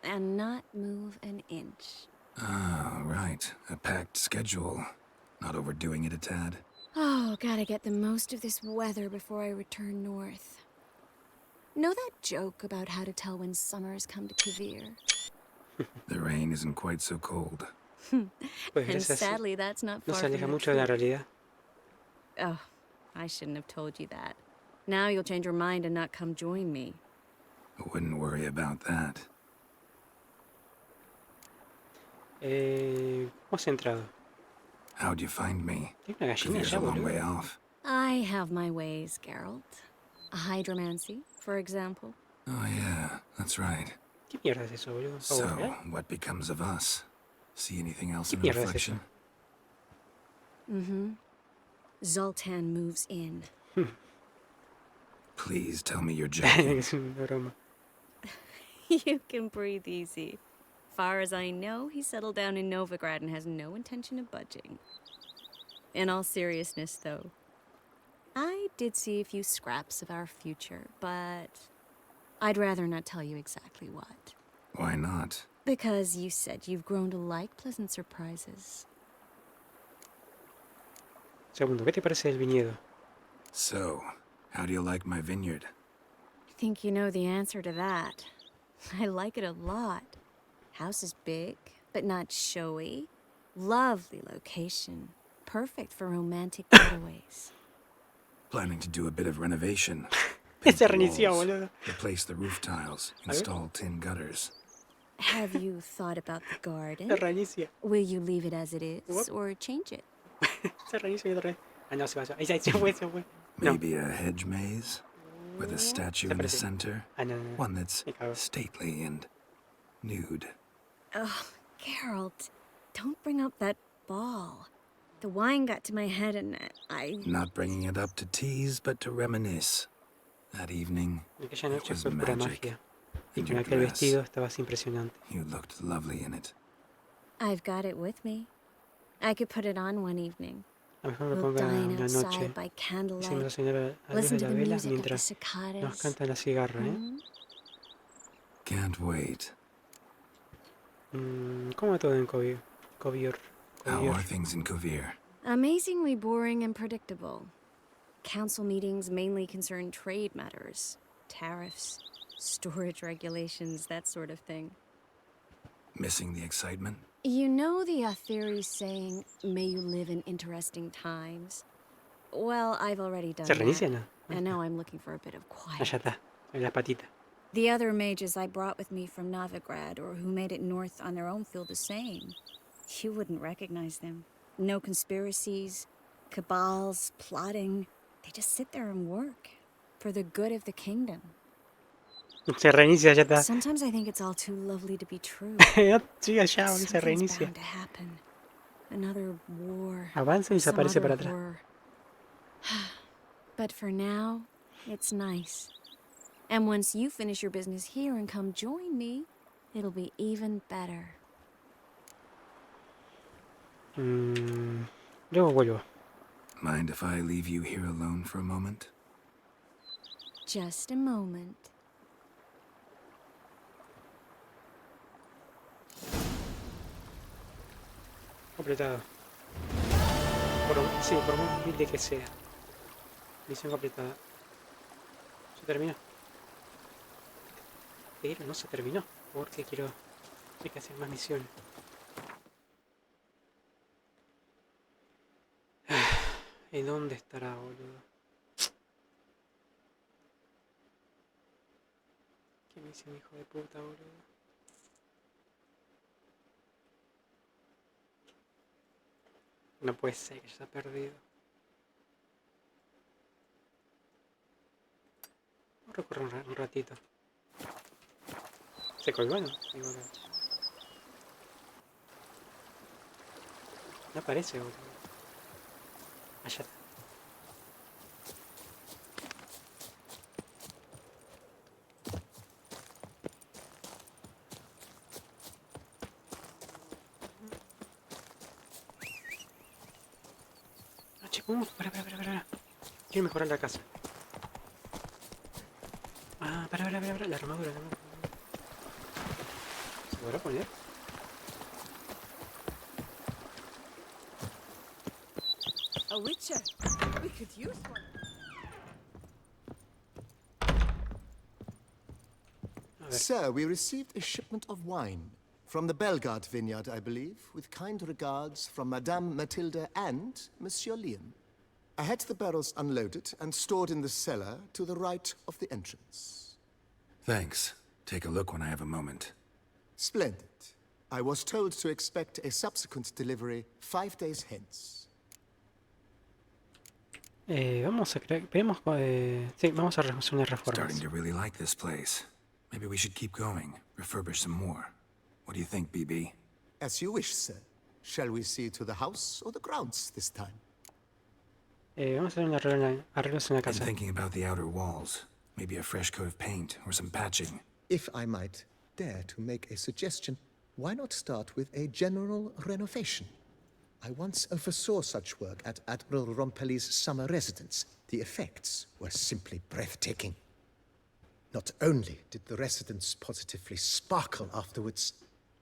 and not move an inch. Ah, right. A packed schedule. Not overdoing it a tad. Oh, gotta get the most of this weather before I return north. Know that joke about how to tell when summer's come to Kavir? The rain isn't quite so cold. And sadly, that's not No far se from aleja the mucho de la truth. realidad. Oh, I shouldn't have told you that. Now you'll change your mind and not come join me. I wouldn't worry about that. ¿Cómo has entrado? How'd you find me? Hay una gallina Kavir's allá, a long boludo. way off. I have my ways, Geralt. A hydromancy, for example. Oh yeah, that's right. ¿Qué mierda es eso, boludo? So, ¿Pago real? what becomes of us? See anything else ¿Qué in mierda es reflection? Mm-hmm. Zoltan moves in. Please tell me you're joking. Es una broma. You can breathe easy. Far as I know, he settled down in Novigrad and has no intention of budging. In all seriousness, though, I did see a few scraps of our future, but I'd rather not tell you exactly what. Why not? Because you said you've grown to like pleasant surprises. Segundo, ¿qué te parece el viñedo? So, how do you like my vineyard? I think you know the answer to that. I like it a lot. House is big, but not showy. Lovely location. Perfect for romantic getaways. Planning to do a bit of renovation. Se Paint the reinició, walls, boludo. replace the roof tiles, A ver. install tin gutters. Have you thought about the garden? Se reinicia. Will you leave it as it is, What? or change it? Se reinicia y otra vez. Ah, no, se va. Ahí se fue, se fue. Maybe a hedge maze with a statue in the center. One that's stately and nude. Oh, Geralt, don't bring up that ball. The wine got to my head and I... Not bringing it up to tease, but to reminisce. That evening, Aquella it noche was fue pura magic. magia. Y And con your aquel dress, vestido estabas impresionante. you looked lovely in it. I've got it with me. I could put it on one evening. A lo mejor lo We'll ponga dine una noche. outside by Hicimos candlelight. a cenar a luz Listen de to la the vela music of the mientras cicadas. nos canta la cigarra, ¿eh? Can't wait. ¿Cómo va todo en Covior? How are things in Kovir? Amazingly boring and predictable. Council meetings mainly concern trade matters, tariffs, storage regulations, that sort of thing. Missing the excitement? You know the Aetheri saying, may you live in interesting times? Well, I've already done ¿Se reinicia, that, no? and now I'm looking for a bit of quiet. Allá está, en las patitas. The other mages I brought with me from Novigrad or who made it north on their own feel the same. You wouldn't recognize them. No conspiracies, cabals, plotting. They just sit there and work for the good of the kingdom. Se reinicia, ya está. Sometimes I think it's all too lovely to be true. Sí, allá, se Something's reinicia. bound to happen. Another war. Avanza y some desaparece other para atrás. horror. But for now, it's nice. And once you finish your business here and come join me, it'll be even better. Luego vuelvo. Mind if I leave you here alone for a moment? Just a moment. Completado. Sí, por muy humilde que sea. Misión completada. ¿Se terminó? Pero no se terminó. Porque hay que hacer más misiones. ¿Y dónde estará, boludo? ¿Qué misión, hijo de puta, boludo? No puede ser que ya se ha perdido. Vamos a recorrer un ratito. ¿Se colgó, no? No aparece, boludo. Allá está. Para. Quiero mejorar la casa. Para. La armadura. ¿Se podrá poner? A witcher. We could use one. Sir, we received a shipment of wine. From the Belgard vineyard, I believe, with kind regards from Madame Matilda and Monsieur Liam. I had the barrels unloaded and stored in the cellar to the right of the entrance. Thanks. Take a look when I have a moment. Splendid. I was told to expect a subsequent delivery 5 days hence. Vamos a crear... sí, vamos a hacer unas reformas. Starting to really like this place. Maybe we should keep going. Refurbish some more. What do you think, BB? As you wish, sir. Shall we see to the house or the grounds this time? Vamos a hacer unos arreglos en la I'm casa. thinking about the outer walls. Maybe a fresh coat of paint or some patching. If I might dare to make a suggestion, why not start with a general renovation? I once oversaw such work at Admiral Rompelli's summer residence. The effects were simply breathtaking. Not only did the residence positively sparkle afterwards,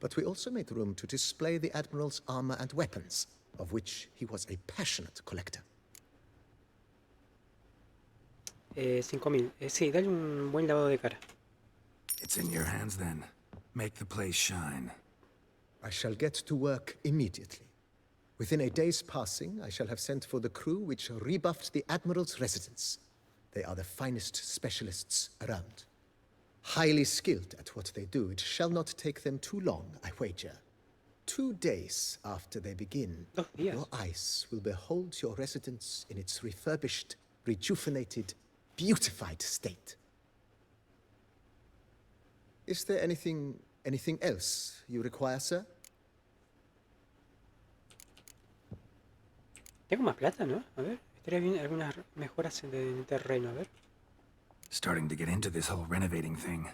but we also made room to display the Admiral's armor and weapons, of which he was a passionate collector. 5.000. Sí, dale un buen lavado de cara. It's in your hands then. Make the place shine. I shall get to work immediately. Within a day's passing, I shall have sent for the crew which rebuffed the Admiral's residence. They are the finest specialists around. Highly skilled at what they do, it shall not take them too long, I wager. 2 days after they begin, your eyes will behold your residence in its refurbished rejuvenated, beautified state. Is there anything else you require, sir? Tengo más plata, ¿no? A ver, estaría bien algunas mejoras en el terreno, a ver. Starting to get into this whole renovating thing.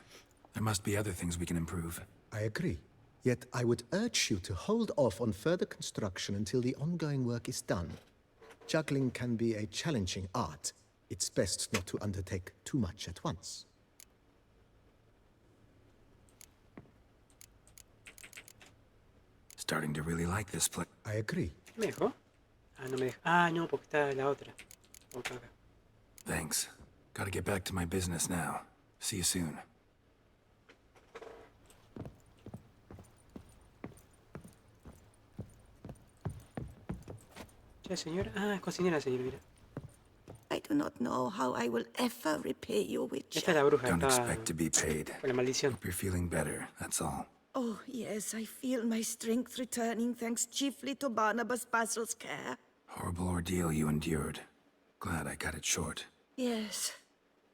There must be other things we can improve. I agree. Yet I would urge you to hold off on further construction until the ongoing work is done. Juggling can be a challenging art. It's best not to undertake too much at once. Starting to really like this place. I agree. ¿Me dejó? Ah, no me dejó. Ah, no, porque está la otra. Okay. Thanks. Gotta get back to my business now. See you soon. Ya, señora. Ah, es cocinera, señor, mira. I do not know how I will ever repay you, Witcher. Esta es la bruja. Don't expect to be paid. Por la maldición. Hope you're feeling better, that's all. Oh, yes, I feel my strength returning thanks chiefly to Barnabas Basil's care. Horrible ordeal you endured. Glad I cut it short. Yes,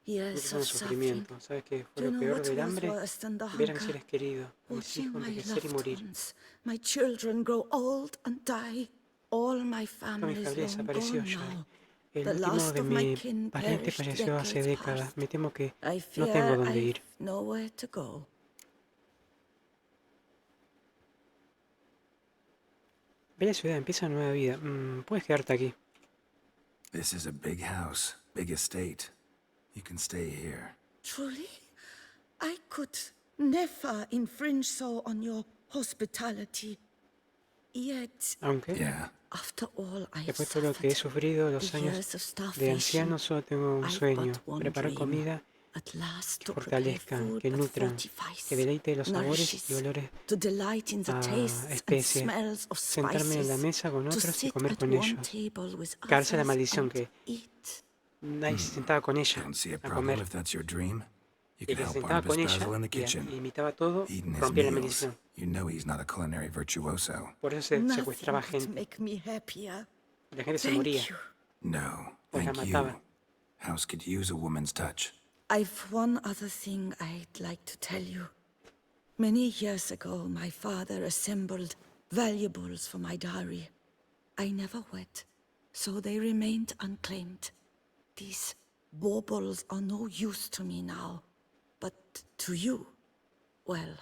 years Un of suffering. sufrimiento. ¿Sabes qué fue Do you lo know peor what del was hambre? worse than the Ver a mis hunger? seres queridos, a mis Watching hijos my envejecer y loved morir. ones, my children grow old and die. All my Toda mi family familia is long desapareció gone ya. now. El The último last de of my mi kin pariente perished falleció hace decades décadas. past. Me temo que I no tengo fear dónde I've ir. nowhere to go. Ve la ciudad, empieza una nueva vida. Puedes quedarte aquí. This is a big house, big estate. You can stay here. Truly? I could never infringe so on your hospitality. Yet, Aunque, Yeah. after all I've después de todo lo que he sufrido, los the años years of de anciano, starvation, solo tengo un I've sueño. but one Preparar dream. comida At last que to prepare fortalezcan, food que that nutran, fortifies, que deleite los sabores nourishes, y olores to delight in the a tastes and especie. smells of Sentarme en la spices, mesa con to otros y sit comer at con one ellos. table with Caerse la others maldición and que eat. nadie se sentaba con ella Don't see a a problem comer. if that's your dream. You Y can que se help sentaba Barnabas con Basil in the ella kitchen. y imitaba todo, Eating his rompía la meals. maldición. You know he's not a culinary virtuoso. Por eso se Nothing secuestraba could gente. make me happier. La gente se Thank moría. you. No, Pues la thank you. mataba. House could use a woman's touch. I've one other thing I'd like to tell you. Many years ago, my father assembled valuables for my dowry. I never wed, so they remained unclaimed. These baubles are no use to me now, but to you, well,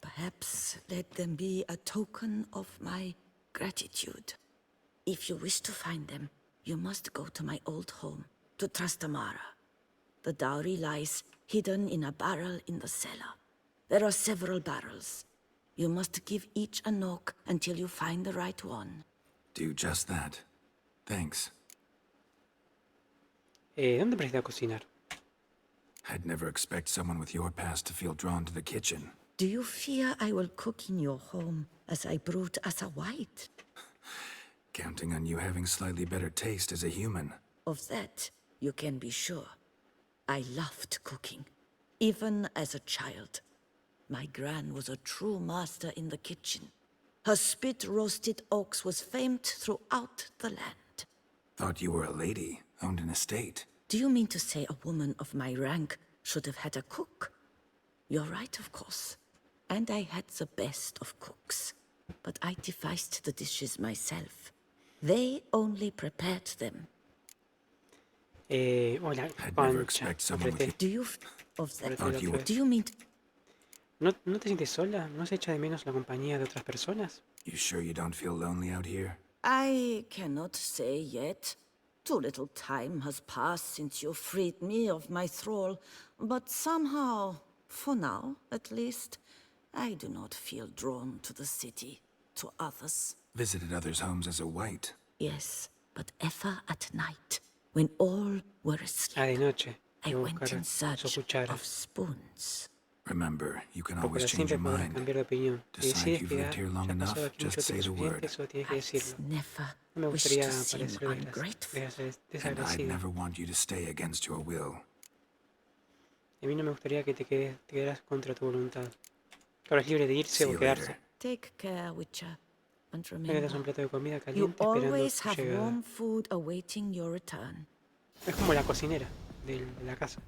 perhaps let them be a token of my gratitude. If you wish to find them, you must go to my old home, to Trastamara. The dowry lies hidden in a barrel in the cellar. There are several barrels. You must give each a knock until you find the right one. Do just that. Thanks. ¿Dónde aprendiste a cocinar? I'd never expect someone with your past to feel drawn to the kitchen. Do you fear I will cook in your home as I brewed as a white? Counting on you having slightly better taste as a human. Of that, you can be sure. I loved cooking, even as a child. My gran was a true master in the kitchen. Her spit-roasted ox was famed throughout the land. Thought you were a lady, owned an estate. Do you mean to say a woman of my rank should have had a cook? You're right, of course. And I had the best of cooks. But I devised the dishes myself. They only prepared them. Hola, I'd never Pancha. expect someone with you. Do you... of that... Thought you were... Do you mean... ¿No te sientes sola? ¿No se echa de menos la compañía de otras personas? You sure you don't feel lonely out here? I cannot say yet. Too little time has passed since you freed me of my thrall, but somehow, for now at least, I do not feel drawn to the city, to others. Visited others' homes as a white. Yes, but ever at night, when all were asleep, de noche. I went in Buscar sus search cucharas. of spoons. Remember, you can Porque always la change siempre your podrás mind. cambiar de opinión. Si Decide decides you've lived quedar, here long ya has enough, pasado aquí just mucho say tiempo the word. suficiente, solo tienes que decirlo. Never No me wish gustaría to seem parecer ungrateful. And I'd desagradecido. never want you to stay against your will. A mí no me gustaría que te quedaras contra tu voluntad. Ahora es libre de irse See o you quedarse. later. Take care, Witcher, and Me das un remember, plato de comida you caliente esperando always tu have llegada. warm food awaiting your return. Es como la cocinera de la casa.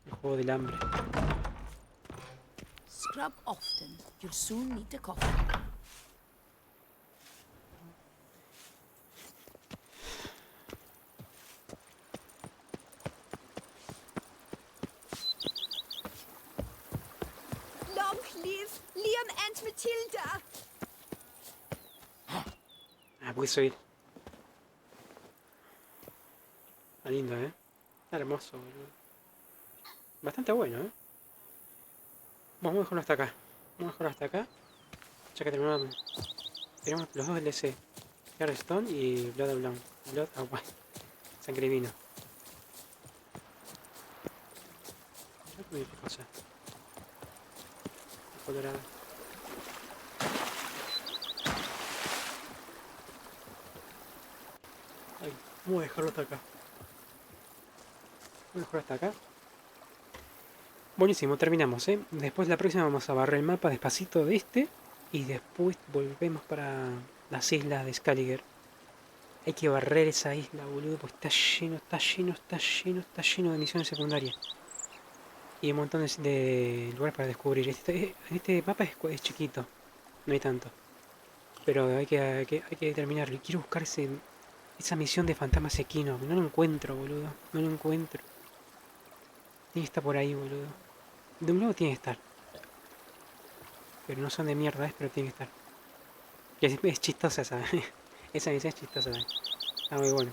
El juego del hambre. Scrub often. You'll soon need a coffee. Long live Liam and Matilda! Ah, porque soy... Está lindo, ¿eh? Está hermoso, boludo. Bastante bueno, ¿eh? Vamos a dejarlo hasta acá. Vamos a dejarlo hasta acá. Ya que terminamos. Tenemos los dos DLC. Stone y Blood of Blood. Blood of Wine. Sangre y vino. Uy, qué cosa. Colorado. Ay, vamos a dejarlo hasta acá. Vamos a dejarlo hasta acá. Buenísimo, terminamos, ¿eh? Después la próxima vamos a barrer el mapa despacito de este. Y después volvemos para las islas de Skellige. Hay que barrer esa isla, boludo, pues está lleno, está lleno, está lleno, está lleno de misiones secundarias. Y un montón de lugares para descubrir. Este mapa es chiquito, no hay tanto. Pero hay que terminarlo. Y quiero buscar esa misión de fantasma equino. No lo encuentro, boludo. No lo encuentro. Tiene que estar por ahí, boludo. De un lado tiene que estar. Pero no son de mierda, pero tiene que estar. Y es chistosa esa. Esa misión es chistosa. Está muy bueno.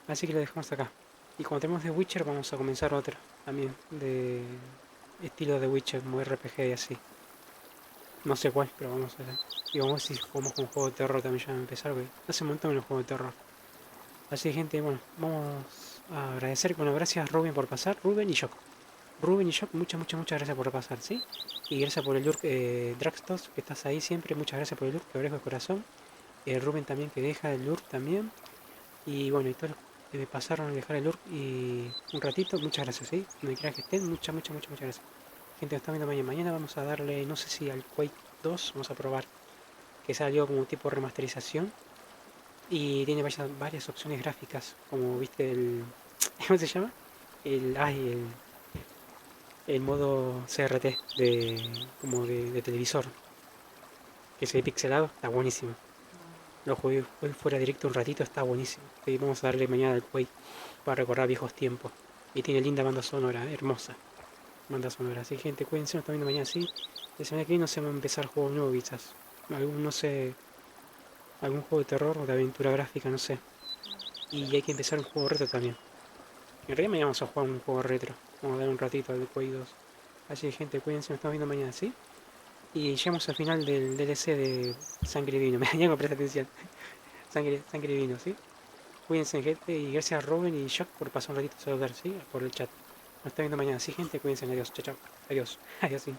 Así que lo dejamos acá. Y cuando tenemos The Witcher vamos a comenzar otra. También. De estilo de Witcher, como RPG y así. No sé cuál, pero vamos a ver. Y vamos a ver si jugamos con un juego de terror también ya va a empezar, güey. Hace un montón en los juegos de terror. Así que gente, bueno, vamos a agradecer. Bueno, gracias Rubén por pasar. Rubén y Shock. Muchas gracias por pasar, ¿sí? Y gracias por el lurk, Draxtos, que estás ahí siempre. Muchas gracias por el lurk, te agradezco de corazón. Rubén también, que deja el lurk también. Y bueno, y todos los que me pasaron a dejar el lurk y un ratito, muchas gracias, ¿sí? Donde quiera que estén, muchas gracias. Gente, nos está viendo mañana. Mañana vamos a darle, no sé si al Quake 2, vamos a probar. Que salió como tipo remasterización. Y tiene varias opciones gráficas, como viste el... ¿Cómo se llama? El modo CRT como de televisor, que se ve pixelado, está buenísimo. Lo jugué fuera directo un ratito, está buenísimo. Y vamos a darle mañana al Quake para recordar viejos tiempos. Y tiene linda banda sonora, hermosa banda sonora. Así gente, cuídense, nos estamos viendo mañana, sí. La semana que viene no se va a empezar juegos nuevos quizás. No sé, algún juego de terror o de aventura gráfica, no sé. Y hay que empezar un juego retro también. En realidad mañana vamos a jugar un juego retro. Vamos a dar un ratito al Quake 2. Así que gente, cuídense, nos estamos viendo mañana, ¿sí? Y llegamos al final del DLC de Sangre y Vino. Me dañan con prestar atención. Sangre y Vino, ¿sí? Cuídense, gente, y gracias a Robin y Jack por pasar un ratito a saludar, ¿sí? Por el chat. Nos estamos viendo mañana, ¿sí, gente? Cuídense, adiós, chao, chao. Adiós, adiós, sí.